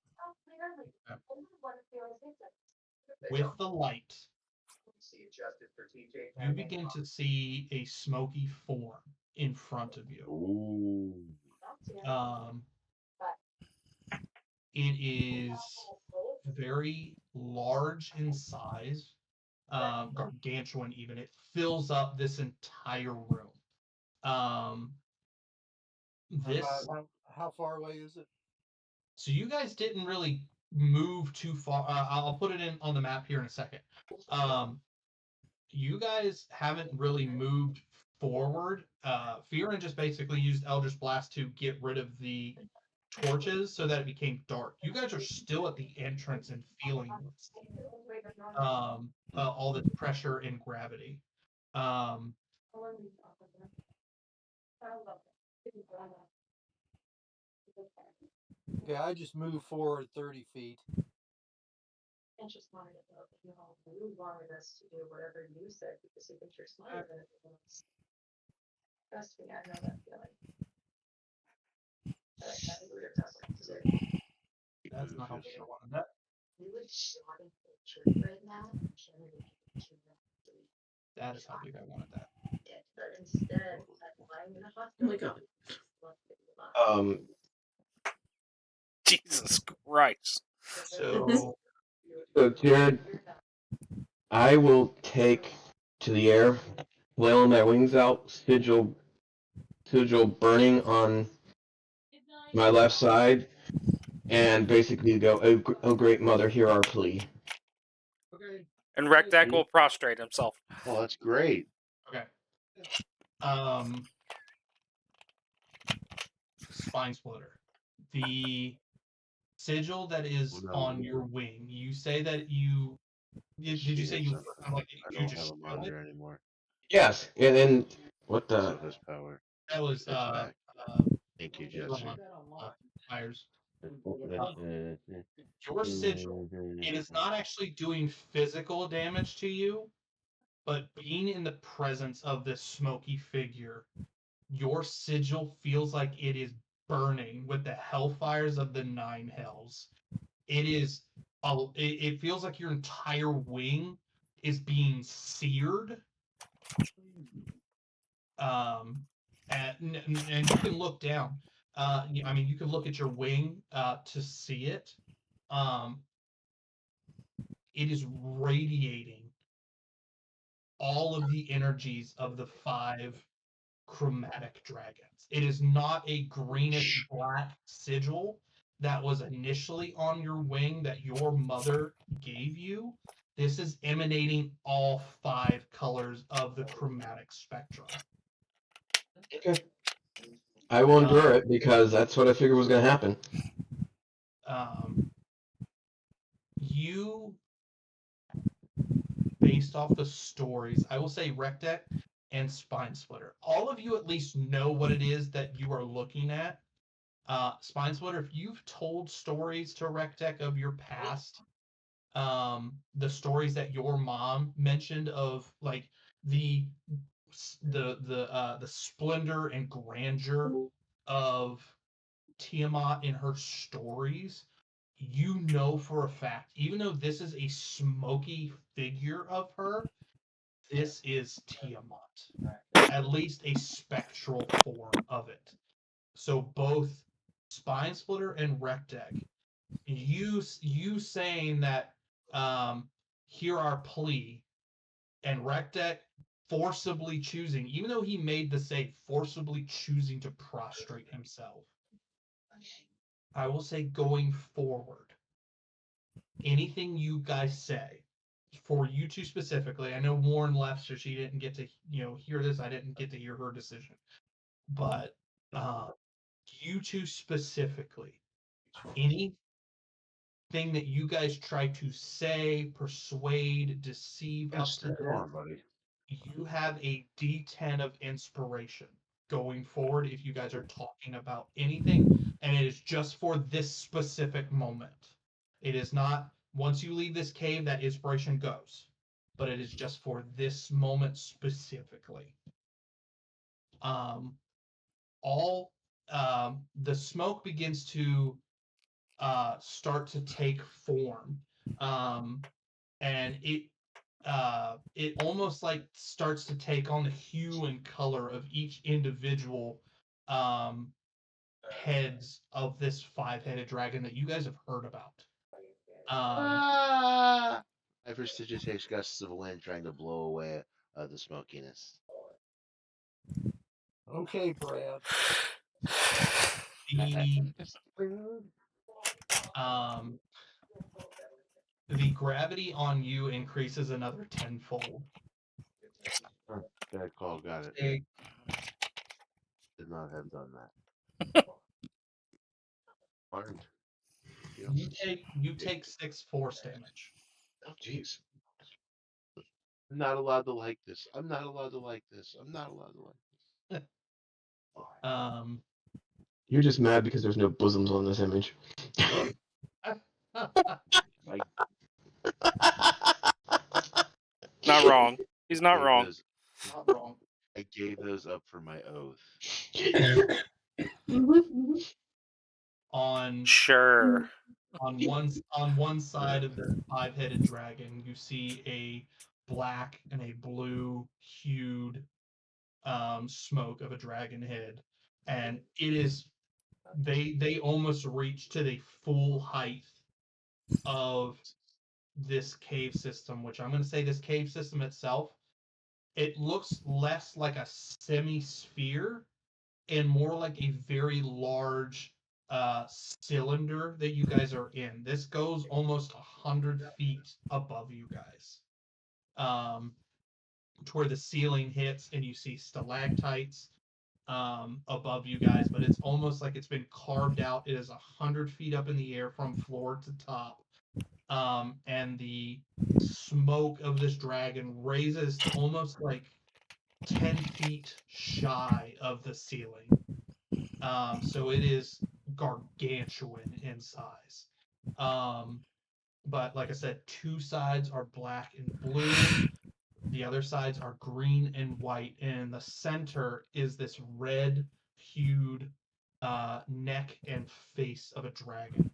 With the light, you begin to see a smoky form in front of you. Ooh. It is very large in size, gargantuan even. It fills up this entire room. This. How far away is it? So you guys didn't really move too far. I'll put it in on the map here in a second. You guys haven't really moved forward. Fearin just basically used Eldritch Blast to get rid of the torches so that it became dark. You guys are still at the entrance and feeling this. All this pressure and gravity. Okay, I just moved forward 30 feet. And just wanted to know, you wanted us to do whatever you said because you think you're smarter than everyone else. Trust me, I know that feeling. That's not how I wanted that. You would shot in picture right now. That is how big I wanted that. But instead, I'm in a hospital. Oh my god. Jesus Christ. So Jared, I will take to the air, flailing my wings out, sigil burning on my left side, and basically go, oh great mother, hear our plea. okay. And Rectech will prostrate himself. Oh, that's great. Okay. Spine Splitter. The sigil that is on your wing. You say that you did you say you I don't have a monitor anymore. Yes, and then what the? So his power. That was It's back. Thank you, Jesse. Myers. Your sigil, it is not actually doing physical damage to you, but being in the presence of this smoky figure, your sigil feels like it is burning with the hellfires of the nine hells. It feels like your entire wing is being seared. And you can look down. I mean, you can look at your wing to see it. It is radiating all of the energies of the 5 chromatic dragons. It is not a greenish black sigil that was initially on your wing that your mother gave you. This is emanating all 5 colors of the chromatic spectrum. Okay. I will endure it because that's what I figured was going to happen. You, based off the stories, I will say Rectech and Spine Splitter. All of you at least know what it is that you are looking at. Spine Splitter, if you've told stories to Rectech of your past, the stories that your mom mentioned of like the splendor and grandeur of Tiamat in her stories, you know for a fact, even though this is a smoky figure of her, this is Tiamat. At least a spectral form of it. So both Spine Splitter and Rectech, you saying that hear our plea, and Rectech forcibly choosing, even though he made the save, forcibly choosing to prostrate himself. I will say going forward, anything you guys say, for you two specifically, I know Warren left, so she didn't get to hear this. I didn't get to hear her decision, but you two specifically, anything that you guys try to say, persuade, deceive up to Come this, on, buddy. you have a D10 of inspiration going forward if you guys are talking about anything, and it is just for this specific moment. It is not once you leave this cave that inspiration goes, but it is just for this moment specifically. All the smoke begins to start to take form, and it almost like starts to take on the hue and color of each individual heads of this 5-headed dragon that you guys have heard about. I prestidigitate gusts of wind trying to blow away the smokiness. Okay, Brad. The gravity on you increases another tenfold. Bad call, got it. Take, Did not have done that. Learned. you take 6 force damage. Oh, jeez. I'm not allowed to like this. I'm not allowed to like this. I'm not allowed to like Um, You're just mad because there's no bosoms on this image. I Not wrong. He's not gave wrong. those. not wrong. I gave those up for my oath. Sure. On one side of the 5-headed dragon, you see a black and a blue hued smoke of a dragon head, and it is they almost reach to the full height of this cave system, which I'm going to say this cave system itself, it looks less like a semi-sphere and more like a very large cylinder that you guys are in. This goes almost 100 feet above you guys, to where the ceiling hits and you see stalactites above you guys, but it's almost like it's been carved out. It is 100 feet up in the air from floor to top, and the smoke of this dragon raises to almost like 10 feet shy of the ceiling. So it is gargantuan in size. But like I said, 2 sides are black and blue. The other sides are green and white. And in the center is this red hued neck and face of a dragon.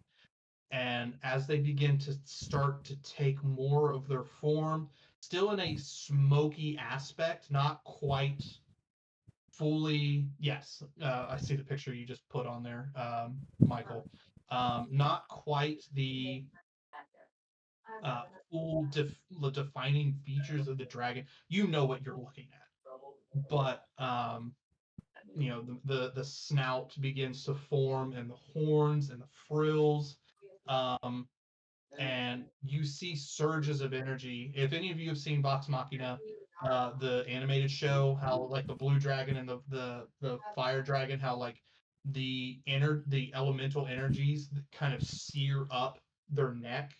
And as they begin to start to take more of their form, still in a smoky aspect, not quite fully, yes. I see the picture you just put on there, Michael. Not quite the full the defining features of the dragon. You know what you're looking at, but you know the snout begins to form, and the horns and the frills, and you see surges of energy. If any of you have seen Vox Machina, the animated show, how like the blue dragon and the fire dragon, how like the elemental energies kind of sear up their neck.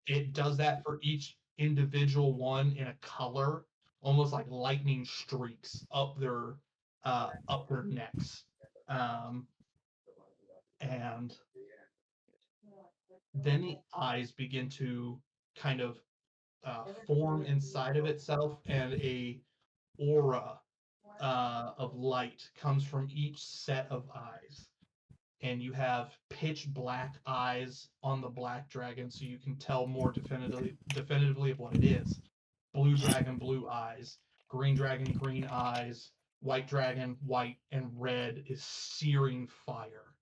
It does that for each individual one in a color, almost like lightning streaks up their necks. And then the eyes begin to kind of form inside of itself, and a aura of light comes from each set of eyes. And you have pitch black eyes on the black dragon, so you can tell more definitively of what it is. Blue dragon, blue eyes. Green dragon, green eyes. White dragon, white and red is searing fire,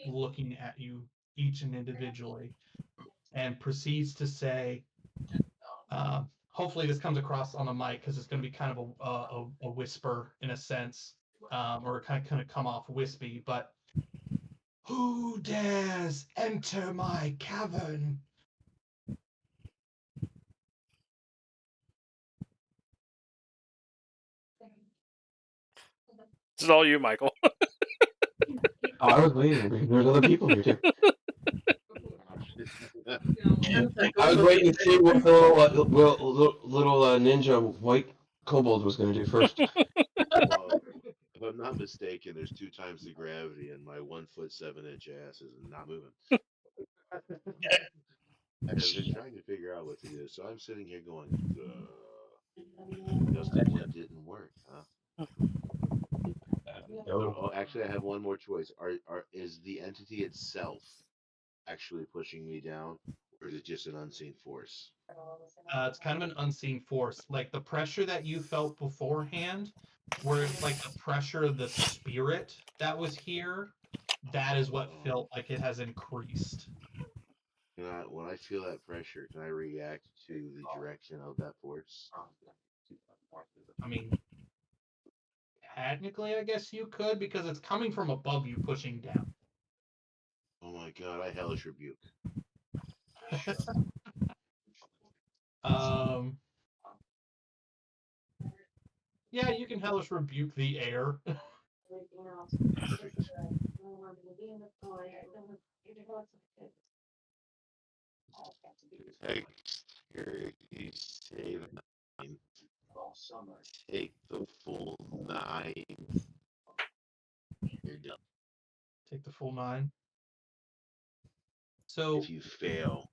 looking at you each and individually, and proceeds to say, hopefully this comes across on the mic because it's going to be kind of a whisper in a sense, or kind of come off wispy, but who dares enter my cavern? This is all you, Michael. Oh, I was waiting because there's other people here too. I was waiting to see what the little ninja white kobold was going to do first. Well, if I'm not mistaken, there's 2 times the gravity, and my 1'7" ass is not moving. I've been trying to figure out what to do, so I'm sitting here going, Justin, what didn't work, huh? Oh, actually, I have one more choice. Is the entity itself actually pushing me down, or is it just an unseen force? It's kind of an unseen force, like the pressure that you felt beforehand, where it's like the pressure of the spirit that was here. That is what felt like it has increased. When I feel that pressure, can I react to the direction of that force? I mean, technically, I guess you could, because it's coming from above you, pushing down. Oh my god, I hellish rebuke. Yeah, you can hellish rebuke the air. Perfect. Dexterity save 9. Take the full 9. You're done. Take the full 9. So If you fail,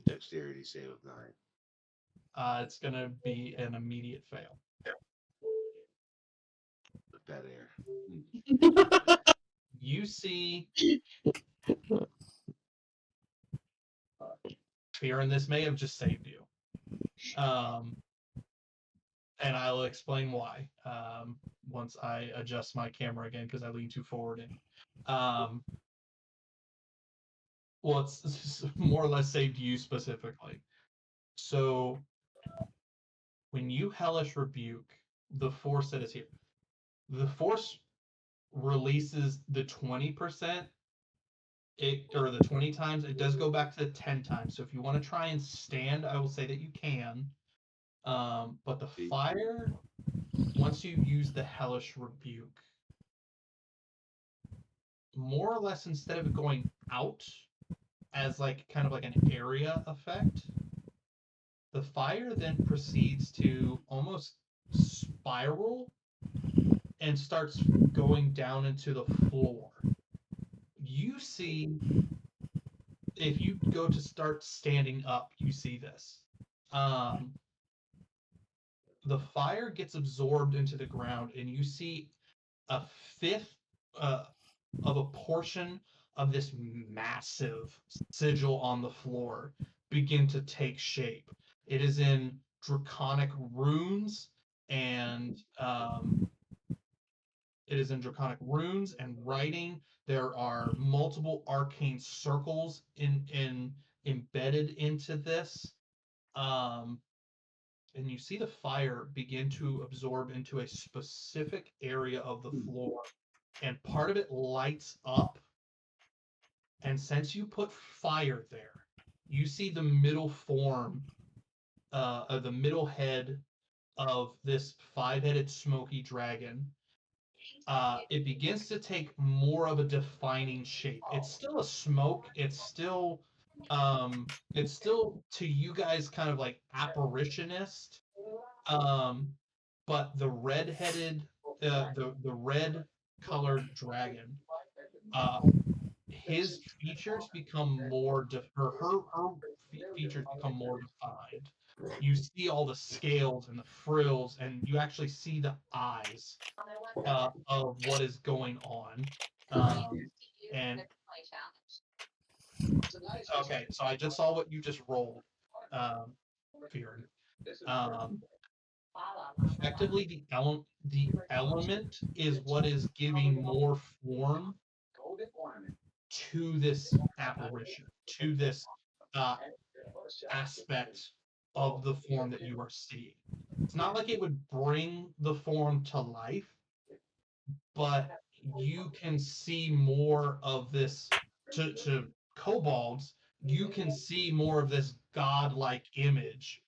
dexterity save of 9. It's gonna be an immediate fail. With that air. You see, fear in this may have just saved you. And I'll explain why once I adjust my camera again, because I lean too forward. And well, it's more or less saved you specifically. So when you hellish rebuke the force that is here, the force releases the 20%. Or the 20 times. It does go back to 10 times. So if you want to try and stand, I will say that you can. But the fire, once you use the hellish rebuke, more or less, instead of it going out as like kind of like an area effect, the fire then proceeds to almost spiral and starts going down into the floor. You see, if you go to start standing up, you see this. The fire gets absorbed into the ground, and you see a fifth of a portion of this massive sigil on the floor begin to take shape. It is in draconic runes and it is in Draconic runes and writing. There are multiple arcane circles embedded into this. And you see the fire begin to absorb into a specific area of the floor, and part of it lights up. And since you put fire there, you see the middle form, the middle head of this five-headed smoky dragon. It begins to take more of a defining shape. It's still a smoke. It's still to you guys kind of like apparitionist. But the red-headed, the red colored dragon, uh, his features become more features become more defined. You see all the scales and the frills, and you actually see the eyes of what is going on. And okay, so I just saw what you just rolled, Feared. Um, Effectively, the element is what is giving more form to this apparition, to this uh, aspect of the form that you are seeing. It's not like it would bring the form to life, but you can see more of this to kobolds. You can see more of this godlike image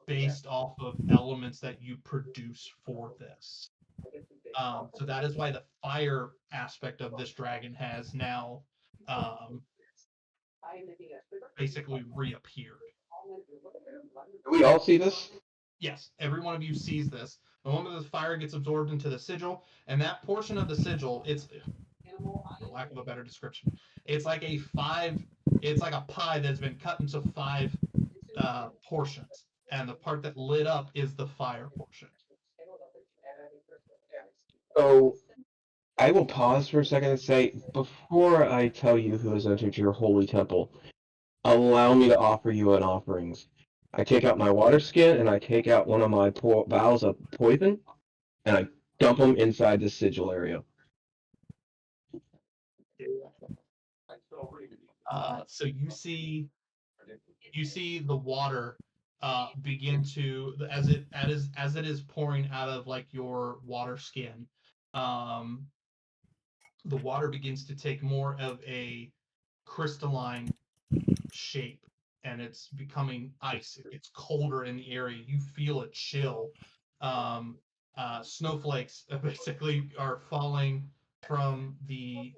based off of elements that you produce for this. So that is why the fire aspect of this dragon has now um, basically reappeared. Do we all see this? Yes, every one of you sees this. The moment the fire gets absorbed into the sigil, and that portion of the sigil, it's, for lack of a better description, it's like it's like a pie that's been cut into 5 portions, and the part that lit up is the fire portion. So I will pause for a second and say, before I tell you who has entered your holy temple, allow me to offer you an offerings. I take out my water skin and I take out one of my vials of poison, and I dump them inside the sigil area. So you see the water begin to, as it is pouring out of like your water skin. The water begins to take more of a crystalline shape, and it's becoming ice. It gets colder in the area. You feel a chill. Snowflakes basically are falling from the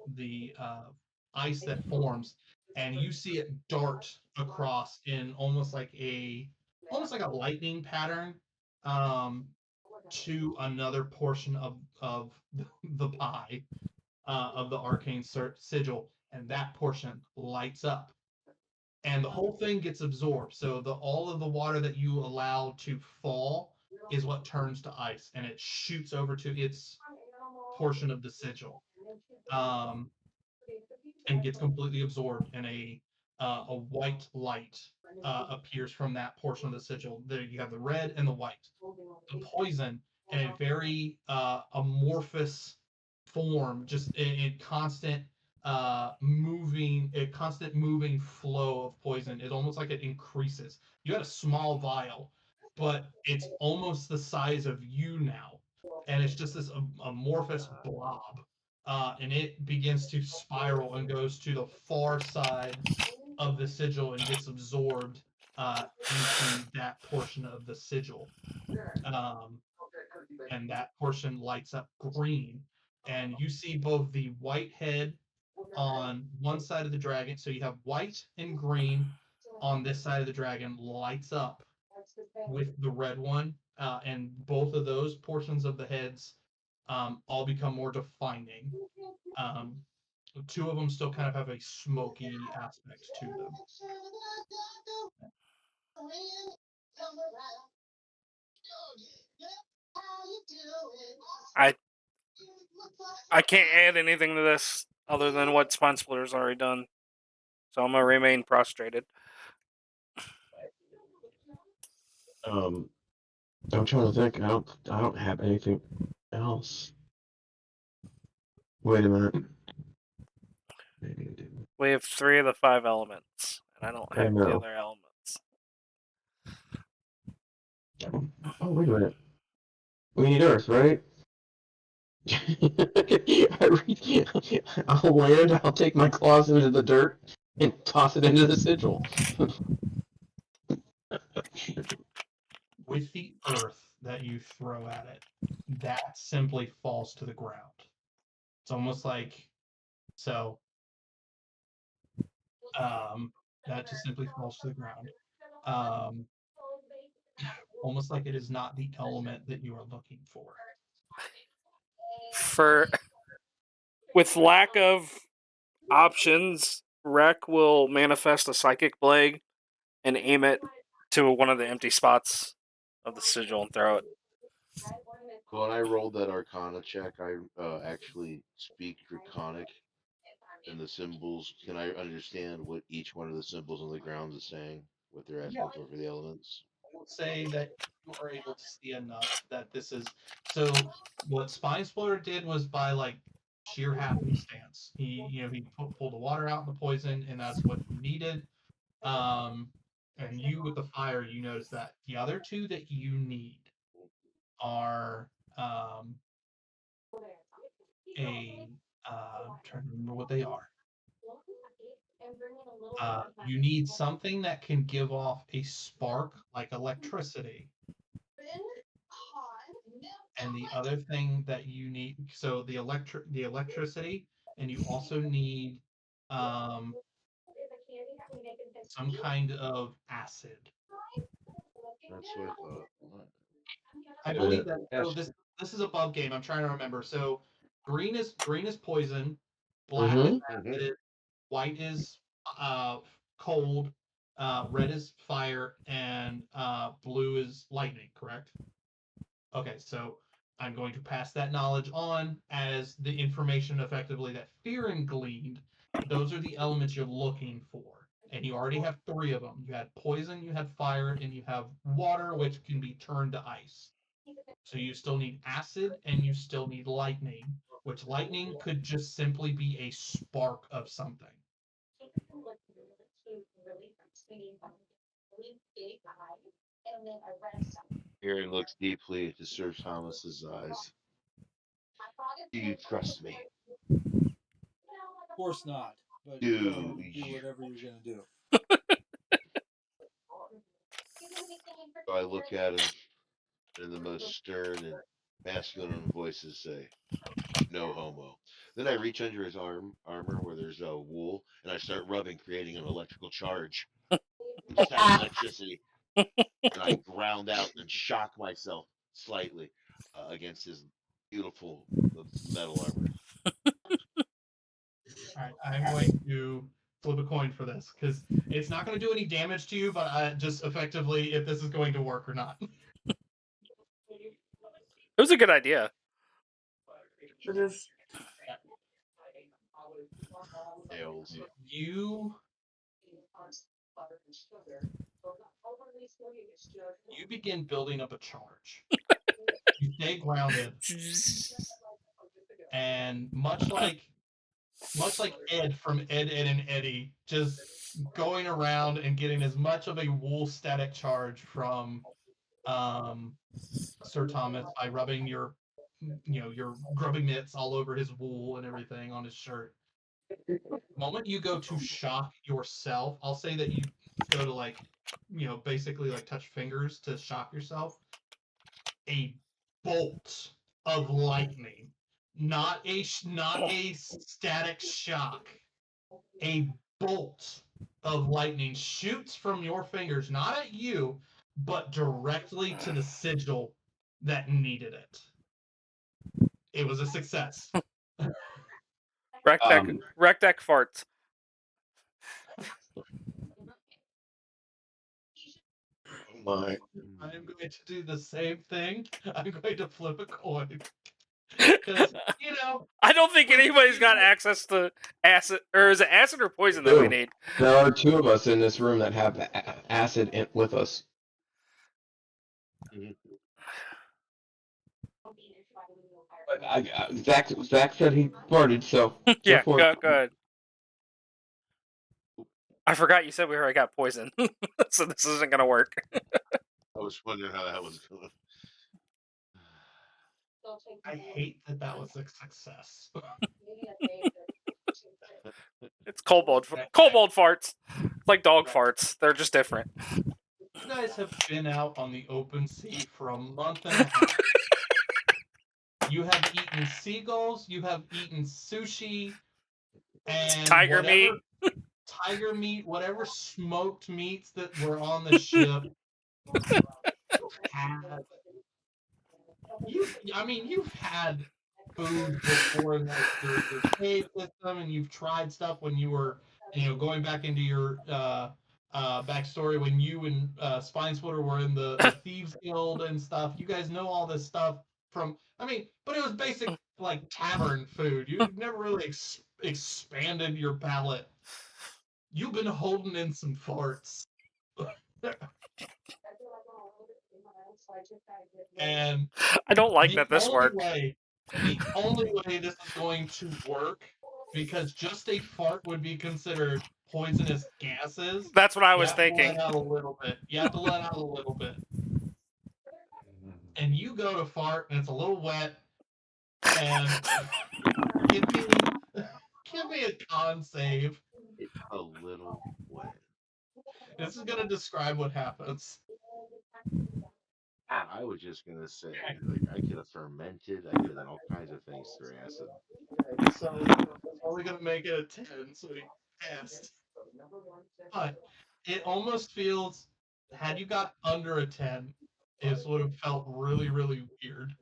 ice that forms, and you see it dart across in almost like a lightning pattern, to another portion of the pie, of the arcane sigil, and that portion lights up, and the whole thing gets absorbed. So all of the water that you allow to fall is what turns to ice, and it shoots over to its portion of the sigil, um, and gets completely absorbed, and a white light appears from that portion of the sigil. There you have the red and the white. The poison in a very amorphous form, just in constant moving flow of poison. It's almost like it increases. You had a small vial, but it's almost the size of you now, and it's just this amorphous blob, and it begins to spiral and goes to the far side of the sigil and gets absorbed into that portion of the sigil. Um, and that portion lights up green, and you see both the white head on one side of the dragon. So you have white and green on this side of the dragon lights up with the red one, and both of those portions of the heads all become more defining. Um, 2 of them still kind of have a smoky aspect to them. I can't add anything to this other than what Spine Splitter's already done. So I'm gonna remain prostrated. I'm trying to think. I don't have anything else. Wait a minute. Maybe I do. We have 3 of the 5 elements, and I don't I have the know. other elements. Oh, wait a minute. We need Earth, right? I'll land, I'll take my claws into the dirt, and toss it into the sigil. With the earth that you throw at it, that simply falls to the ground. It's almost like so. That just simply falls to the ground. Um, almost like it is not the element that you are looking for. With lack of options, Rek will manifest a psychic blade and aim it to one of the empty spots of the sigil and throw it. When I rolled that Arcana check, I actually speak Draconic, and the symbols. Can I understand what each one of the symbols on the ground is saying? What they're asking for the elements? I will say that you are able to see enough that this is so. What Spine Explorer did was by like sheer happenstance. He pulled the water out in the poison, and that's what you needed. And you with the fire, you notice that the other two that you need are I'm trying to remember what they are. You need something that can give off a spark like electricity. And the other thing that you need, so the electricity, and you also need some kind of acid. That's what I thought. What? I believe that. So this is a bug game. I'm trying to remember. So green is poison, black is acid, white is cold, red is fire, and blue is lightning. Correct? Okay, so I'm going to pass that knowledge on as the information effectively that Fearon gleaned. Those are the elements you're looking for. And you already have 3 of them. You had poison, you had fire, and you have water, which can be turned to ice. So you still need acid and you still need lightning, which lightning could just simply be a spark of something. Aaron looks deeply into Sir Thomas's eyes. Do you trust me? Of course not. But Do go ahead and do you? whatever you're gonna do. So I look at him in the most stern and masculine voices say, "No homo." Then I reach under his armor where there's a wool, and I start rubbing, creating an electrical charge. Just out of electricity, and I ground out and shock myself slightly against his beautiful metal armor. All right, I'm going to flip a coin for this because it's not going to do any damage to you, but just effectively if this is going to work or not. It was a good idea. It is. Tails. You begin building up a charge. You stay grounded, and much like Ed from Ed, Ed, and Eddie, just going around and getting as much of a wool static charge from Sir Thomas by rubbing your grubbing mitts all over his wool and everything on his shirt. The moment you go to shock yourself, I'll say that you go to basically like touch fingers to shock yourself. A bolt of lightning, not a static shock. A bolt of lightning shoots from your fingers, not at you, but directly to the sigil that needed it. It was a success. Rectech farts. My. I'm going to do the same thing. I'm going to flip a coin. Because, I don't think anybody's got access to acid, or is it acid or poison that we need? There are 2 of us in this room that have acid with us. Zach said he farted, so Yeah, for go it. ahead. I forgot you said we already got poison, so this isn't gonna work. I was wondering how that was going. I hate that was a success. It's kobold farts. It's like dog farts. They're just different. You guys have been out on the open sea for a month and a half. You have eaten seagulls, you have eaten sushi, and Tiger meat. tiger meat, whatever smoked meats that were on the ship. You've had food before in like your cave system, and you've tried stuff when you were, going back into your backstory when you and Spinesplitter were in the Thieves Guild and stuff. You guys know all this stuff from, but it was basic like tavern food. You've never really expanded your palate. You've been holding in some farts. And I don't like the that this only worked. way the only way this is going to work, because just a fart would be considered poisonous gases. That's what I You was have to thinking. let out a little bit. You have to let out a little bit. And you go to fart and it's a little wet, and give me a con save. It's a little wet. This is gonna describe what happens. I was just gonna say, like, I could have fermented. I could have done all kinds of things through acid. So it's only gonna make it a 10, so he passed. But it almost feels, had you got under a 10, it would have felt really, really weird.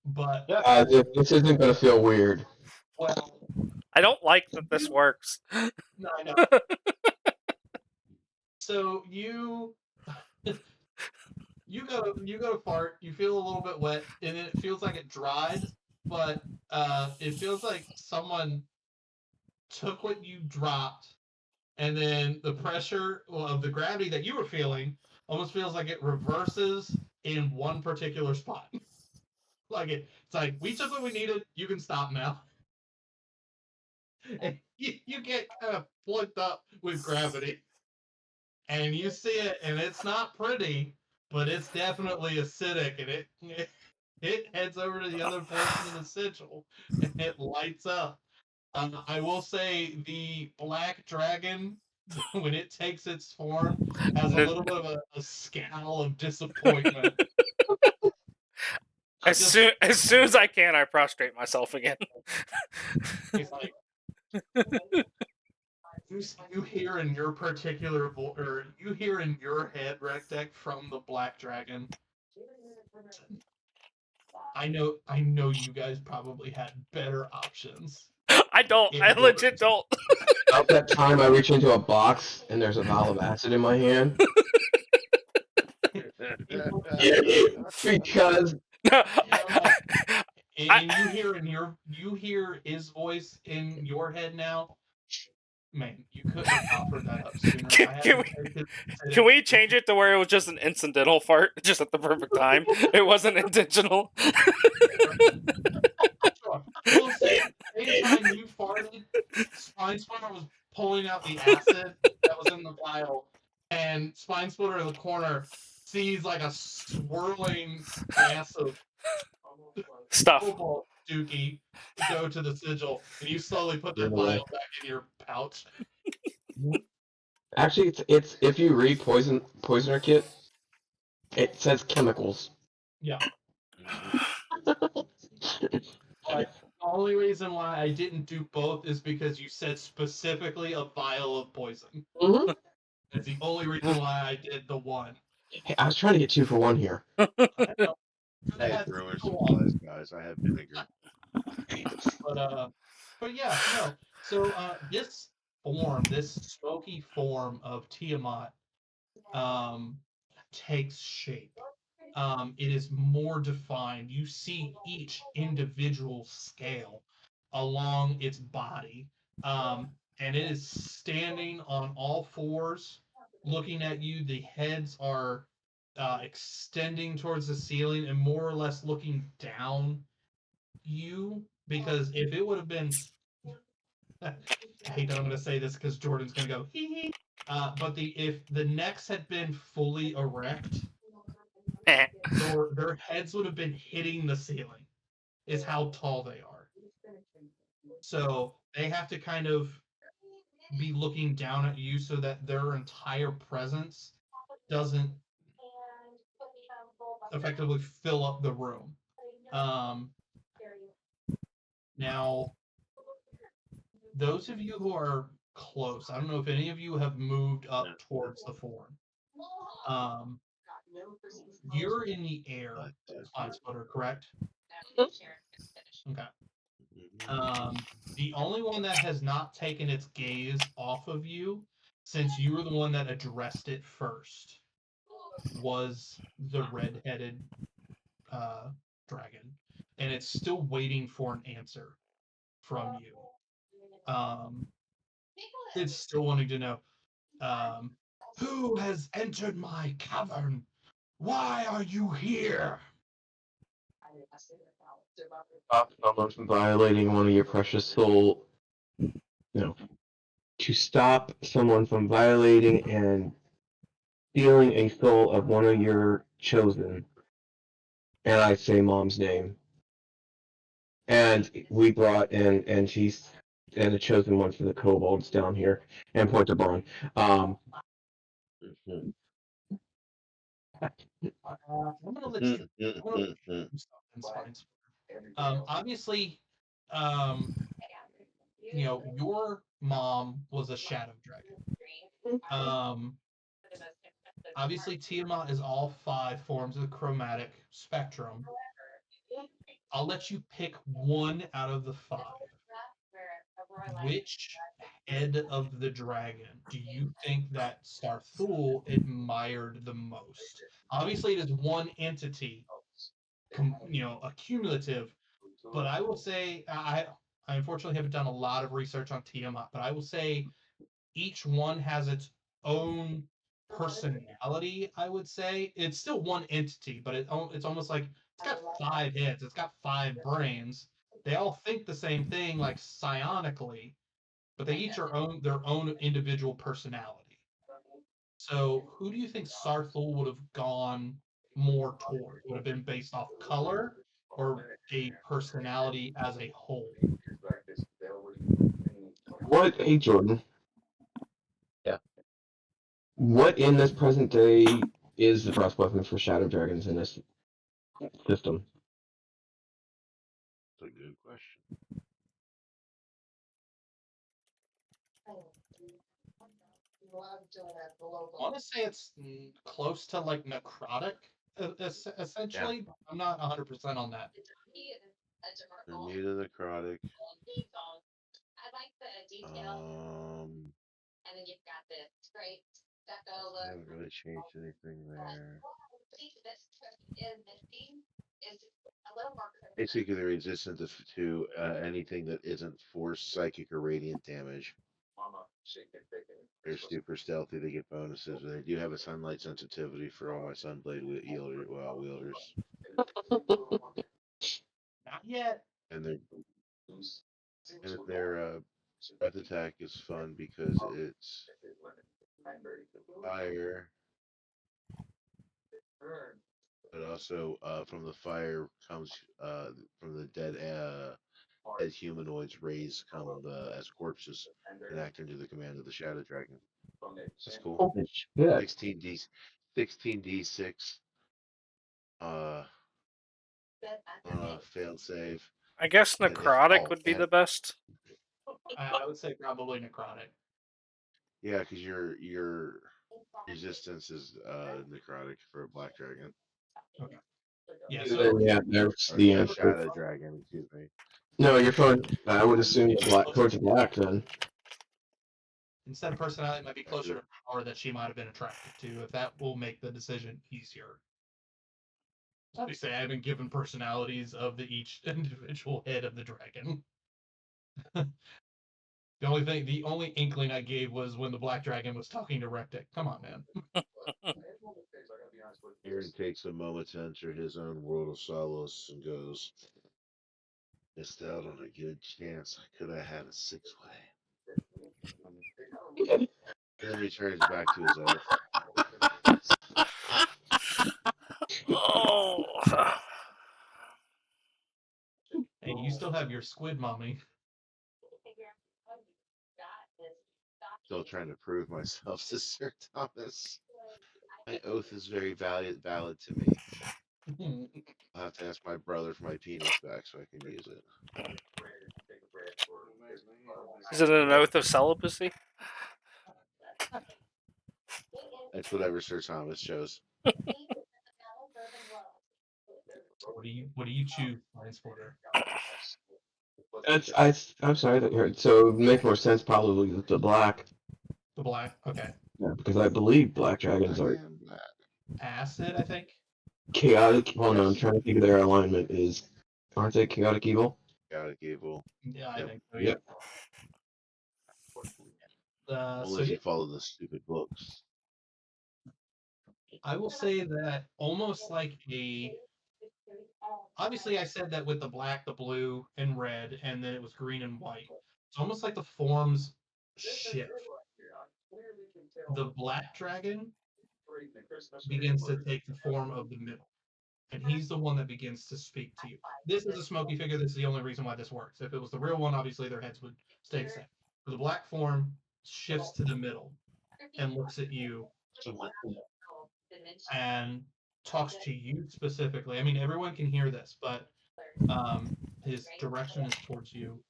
But This isn't gonna feel weird. well, I don't like that this works. no, I know. So you go to fart, you feel a little bit wet, and then it feels like it dried, but it feels like someone took what you dropped, and then the pressure of the gravity that you were feeling almost feels like it reverses in one particular spot. It's like, we took what we needed, you can stop now. And you get kind of plugged up with gravity, and you see it, and it's not pretty, but it's definitely acidic, and it heads over to the other portion of the sigil, and it lights up. I will say the black dragon, when it takes its form, has a little bit of a scowl of disappointment. As soon as I can, I prostrate myself again. He's like, you hear in your particular or you hear in your head, Rectech, from the black dragon. I know you guys probably had better options. I don't. I legit don't. About that time, I reach into a box and there's a vial of acid in my hand. Because And you hear his voice in your head now. Man, you couldn't have offered that up sooner. Can we change it to where it was just an incidental fart, just at the perfect time? It wasn't intentional. Sure. We'll say anytime you farted, Spinesplitter was pulling out the acid that was in the vial, and Spinesplitter in the corner sees like a swirling mass of Stuff. Cobalt dookie go to the sigil, and you slowly put that vial back in your pouch. Actually, it's if you read Poisoner Kit, it says chemicals. Yeah. But the only reason why I didn't do both is because you said specifically a vial of poison. Mm-hmm. That's the only reason why I did the one. Hey, I was trying to get 2 for 1 here. I know. I had brewer supplies, guys. I have vinegar. But yeah, no. So this smoky form of Tiamat, takes shape. It is more defined. You see each individual scale along its body, and it is standing on all fours, looking at you. The heads are extending towards the ceiling and more or less looking down you because if it would have been, I hate that I'm going to say this because Jordan's going to go hee hee. But if the necks had been fully erect, their heads would have been hitting the ceiling. Is how tall they are. So they have to kind of be looking down at you so that their entire presence doesn't effectively fill up the room. Now, those of you who are close, I don't know if any of you have moved up towards the form. You're in the air, Slime Splitter, correct? Okay. The only one that has not taken its gaze off of you, since you were the one that addressed it first, was the red-headed dragon, and it's still waiting for an answer from you. It's still wanting to know, who has entered my cavern? Why are you here? Stop someone from violating one of your precious soul. No. To stop someone from violating and stealing a soul of one of your chosen. And I say mom's name. And we brought in, and she's and the chosen one for the kobolds down here, and point to Braun. I'm gonna let you. I'm gonna let you do something, Spine Splitter. Obviously, your mom was a shadow dragon. Obviously, Tiamat is all 5 forms of the chromatic spectrum. I'll let you pick one out of the 5. Which head of the dragon do you think that Starthul admired the most? Obviously, it is one entity, accumulative. But I will say, I unfortunately haven't done a lot of research on Tiamat, but I will say each one has its own personality. I would say it's still one entity, but it's almost like it's got 5 heads, it's got 5 brains. They all think the same thing, like psionically, but they each are their own individual personality. So, who do you think Sarthul would have gone more toward? Would have been based off color or a personality as a whole? What, hey Jordan? Yeah. What in this present day is the best weapon for shadow dragons in this system? That's a good question. I want to say it's close to like necrotic, essentially. Yeah. I'm not 100% on that. Bermuda necrotic. I haven't really changed anything there. Basically, they're resistant to anything that isn't force, psychic, or radiant damage. They're super stealthy. They get bonuses, but they do have a sunlight sensitivity for all my sunblade wielders. Not yet. And their breath attack is fun because it's fire, but also from the fire comes from the dead humanoids raised come as corpses and act under the command of the shadow dragon. That's cool. Holy shit. 16d6 failed save. I guess And necrotic would be the best. I would say probably necrotic. Yeah, because your resistance is necrotic for a black dragon. Okay. Yeah, so yeah, there's the answer. Shadow dragon, excuse me. No, you're fine. I would assume black towards black then. Instead of personality, it might be closer to power that she might have been attracted to, if that will make the decision easier. Obviously, I haven't given personalities of each individual head of the dragon. The only inkling I gave was when the black dragon was talking to Rectic. Come on, man. Aaron takes a moment to enter his own world of solace and goes, Missed out on a good chance. I could have had a 6-way. And then returns back to his oath. Oh. Hey, you still have your squid mommy. Still trying to prove myself to Sir Thomas. My oath is very valid to me. I'll have to ask my brother for my penis back so I can use it. Is it an oath of celibacy? It's whatever Sir Thomas chose. What do you choose, Transporter? I'm sorry that you heard. So it would make more sense probably with the black. The black. Okay. Yeah, because I believe black dragons I are am black. Acid, I think. chaotic. Well, no, I'm trying to think of their alignment. Aren't they chaotic evil? Chaotic evil. Yeah, I Yep. think so. Yep. Yeah. Only So if yeah, you follow the stupid books. I will say that almost like a. Obviously, I said that with the black, the blue, and red, and then it was green and white. It's almost like the forms shift. The black dragon begins to take the form of the middle, and he's the one that begins to speak to you. This is a smoky figure. This is the only reason why this works. If it was the real one, obviously their heads would stay the same. But the black form shifts to the middle and looks at you and talks to you specifically. I mean, everyone can hear this, but his direction is towards you.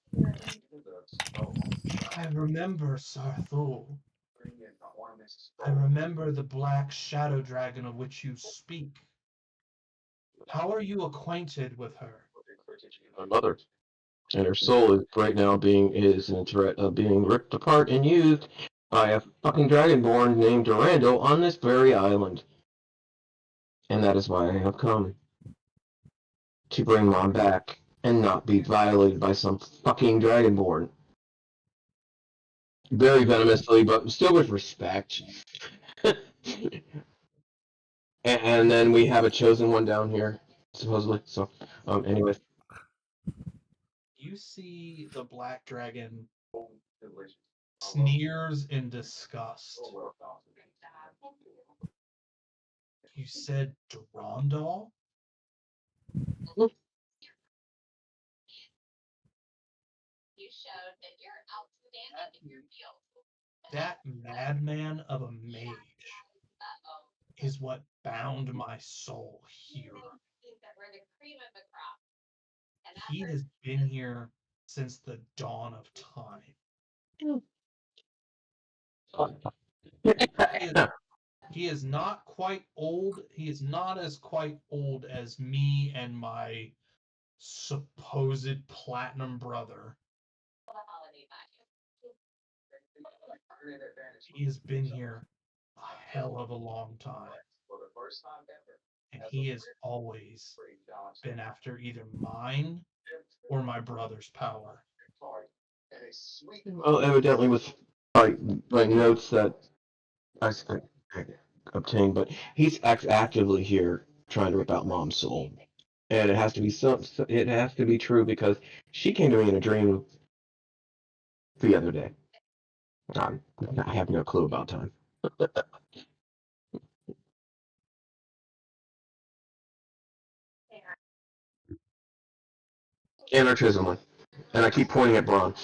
I remember Sarthul. I remember the black shadow dragon of which you speak. How are you acquainted with her? My mother. And her soul is right now being ripped apart and used by a fucking dragonborn named Durando on this very island. And that is why I have come. To bring Mom back and not be violated by some fucking dragonborn. Very venomously, but still with respect. And then we have a chosen one down here, supposedly. So, anyway. You see the black dragon sneers in disgust. You said Durandal? That madman of a mage is what bound my soul here. He has been here since the dawn of time. He is, he is not quite old. He is not as quite old as me and my supposed platinum brother. He has been here a hell of a long time. And he has always been after either mine or my brother's power. Well, evidently with my notes that I obtained, but he's actively here trying to rip out Mom's soul. And it has to be it has to be true because she came to me in a dream the other day. I have no clue about time. Anarchism, and I keep pointing at Braun.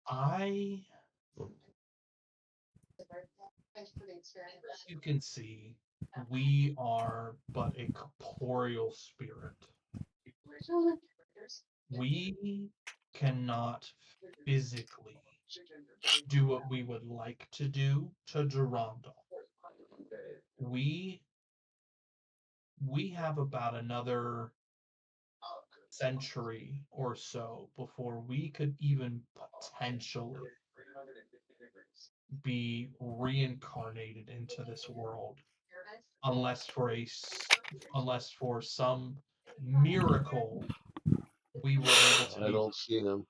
I, you can see, we are but a corporeal spirit. We cannot physically do what we would like to do to Durandal. We we have about another century or so before we could even potentially be reincarnated into this world unless unless for some miracle we were able to I be, don't see him.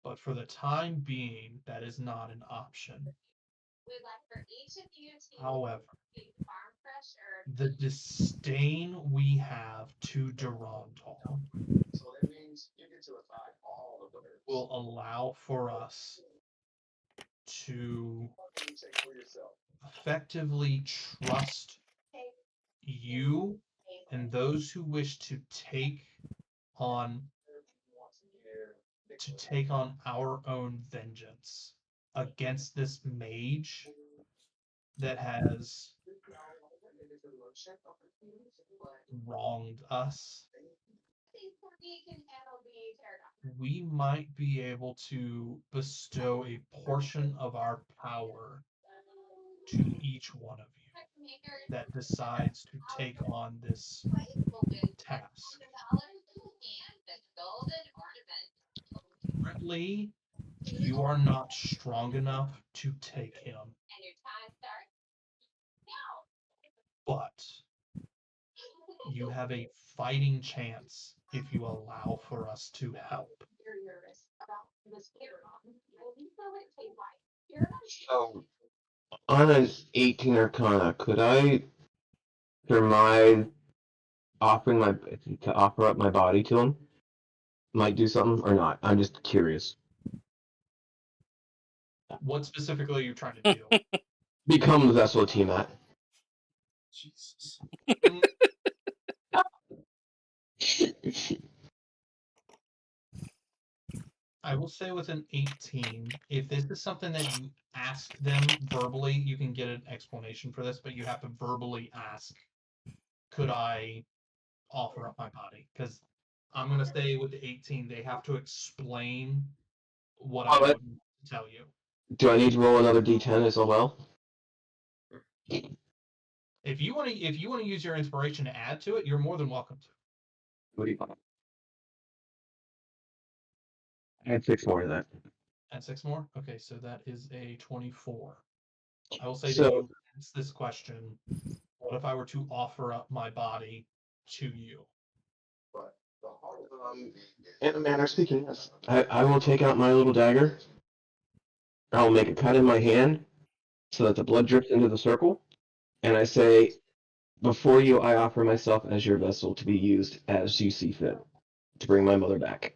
but for the time being that is not an option. However, the disdain we have to Durandal So that means you get to attack all of the birds. will allow for us to You take for yourself. effectively trust you and those who wish to on take on our own vengeance against this mage that has wronged us. We might be able to bestow a portion of our power to each one of you that decides to take on this task. Currently, you are not strong enough to take him. But you have a fighting chance if you allow for us to help. So, on an 18 Arcana, could I surmise offering to offer up my body to him might do something or not? I'm just curious. What specifically are you trying to do? Become the vessel of Tiamat. Jesus. I will say with an 18, if this is something that you ask them verbally, you can get an explanation for this, but you have to verbally ask, could I offer up my body? Because I'm going to say with the 18, they have to explain what I would tell you. Do I need to roll another D10 as well? If you want to use your inspiration to add to it, you're more than welcome to. What do you want? Add 6 more to that. Add 6 more? Okay, so that is a 24. I will say So- to you, it's this question. What if I were to offer up my body to you? In a manner speaking, yes. I will take out my little dagger. I will make a cut in my hand so that the blood drips into the circle. And I say, before you, I offer myself as your vessel to be used as you see fit to bring my mother back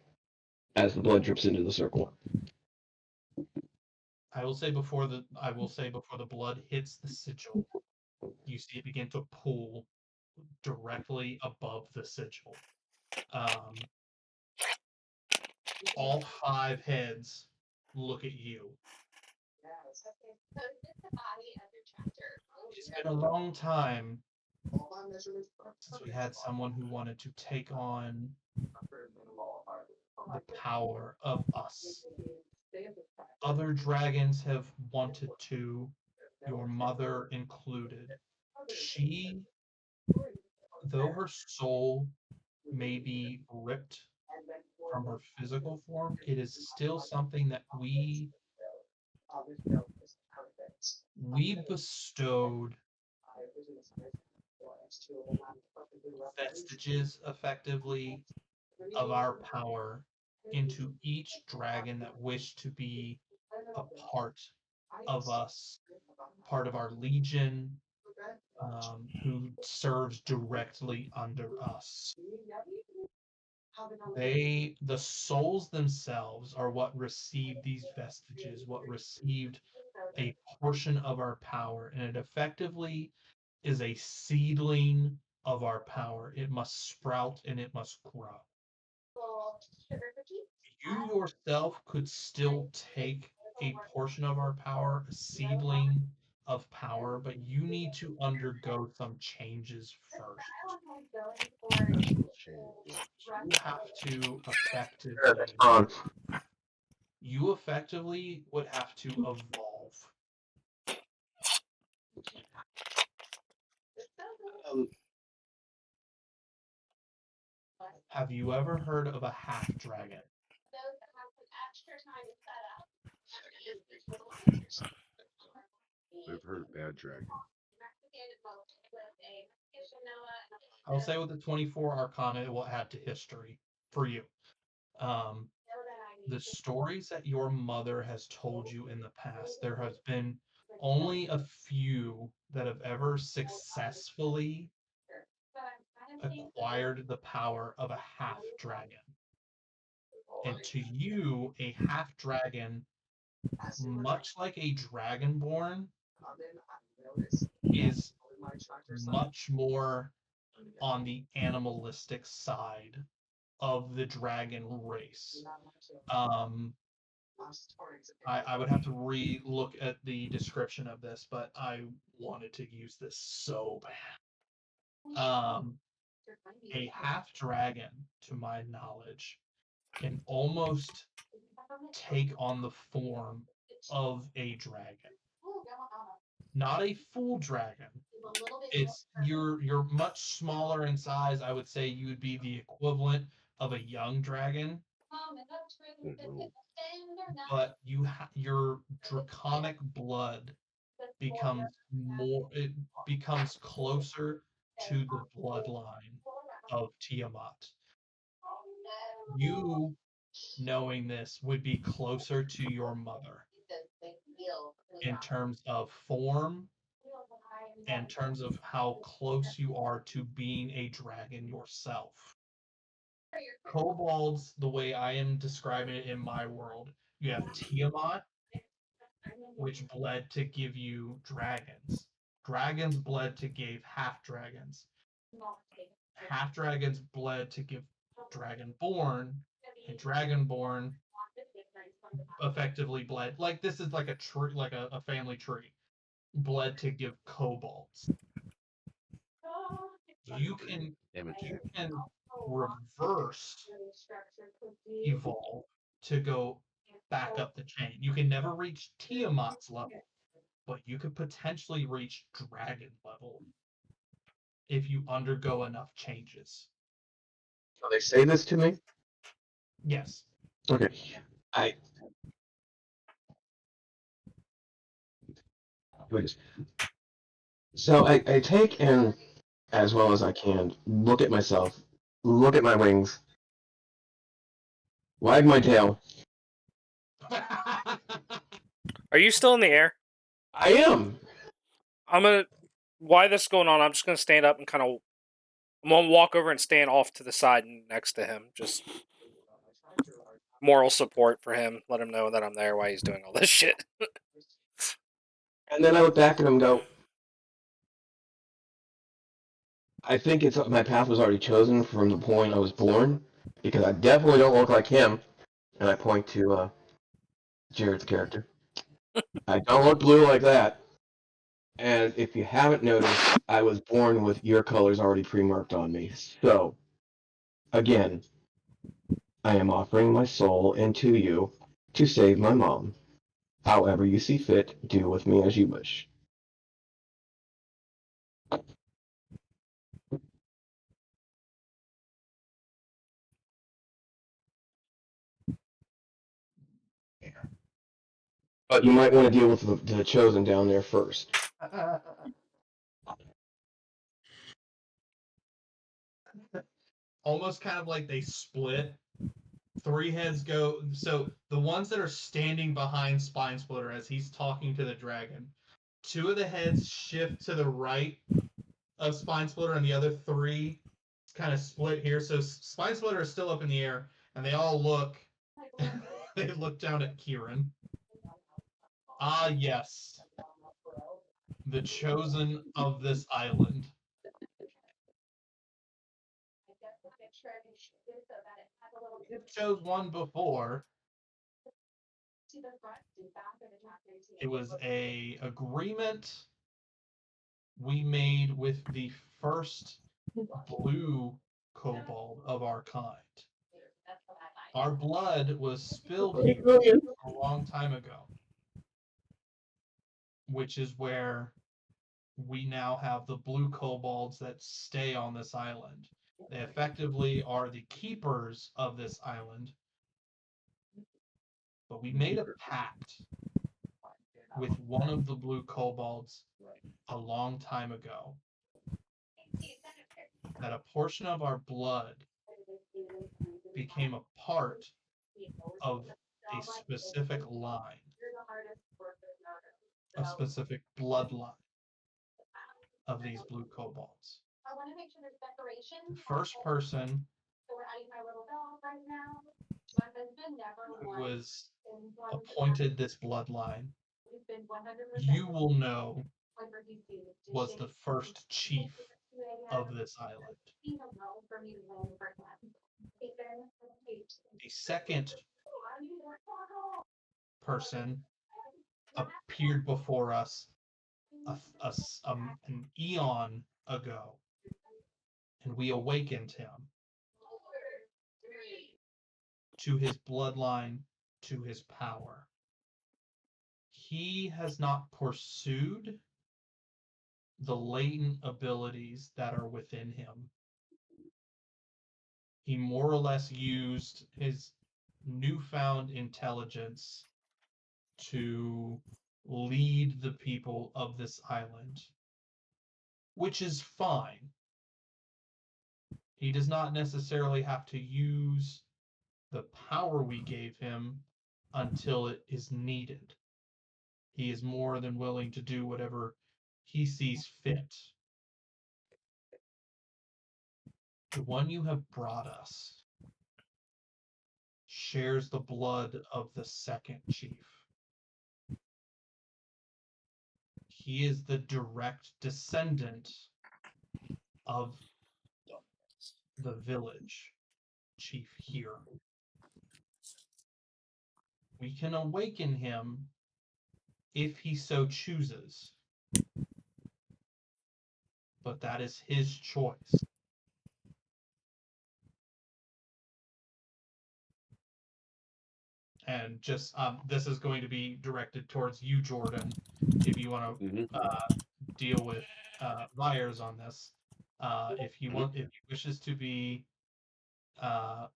as the blood drips into the circle. I will say before the blood hits the sigil, you see it begin to pool directly above the sigil. All 5 heads look at you. It's been a long time since we had someone who wanted to take on the power of us. Other dragons have wanted to, your mother included. She, though her soul may be ripped from her physical form, it is still something that we bestowed vestiges effectively of our power into each dragon that wished to be a part of us, part of our legion, who serves directly under us. The souls themselves are what received these vestiges, what received a portion of our power, and it effectively is a seedling of our power. It must sprout and it must grow. You yourself could still take a portion of our power, a seedling of power, but you need to undergo some changes first. You have to effectively would have to evolve. Have you ever heard of a half dragon? I've heard of Bad Dragon. I'll say with the 24 Arcana, it will add to history for you. The stories that your mother has told you in the past, there has been only a few that have ever successfully acquired the power of a half dragon. And to you, a half dragon, much like a dragonborn, is much more on the animalistic side of the dragon race. I would have to re-look at the description of this, but I wanted to use this so bad. A half dragon, to my knowledge, can almost take on the form of a dragon. Not a full dragon. It's you're much smaller in size. I would say you would be the equivalent of a young dragon, but your draconic blood becomes closer to the bloodline of Tiamat. You, knowing this, would be closer to your mother in terms of form, in terms of how close you are to being a dragon yourself. Kobolds, the way I am describing it in my world, you have Tiamat, which bled to give you dragons. Dragons bled to give half dragons. Half dragons bled to give dragonborn, and dragonborn effectively bled. Like this is like a tree, like a family tree. Bled to give kobolds. You can reverse evolve to go back up the chain. You can never reach Tiamat's level, but you could potentially reach dragon level if you undergo enough changes. So they say this to me? Yes. Okay. So I take and, as well as I can, look at myself, look at my wings, wag my tail. Are you still in the air? I am. While this is going on, I'm just gonna stand up and I'm gonna walk over and stand off to the side next to him. Just moral support for him. Let him know that I'm there while he's doing all this shit. And then I look back at him and go, I think it's my path was already chosen from the point I was born, because I definitely don't look like him. And I point to Jared's character. I don't look blue like that. And if you haven't noticed, I was born with your colors already pre-marked on me. So, again, I am offering my soul into you to save my mom. However you see fit, do with me as you wish. But you might want to deal with the chosen down there first. Almost kind of like they split. Three heads go. So the ones that are standing behind Spine Splitter as he's talking to the dragon, two of the heads shift to the right of Spine Splitter, and the other three kind of split here. So Spine Splitter is still up in the air, and they all look. They look down at Kieran. Ah, yes. The chosen of this island. It chose one before. It was a agreement we made with the first blue kobold of our kind. Our blood was spilled here a long time ago, which is where we now have the blue kobolds that stay on this island. They effectively are the keepers of this island. But we made a pact with one of the blue kobolds a long time ago that a portion of our blood became a part of a specific line. a specific bloodline of these blue kobolds. I want to make sure there's decoration. The first person So we're adding my little dog right now. My husband never who won was in one. appointed this bloodline, We've been 100%. you will know whenever he's due to was shake the first chief hands. of this island. He don't know for me to win the first one. Ethan, The second person appeared before us an eon ago, and we awakened him to his bloodline, to his power. He has not pursued the latent abilities that are within him. He more or less used his newfound intelligence to lead the people of this island, which is fine. He does not necessarily have to use the power we gave him until it is needed. He is more than willing to do whatever he sees fit. The one you have brought us shares the blood of the second chief. He is the direct descendant of the village chief here. We can awaken him if he so chooses, but that is his choice. And just this is going to be directed towards you, Jordan, if you want to deal with Myers on this. If he wishes to be, if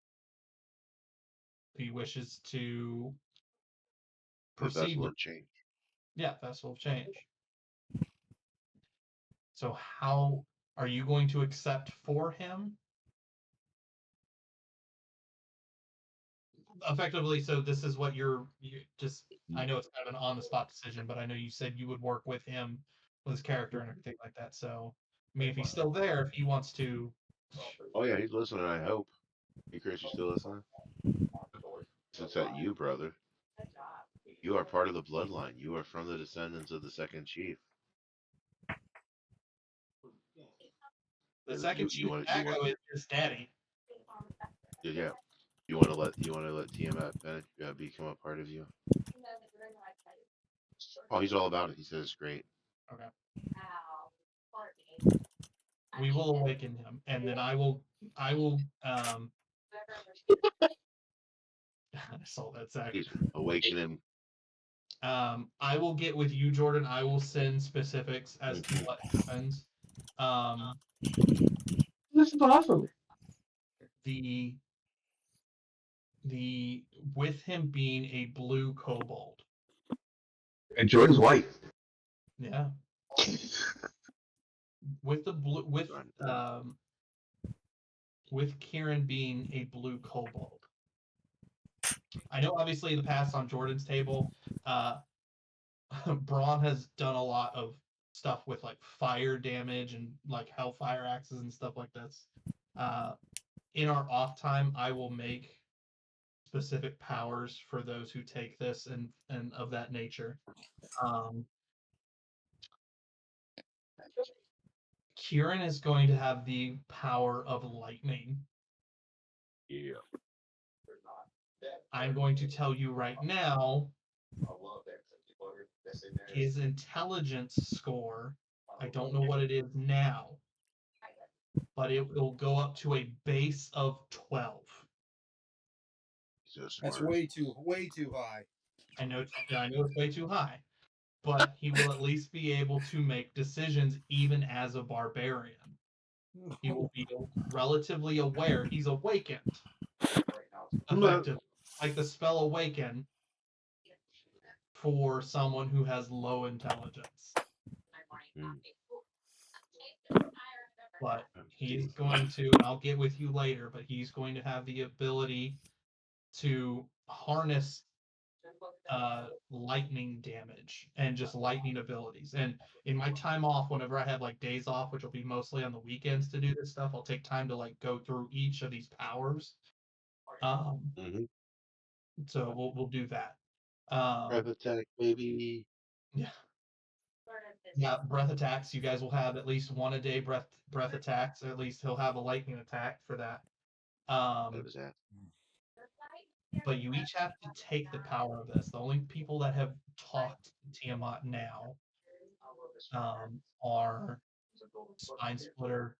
he wishes to The proceed vessel with, of change. yeah, vessel of change. So how are you going to accept for him? Effectively, so this is what you just, I know it's kind of an on the spot decision, but I know you said you would work with him with his character and everything like that. So I mean, if he's still there, if he wants to. Oh yeah, he's listening. I hope. Hey Chris, you still listening? Since that you, brother, you are part of the bloodline. You are from the descendants of the second chief. The second chief Dago is his daddy. Yeah. You want to let Tiamat become a part of you? Oh, he's all about it. He says it's great. Okay. We will awaken him, and then I will I saw that, Zach. He's awakening. I will get with you, Jordan. I will send specifics as to what happens. This is awesome. The with him being a blue kobold. And Jordan's white. Yeah. With the blue with Kieran being a blue kobold. I know obviously in the past on Jordan's table, Braun has done a lot of stuff with like fire damage and like hellfire axes and stuff like this. In our off time, I will make specific powers for those who take this and of that nature. Kieran is going to have the power of lightning. Yeah. I'm going to tell you right now, his intelligence score, I don't know what it is now, but it will go up to a base of 12. That's way too high. I know it's way too high, but he will at least be able to make decisions even as a barbarian. He will be relatively aware. He's awakened. Effective, like the spell awaken for someone who has low intelligence. But he's going to, and I'll get with you later, but he's going to have the ability to harness lightning damage and just lightning abilities. And in my time off, whenever I have like days off, which will be mostly on the weekends to do this stuff, I'll take time to like go through each of these powers. Mhm. So we'll do that. Breath attack, baby. Yeah. Yeah, breath attacks. You guys will have at least one a day breath attacks. At least he'll have a lightning attack for that. Out of his ass. But you each have to take the power of this. The only people that have talked to Tiamat now are Spine Splitter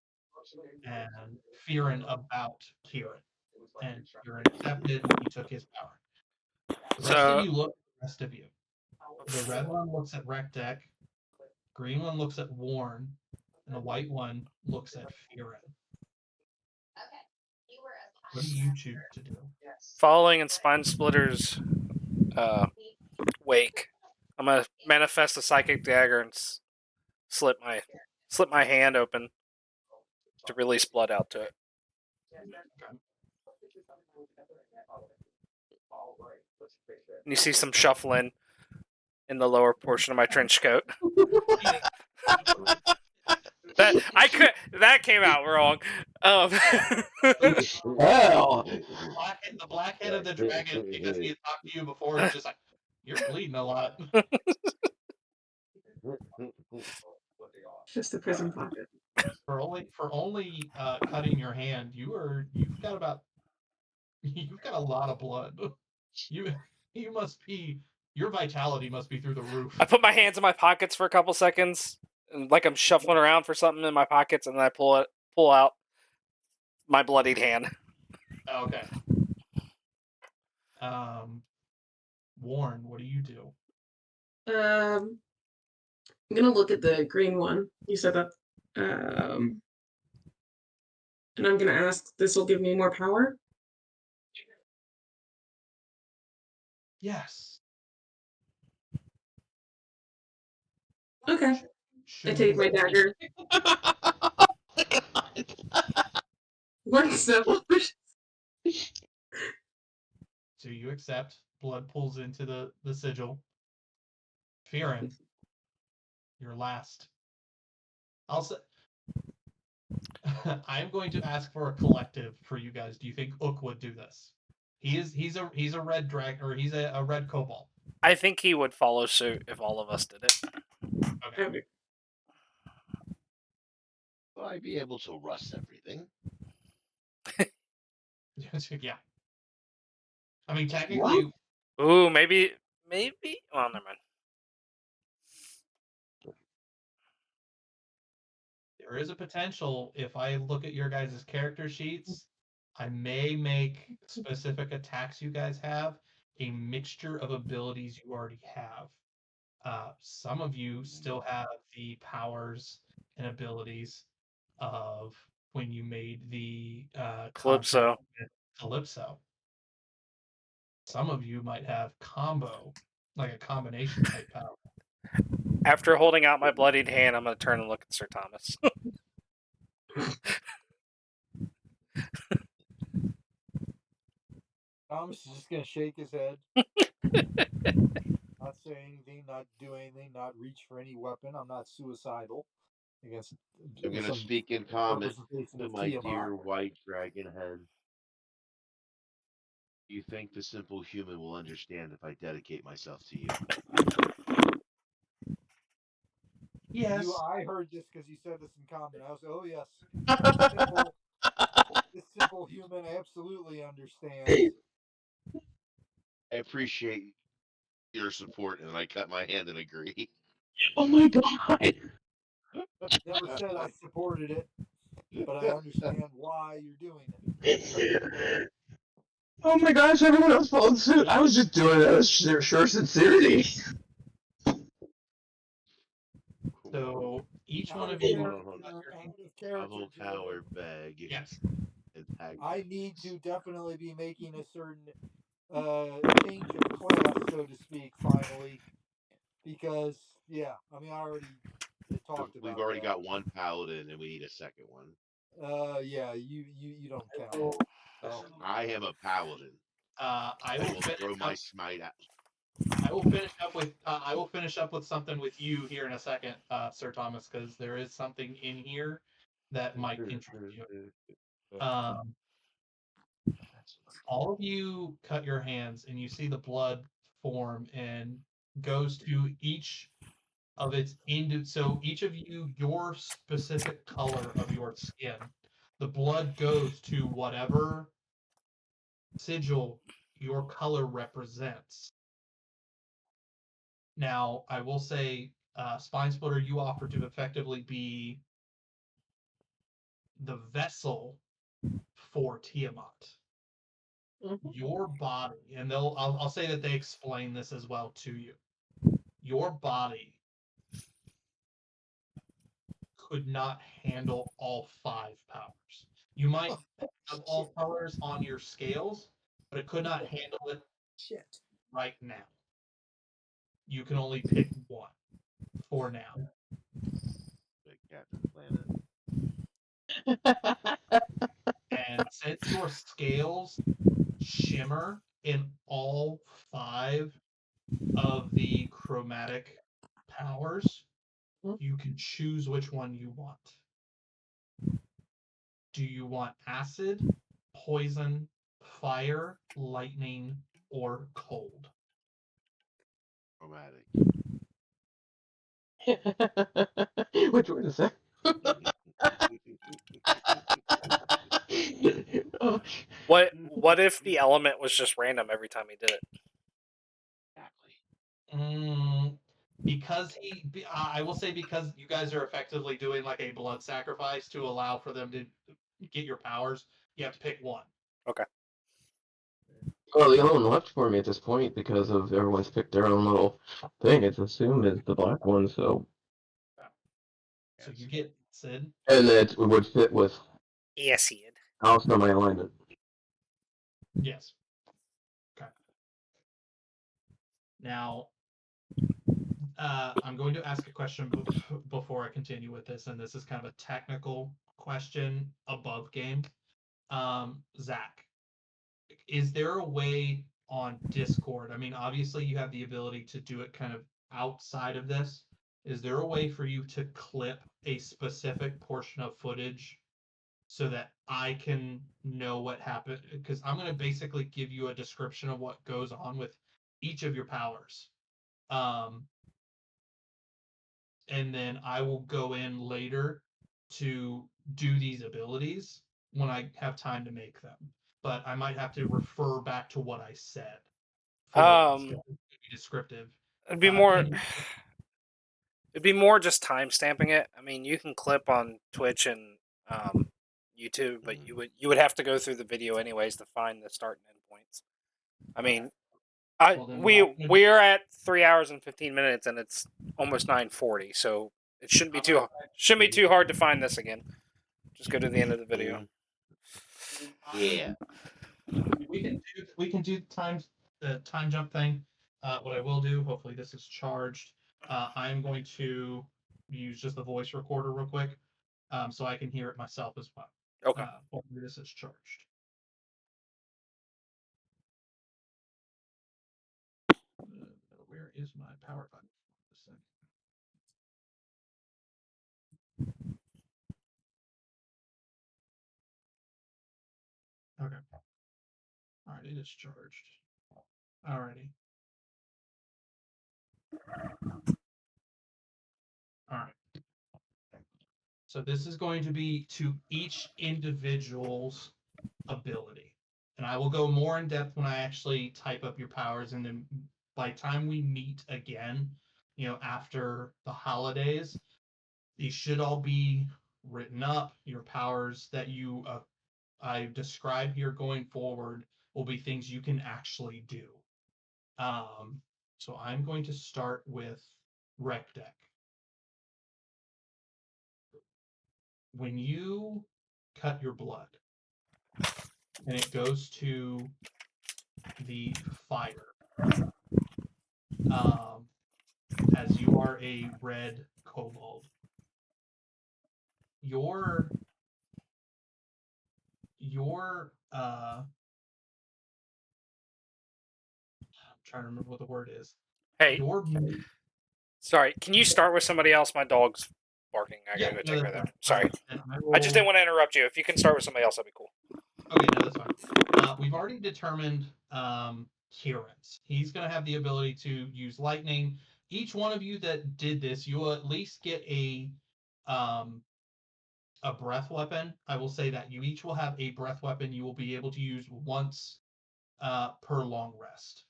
and Fearin about Kieran. And Kieran accepted and he took his power. The rest of So you look at the rest of you. The red one looks at Rectech, green one looks at Warren, and the white one looks at Fearin. What do you choose to do? following in Spine Splitter's wake, I'm gonna manifest a psychic dagger and slip my hand open to release blood out to it. And you see some shuffling in the lower portion of my trench coat. That came out wrong. Well, The black head of the dragon, because he had talked to you before, is just like, you're bleeding a lot. Just the prison pocket. For only cutting your hand, you've got a lot of blood. You must be, your vitality must be through the roof. I put my hands in my pockets for a couple seconds, and like I'm shuffling around for something in my pockets, and then I pull out my bloodied hand. Okay. Warren, what do you do? I'm gonna look at the green one. You said that. And I'm gonna ask, this will give me more power? Yes. Okay. I take my dagger. What's the So you accept. Blood pulls into the sigil. Fearin, you're last. I'll say. I'm going to ask for a collective for you guys. Do you think Ook would do this? He's a red drag, or he's a red kobold. I think he would follow suit if all of us did it. Okay. Will I be able to rust everything? Yeah. I mean, technically. Ooh, maybe. Well, never mind. There is a potential, if I look at your guys' character sheets, I may make specific attacks you guys have a mixture of abilities you already have. Some of you still have the powers and abilities of when you made the Calypso. contract with Calypso. Some of you might have combo, like a combination type power. After holding out my bloodied hand, I'm going to turn and look at Sir Thomas. Thomas is just gonna shake his head. Not say anything, not do anything, not reach for any weapon. I'm not suicidal against. I'm going to some speak in common representation to of my Tiamat. dear white dragon head. Do you think the simple human will understand if I dedicate myself to you? Yes. I heard this because you said this in common. I was, oh yes, this simple human absolutely understands. I appreciate your support, and I cut my hand and agree. oh my god. Never said I supported it, but I understand why you're doing it. Oh my gosh, everyone else followed suit. I was just doing it out of sure sincerity. So each Out one of of you. A whole power bag. Yes. And tag I need to definitely be making a certain change of class, so to speak, finally, because I mean, I already talked about. We've already that. got one paladin, and we need a second one. Yeah, you don't count. So, I am a paladin. I I will will finish throw up. my smite I will finish up with something with you here in a second, Sir Thomas, because there is something in here that might interest you. All of you cut your hands, and you see the blood form and goes to each of its so each of you, your specific color of your skin, the blood goes to whatever sigil your color represents. Now, I will say, Spine Splitter, you offer to effectively be the vessel for Tiamat. Your body, and I'll say that they explain this as well to you. Your body could not handle all 5 powers. You might have all powers on your scales, but it could not handle it Shit. right now. You can only pick one for now. Big Captain Planet. And since your scales shimmer in all 5 of the chromatic powers, you can choose which one you want. Do you want acid, poison, fire, lightning, or cold? Chromatic. Which one is that? Oh, What if the element was just random every time he did it? Exactly. Because I will say, because you guys are effectively doing like a blood sacrifice to allow for them to get your powers, you have to pick one. Okay. well, the only one left for me at this point, because of everyone's picked their own little thing, it's assumed is the black one, so. So you get Sid. And it would fit with Yes, he did. also my alignment. Yes. Okay. Now, I'm going to ask a question before I continue with this, and this is kind of a technical question above game. Zach, is there a way on Discord? I mean, obviously you have the ability to do it kind of outside of this. Is there a way for you to clip a specific portion of footage so that I can know what happened? Because I'm going to basically give you a description of what goes on with each of your powers. And then I will go in later to do these abilities when I have time to make them. But I might have to refer back to what I said for this. It would be descriptive. It'd be more. Can you, It'd be more just time stamping it. I mean, you can clip on Twitch and YouTube, but you would have to go through the video anyways to find the start and end points. I mean, Well, then what I'm gonna we're at 3 hours and 15 minutes, and it's almost 9:40, so it shouldn't be too hard to find this again. Just go to the end of the video. Yeah. we can do the time jump thing. What I will do, hopefully this is charged. I'm going to use just the voice recorder real quick, so I can hear it myself as well. Okay. Hopefully this is charged. Where is my power button? Okay. All right, it is charged. Alrighty. All right. So this is going to be to each individual's ability. And I will go more in depth when I actually type up your powers. And then by the time we meet again, after the holidays, these should all be written up. Your powers that I describe here going forward will be things you can actually do. So I'm going to start with Rec Deck. When you cut your blood and it goes to the fire, as you are a red kobold, your I'm trying to remember what the word is. Hey, Your sorry. Can you start with somebody else? My dog's barking. I gotta go take care of that. Sorry. And I just didn't want to interrupt you. If you can start with somebody else, that'd be cool. Okay, no, that's fine. We've already determined Kieran's. He's going to have the ability to use lightning. Each one of you that did this, you will at least get a breath weapon. I will say that you each will have a breath weapon you will be able to use once per long rest.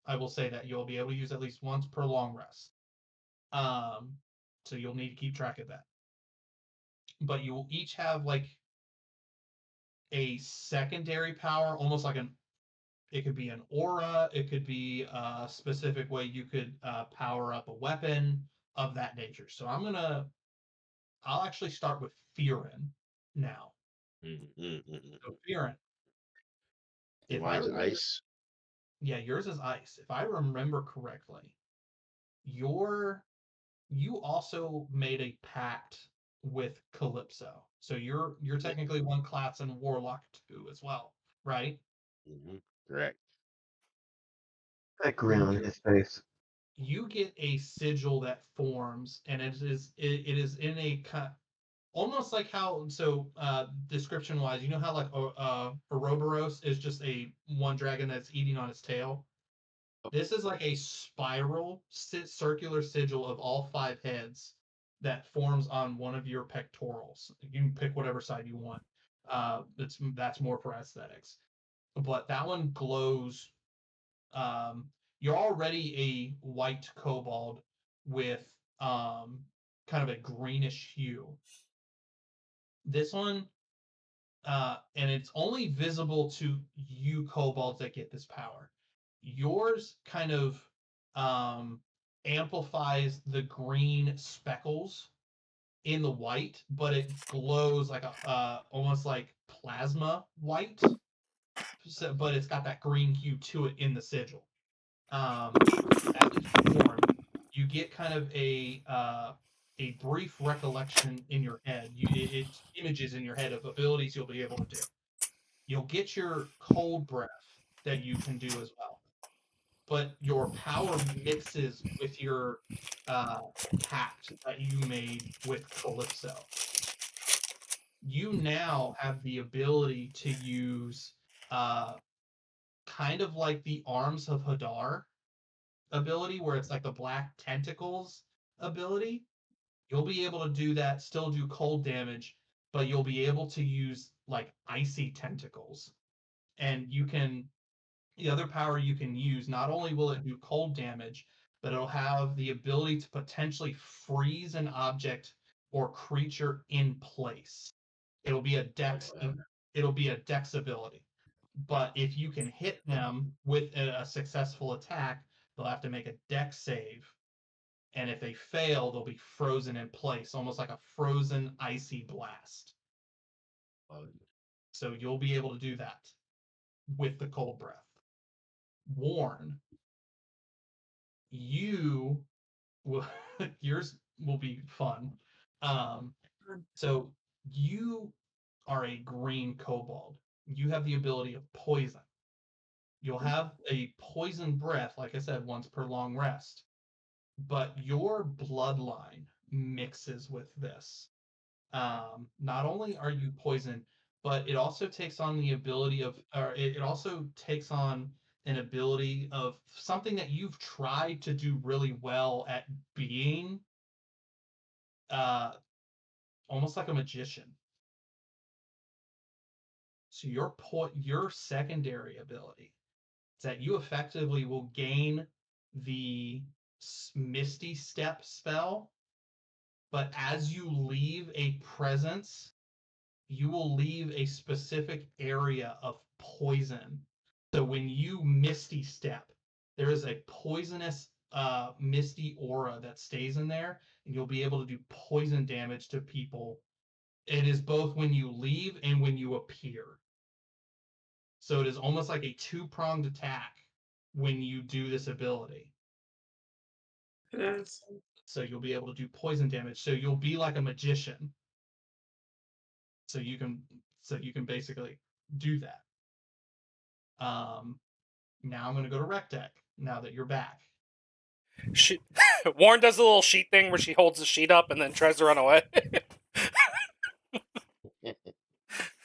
I will say that you'll be able to use at least once per long rest. So you'll need to keep track of that. But you will each have like a secondary power, almost like it could be an aura, it could be a specific way you could power up a weapon of that nature. So I'll actually start with Fearin now. So Fearin, if I Mine's remember, ice. yeah, yours is ice. If I remember correctly, you also made a pact with Calypso. So you're technically one class and warlock too as well, right? Correct. That grin on his face. You get a sigil that forms, and it is in a almost like how description wise, you know how like Ouroboros is just a one dragon that's eating on its tail. This is like a spiral circular sigil of all 5 heads that forms on one of your pectorals. You can pick whatever side you want. That's more for aesthetics, but that one glows. You're already a white kobold with kind of a greenish hue. This one, and it's only visible to you kobolds that get this power. Yours kind of amplifies the green speckles in the white, but it glows like a almost like plasma white. So, but it's got that green hue to it in the sigil. As it's formed, you get kind of a brief recollection in your head. It's images in your head of abilities you'll be able to do. You'll get your cold breath that you can do as well, but your power mixes with your pact that you made with Calypso. You now have the ability to use kind of like the arms of Hadar ability, where it's like the black tentacles ability. You'll be able to do that, still do cold damage, but you'll be able to use like icy tentacles. And the other power you can use, not only will it do cold damage, but it'll have the ability to potentially freeze an object or creature in place. It'll be a dex. It'll be a dex ability. But if you can hit them with a successful attack, they'll have to make a dex save. And if they fail, they'll be frozen in place, almost like a frozen icy blast. So you'll be able to do that with the cold breath. Warn, you will yours will be fun. So you are a green kobold. You have the ability of poison. You'll have a poison breath, like I said, once per long rest. But your bloodline mixes with this. Not only are you poisoned, but it also takes on the ability of, or it also takes on an ability of something that you've tried to do really well at being, uh, almost like a magician. So your secondary ability is that you effectively will gain the Misty Step spell, but as you leave a presence, you will leave a specific area of poison. So when you Misty Step, there is a poisonous misty aura that stays in there, and you'll be able to do poison damage to people. It is both when you leave and when you appear. So it is almost like a 2-pronged attack when you do this ability. Yes. So you'll be able to do poison damage. So you'll be like a magician. So you can basically do that. Now I'm going to go to Rectech. now that you're back. She Warren does a little sheet thing where she holds the sheet up and then tries to run away.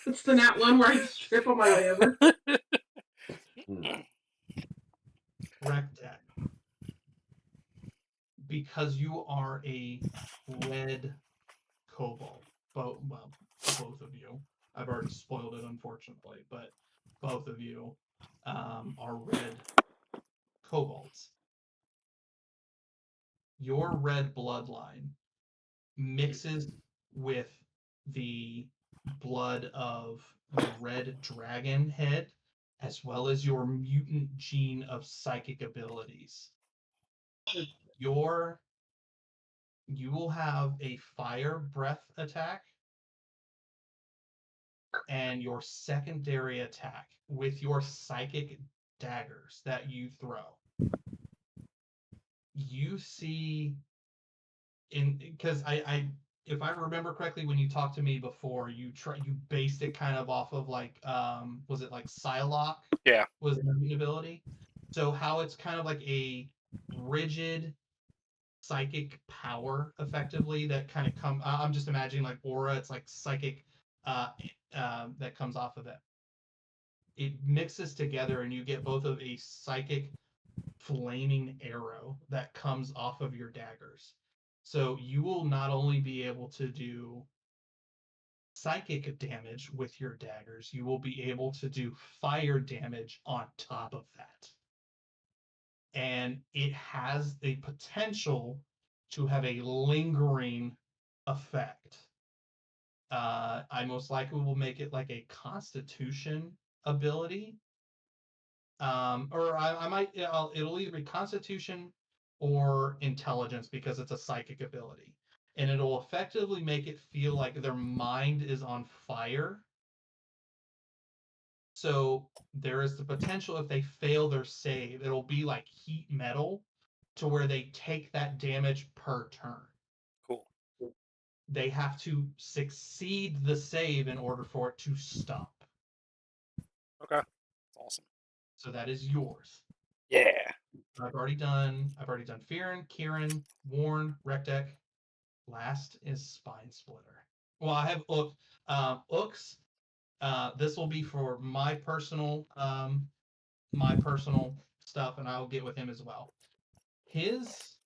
It's the nat one where I just trip on my way over. Rectech. Because you are a red kobold. Both of you. I've already spoiled it, unfortunately, but both of you are red kobolds. Your red bloodline mixes with the blood of the red dragon head, as well as your mutant gene of psychic abilities. You will have a fire breath attack, and your secondary attack with your psychic daggers that you throw. You see, because if I remember correctly, when you talked to me before, you based it kind of off of like was it like Psylocke? Yeah. Was the ability. So how it's kind of like a rigid psychic power, effectively, that kind of I'm just imagining like aura. It's like psychic that comes off of it. It mixes together, and you get both of a psychic flaming arrow that comes off of your daggers. So you will not only be able to do psychic damage with your daggers, you will be able to do fire damage on top of that. And it has the potential to have a lingering effect. I most likely will make it like a constitution ability. Or I might, it'll either be constitution or intelligence, because it's a psychic ability. And it'll effectively make it feel like their mind is on fire. So there is the potential, if they fail their save, it'll be like heat metal, to where they take that damage per turn. Cool. They have to succeed the save in order for it to stop. Okay. That's awesome. So that is yours. Yeah. I've already done Fearin, Kieran, Warren, Rectech. Last is Spine Splitter. Well, I have Ooks. This will be for my personal stuff, and I'll get with him as well. His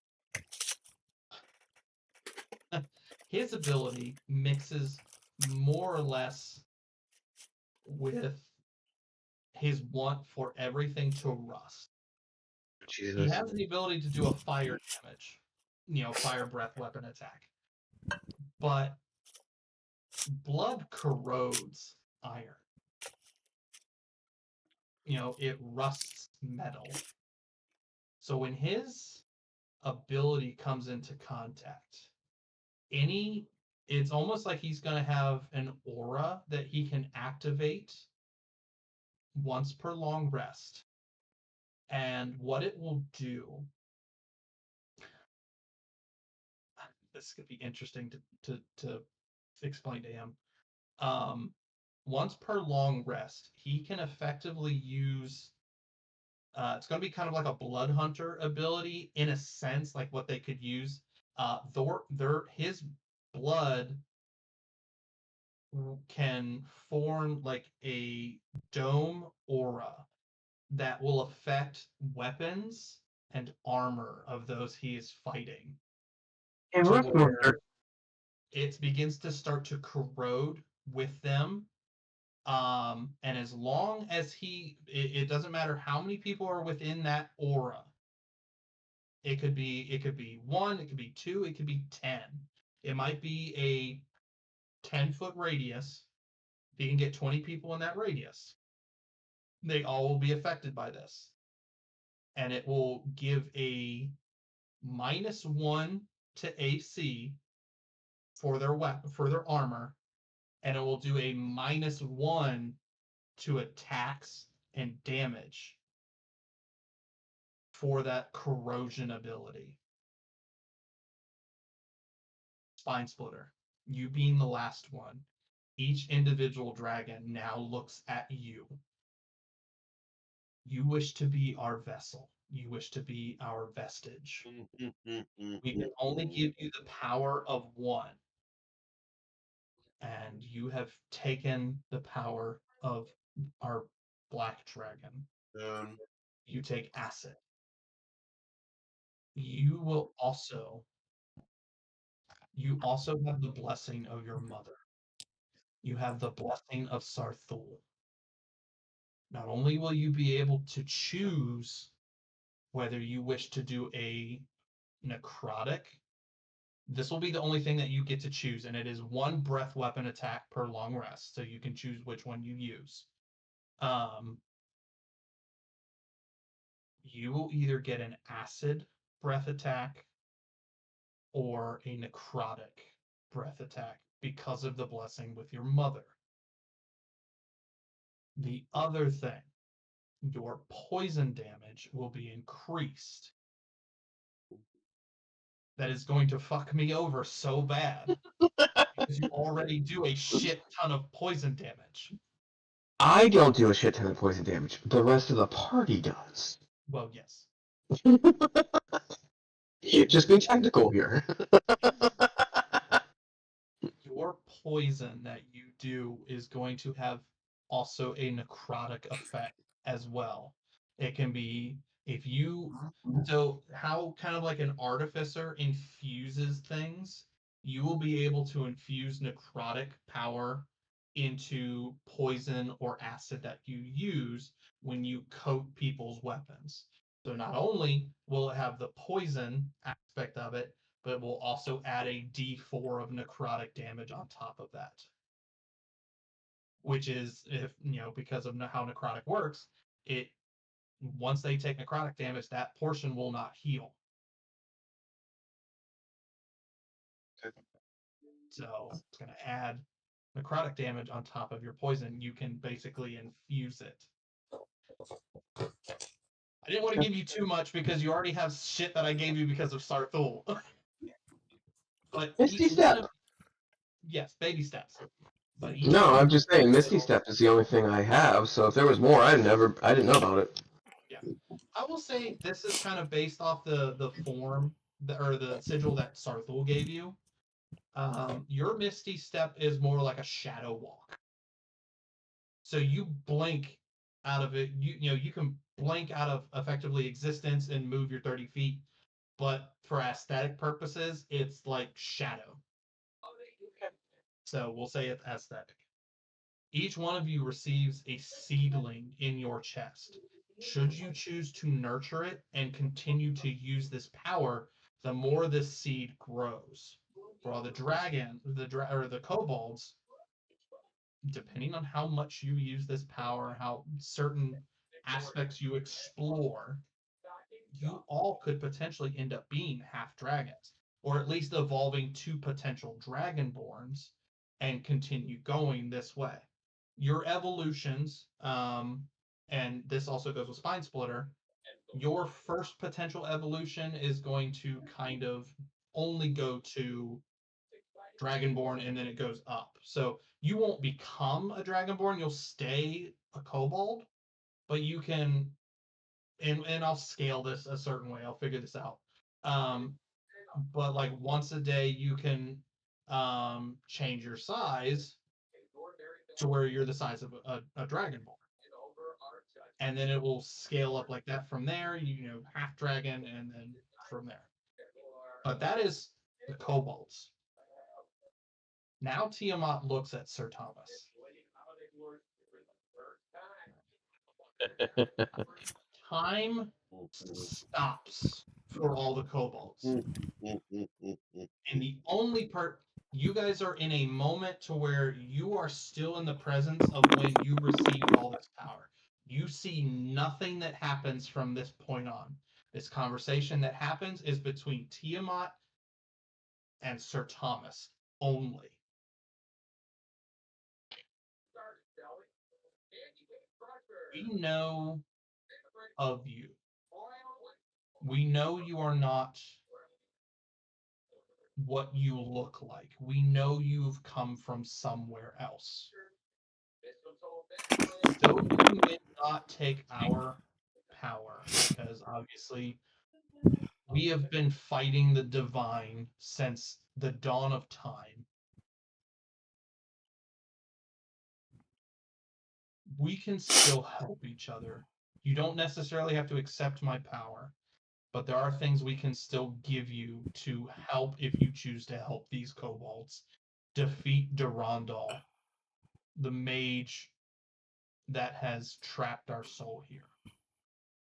ability mixes more or less with his want for everything to rust. Jesus. He has the ability to do a fire damage, fire breath weapon attack. But blood corrodes iron. It rusts metal. So when his ability comes into contact, it's almost like he's going to have an aura that he can activate once per long rest. And what it will do, this could be interesting to explain to him. Once per long rest, he can effectively use. It's going to be kind of like a blood hunter ability, in a sense, like what they could use. His blood can form like a dome aura that will affect weapons and armor of those he is fighting. And To where it begins to start to corrode with them. And as long as it doesn't matter how many people are within that aura. It could be 1, it could be 2, it could be 10. It might be a 10-foot radius. If you can get 20 people in that radius, they all will be affected by this. And it will give a -1 to AC for their weapon, for their armor, and it will do a -1 to attacks and damage for that corrosion ability. Spine Splitter, you being the last one, each individual dragon now looks at you. You wish to be our vessel. you wish to be our vestige. We can only give you the power of one. And you have taken the power of our black dragon. You take acid. You also have the blessing of your mother. You have the blessing of Sarthul. Not only will you be able to choose whether you wish to do a necrotic, this will be the only thing that you get to choose, and it is one breath weapon attack per long rest, so you can choose which one you use. You will either get an acid breath attack or a necrotic breath attack because of the blessing with your mother. The other thing, your poison damage will be increased. That is going to fuck me over so bad because you already do a shit ton of poison damage. I don't do a shit ton of poison damage. The rest of the party does. Well, yes. Just being technical here. Your poison that you do is going to have also a necrotic effect as well. It can be if you so how kind of like an artificer infuses things, you will be able to infuse necrotic power into poison or acid that you use when you coat people's weapons. So not only will it have the poison aspect of it, but it will also add a D4 of necrotic damage on top of that. Which is, if because of how necrotic works, it once they take necrotic damage, that portion will not heal. So it's going to add necrotic damage on top of your poison. You can basically infuse it. I didn't want to give you too much because you already have shit that I gave you because of Sarthul. But Misty Step. Yes, baby steps. But No, I'm just saying Misty Step is the only thing I have. So if there was more, I didn't know about it. Yeah, I will say this is kind of based off the form or the sigil that Sarthul gave you. Your Misty Step is more like a shadow walk. So you blink out of it. You can blink out of effectively existence and move your 30 feet, but for aesthetic purposes, it's like shadow. So we'll say it's aesthetic. Each one of you receives a seedling in your chest. Should you choose to nurture it and continue to use this power, the more this seed grows. For the dragon, or the kobolds, depending on how much you use this power, how certain aspects you explore, you all could potentially end up being half dragons, or at least evolving to potential dragonborns and continue going this way. Your evolutions, and this also goes with Spine Splitter, your first potential evolution is going to kind of only go to Dragonborn and then it goes up. So you won't become a Dragonborn, you'll stay a Kobold, but you can and I'll scale this a certain way. I'll figure this out. But like once a day you can change your size to where you're the size of a Dragonborn. And then it will scale up like that from there, half dragon and then from there. But that is the kobolds. Now Tiamat looks at Sir Thomas. Time stops for all the kobolds. And the only part, you guys are in a moment to where you are still in the presence of when you received all this power. You see nothing that happens from this point on. This conversation that happens is between Tiamat and Sir Thomas only. We know of you. We know you are not what you look like. We know you've come from somewhere else. Though you may not take our power, because obviously we have been fighting the divine since the dawn of time. We can still help each other. You don't necessarily have to accept my power, but there are things we can still give you to help if you choose to help these kobolds defeat Durandal, the mage that has trapped our soul here.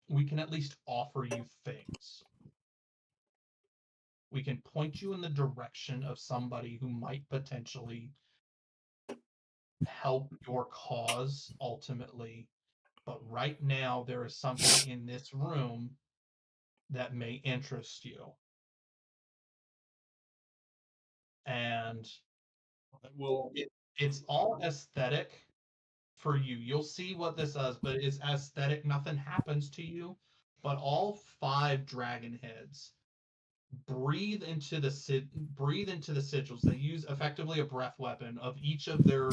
We can at least offer you things. We can point you in the direction of somebody who might potentially help your cause ultimately. But right now, there is something in this room that may interest you. And it's all aesthetic for you. You'll see what this does, but it's aesthetic. Nothing happens to you. But all 5 dragon heads breathe into the sigils. They use effectively a breath weapon of each of their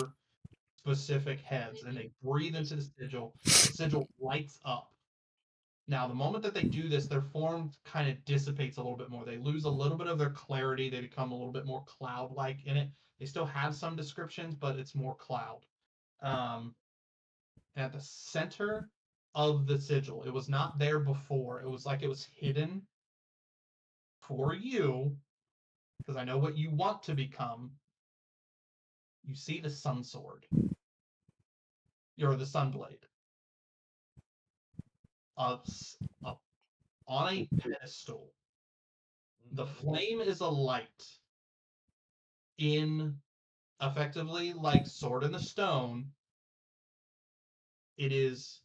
specific heads, and they breathe into the sigil. The sigil lights up. Now, the moment that they do this, their form kind of dissipates a little bit more. They lose a little bit of their clarity. They become a little bit more cloud-like in it. They still have some descriptions, but it's more cloud. At the center of the sigil, it was not there before. It was like it was hidden for you, because I know what you want to become. You see the sun sword. You're the sunblade. Up on a pedestal. The flame is a light in effectively like Sword in the Stone. It is,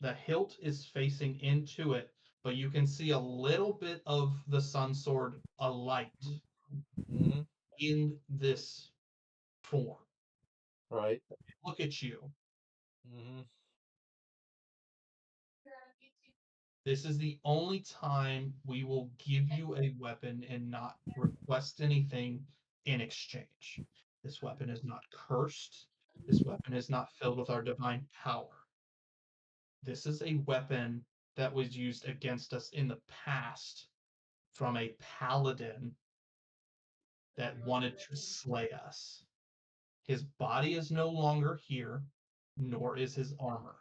the hilt is facing into it, but you can see a little bit of the sun sword alight in this form. Right. Look at you. This is the only time we will give you a weapon and not request anything in exchange. This weapon is not cursed. This weapon is not filled with our divine power. This is a weapon that was used against us in the past from a paladin that wanted to slay us. His body is no longer here, nor is his armor,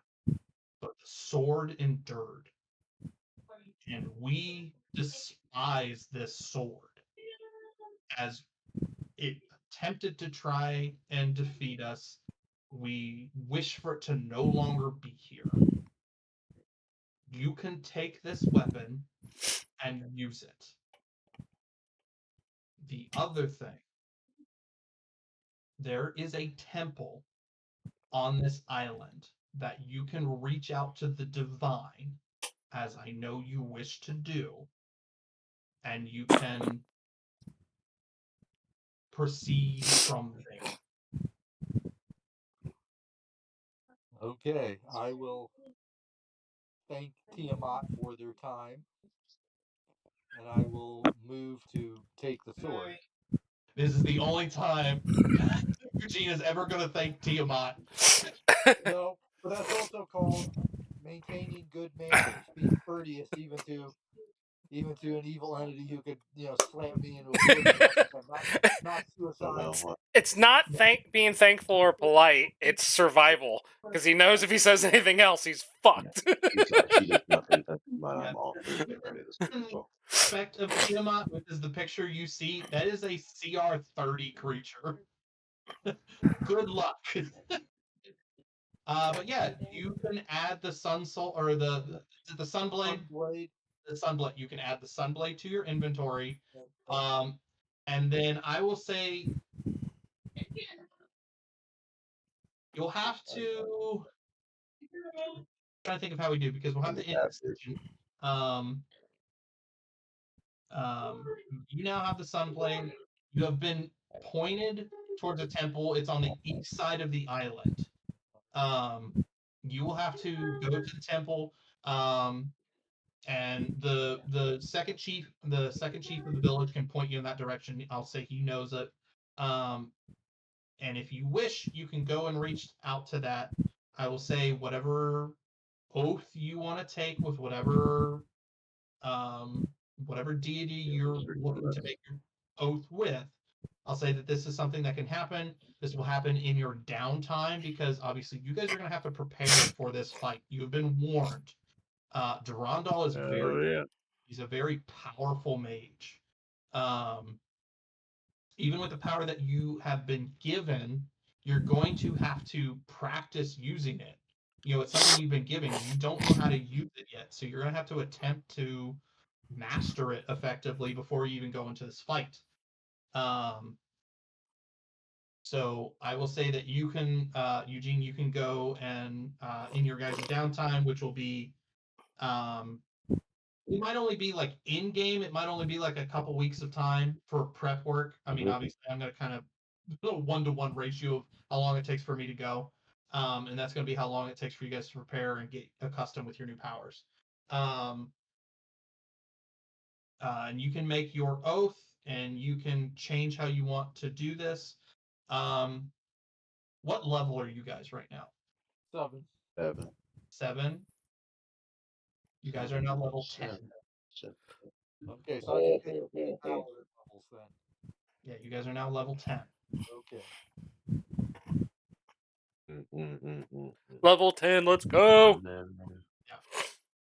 but the sword endured. And we despise this sword, as it attempted to try and defeat us. We wish for it to no longer be here. You can take this weapon and use it. The other thing, there is a temple on this island that you can reach out to the divine, as I know you wish to do, and you can proceed from there. Okay, I will thank Tiamat for their time, and I will move to take the sword. This is the only time Eugene is ever going to thank Tiamat. No, but that's also called maintaining good manners, being courteous even to an evil entity who could, slam me into oblivion. Not suicide. It's not being thankful or polite. It's survival, because he knows if he says anything else, he's fucked. She does nothing but Yeah. I'm off and get ready to The effect of Tiamat, which is the picture you see, that is a CR 30 creature. Good luck. But yeah, you can add the sun soul or the sunblade. Sunblade. The sunblade. You can add the sunblade to your inventory. And then I will say you'll have to try to think of how we do, because we'll have to end the session. You now have the sunblade. You have been pointed towards a temple. It's on the east side of the island. You will have to go to the temple. And the second chief of the village can point you in that direction. I'll say he knows it. And if you wish, you can go and reach out to that. I will say whatever oath you want to take with whatever deity you're looking to make your oath with. I'll say that this is something that can happen. This will happen in your downtime because obviously you guys are going to have to prepare for this fight. You have been warned. Durandal is he's a very powerful mage. Even with the power that you have been given, you're going to have to practice using it. It's something you've been given. You don't know how to use it yet, so you're going to have to attempt to master it effectively before you even go into this fight. So I will say that you can, Eugene, you can go and in your guys' downtime, which will be, it might only be like in game. It might only be like a couple weeks of time for prep work. I mean, obviously, I'm going to kind of a 1-to-1 ratio of how long it takes for me to go, and that's going to be how long it takes for you guys to prepare and get accustomed with your new powers. And you can make your oath, and you can change how you want to do this. What level are you guys right now? 7. 7. You guys are now level 10. Okay, so I can take paladin levels then. Yeah, you guys are now level 10. Okay. Level 10, let's go.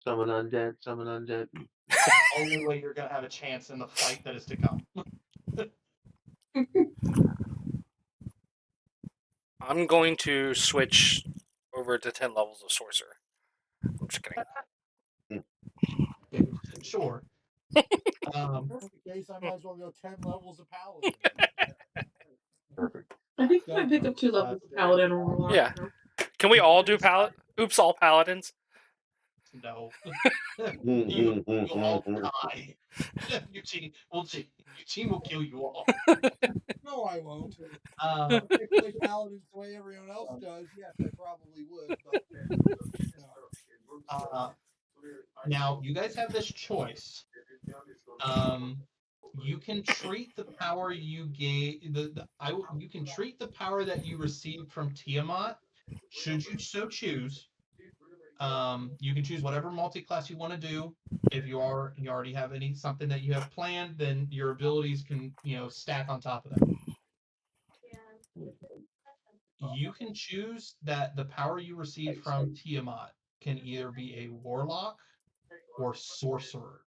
Summon undead, summon undead. Only way you're gonna have a chance in the fight that is to come. I'm going to switch over to 10 levels of sorcerer. I'm just kidding. Sure. That's the case. I might as well go 10 levels of paladin. Perfect. I think you can pick up 2 levels of paladin or more. Yeah. Can we all do paladin? Oops, all paladins. No. you all die. Eugene will kill you all. No, I won't. Uh, If I play paladins the way everyone else does, yes, I probably would. But now you guys have this choice. You can treat the power you gave you can treat the power that you received from Tiamat, should you so choose. You can choose whatever multi-class you want to do. If you already have something that you have planned, then your abilities can stack on top of that. You can choose that the power you receive from Tiamat can either be a warlock or sorcerer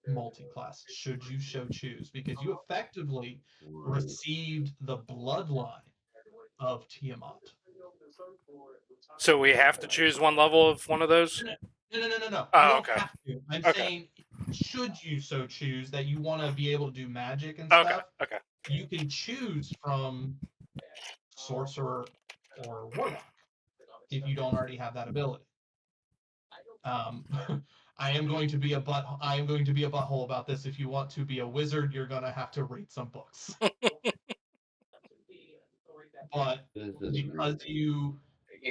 multi-class, should you so choose, because you effectively received the bloodline of Tiamat. So we have to choose one level of one of those? No. Oh, You don't okay. have to. I'm Okay. saying, should you so choose that you want to be able to do magic and Okay. stuff, Okay. you can choose from sorcerer or warlock if you don't already have that ability. I am going to be a butthole about this. If you want to be a wizard, you're going to have to read some books. But because You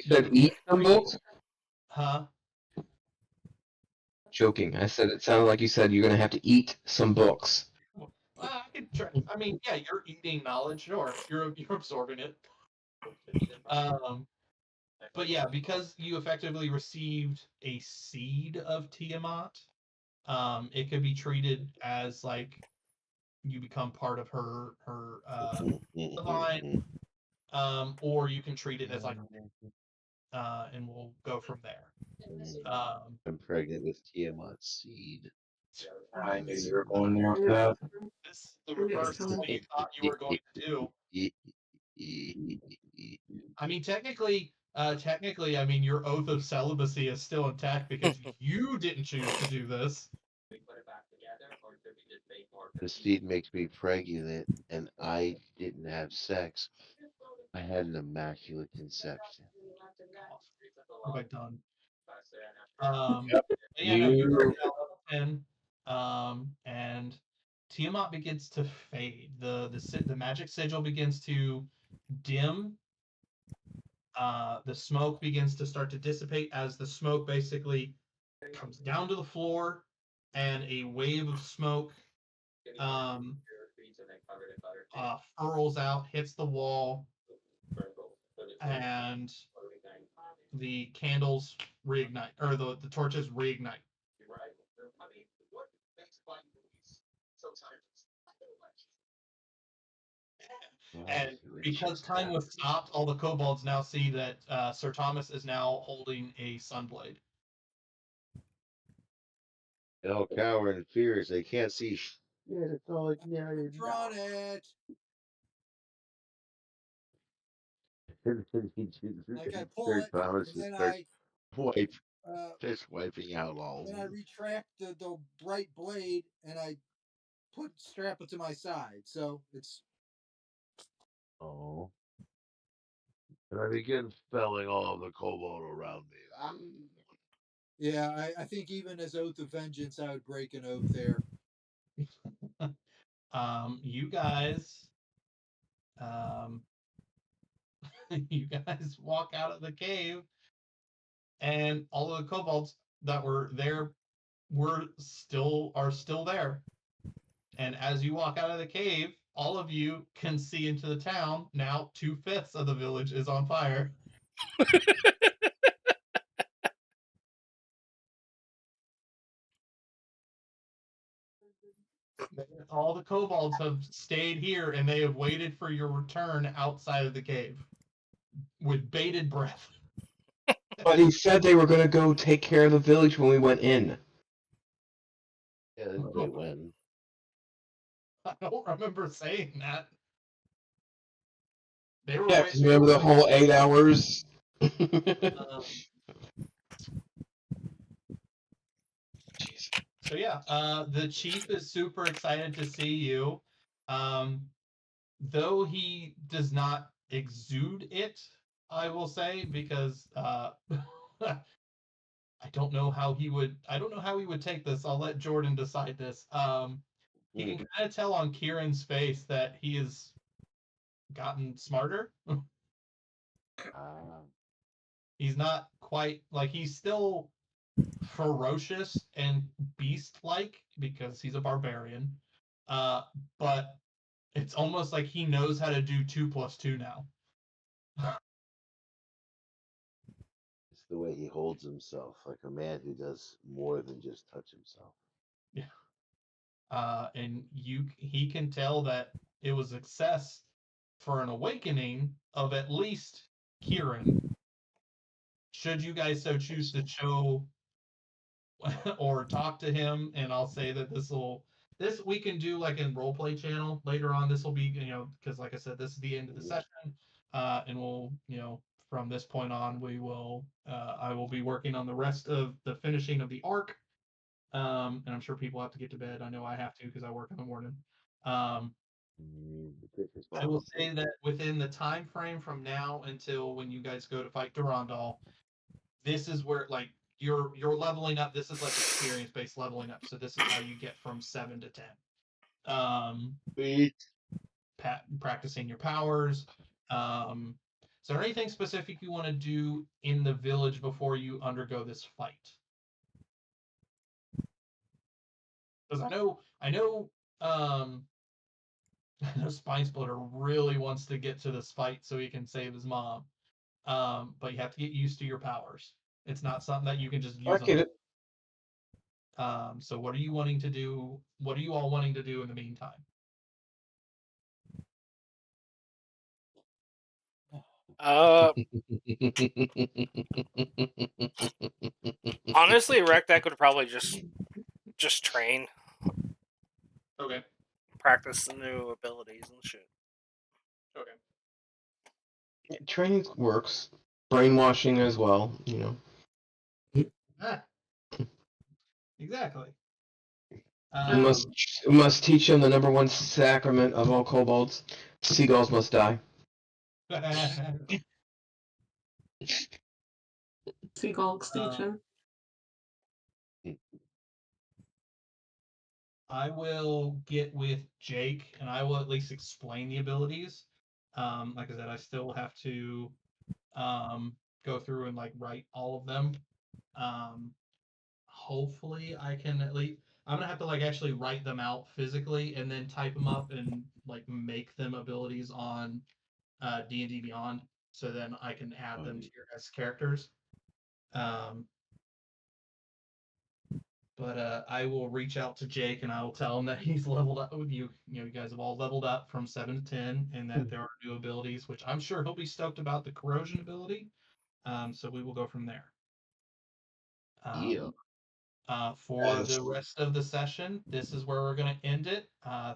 said eat some books? huh? Joking. I said it sounded like you said you're gonna have to eat some books. I can try. I mean, yeah, you're eating knowledge, sure. You're absorbing it. But yeah, because you effectively received a seed of Tiamat, it could be treated as like you become part of her divine, or you can treat it as like, and we'll go from there. I'm pregnant with Tiamat's seed. I knew you were going there with that. This is the reverse of what you thought you were going to do. I mean, technically, I mean, your oath of celibacy is still intact because you didn't choose to do this. The seed makes me pregnant, and I didn't have sex. I had an immaculate conception. Okay, done. Yep. Yeah, no, you are now level 10, and Tiamat begins to fade. The magic sigil begins to dim. The smoke begins to start to dissipate as the smoke basically comes down to the floor, and a wave of smoke furls out, hits the wall, and the candles reignite, or the torches reignite. You're right. I mean, what makes flying movies so timeless? And because time was stopped, all the kobolds now see that Sir Thomas is now holding a sunblade. They all cower in fear as they can't see. Yeah, it's all like Drawn it. Like I pull Sir it, Thomas and just then starts wipe, uh, just wiping out all. then I retract the bright blade, and I strap it to my side. So it's Oh. And I begin felling all of the kobold around me. yeah. I think even as Oath of Vengeance, I would break an oath there. You guys, um, you guys walk out of the cave, and all of the kobolds that were there are still there. And as you walk out of the cave, all of you can see into the town. Now 2/5 of the village is on fire. All the kobolds have stayed here, and they have waited for your return outside of the cave with bated breath. But he said they were going to go take care of the village when we went in. Yeah, didn't they win? I don't remember saying that. They were Yeah, because remember the whole 8 hours? So yeah, the chief is super excited to see you. Though he does not exude it, I will say, because I don't know how he would. I don't know how he would take this. I'll let Jordan decide this. You can kind of tell on Kieran's face that he has gotten smarter. He's not quite like he's still ferocious and beast-like because he's a barbarian. But it's almost like he knows how to do 2 + 2 now. It's the way he holds himself, like a man who does more than just touch himself. Yeah. And he can tell that it was success for an awakening of at least Kieran. Should you guys so choose to show or talk to him, and I'll say that this we can do like in roleplay channel later on. This will be, because like I said, this is the end of the session, and we'll, from this point on, we will I will be working on the rest of the finishing of the arc. And I'm sure people have to get to bed. I know I have to because I work in the morning. I will say that within the time frame from now until when you guys go to fight Durandal, this is where like you're leveling up. This is like experience based leveling up. So this is how you get from 7 to 10. Practicing your powers. Is there anything specific you want to do in the village before you undergo this fight? Because I know, I know Spine Splitter really wants to get to this fight so he can save his mom. But you have to get used to your powers. It's not something that you can just use. I get it. So what are you wanting to do? What are you all wanting to do in the meantime? Honestly, Recdeck would probably just train, Okay. practice the new abilities and shit. Okay. Training works. Brainwashing as well, Exactly. Must teach them the number one sacrament of all kobolds. Seagulls must die. Seagull extinction. I will get with Jake and I will at least explain the abilities. Like I said, I still have to go through and like write all of them. Hopefully I can at least I'm gonna have to like actually write them out physically and then type them up and like make them abilities on D&D Beyond, so then I can add them to your guys' characters. But I will reach out to Jake and I will tell him that he's leveled up with you. You guys have all leveled up from 7 to 10, and that there are new abilities, which I'm sure he'll be stoked about the corrosion ability. So we will go from there. Yeah. For the rest of the session, this is where we're going to end it.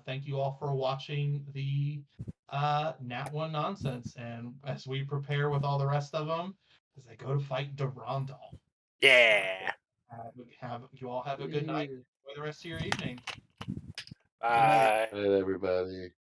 Thank you all for watching the Nat 1 nonsense. And as we prepare with all the rest of them, as they go to fight Durandal. Yeah. You all have a good night. Enjoy the rest of your evening. Bye. All right, everybody.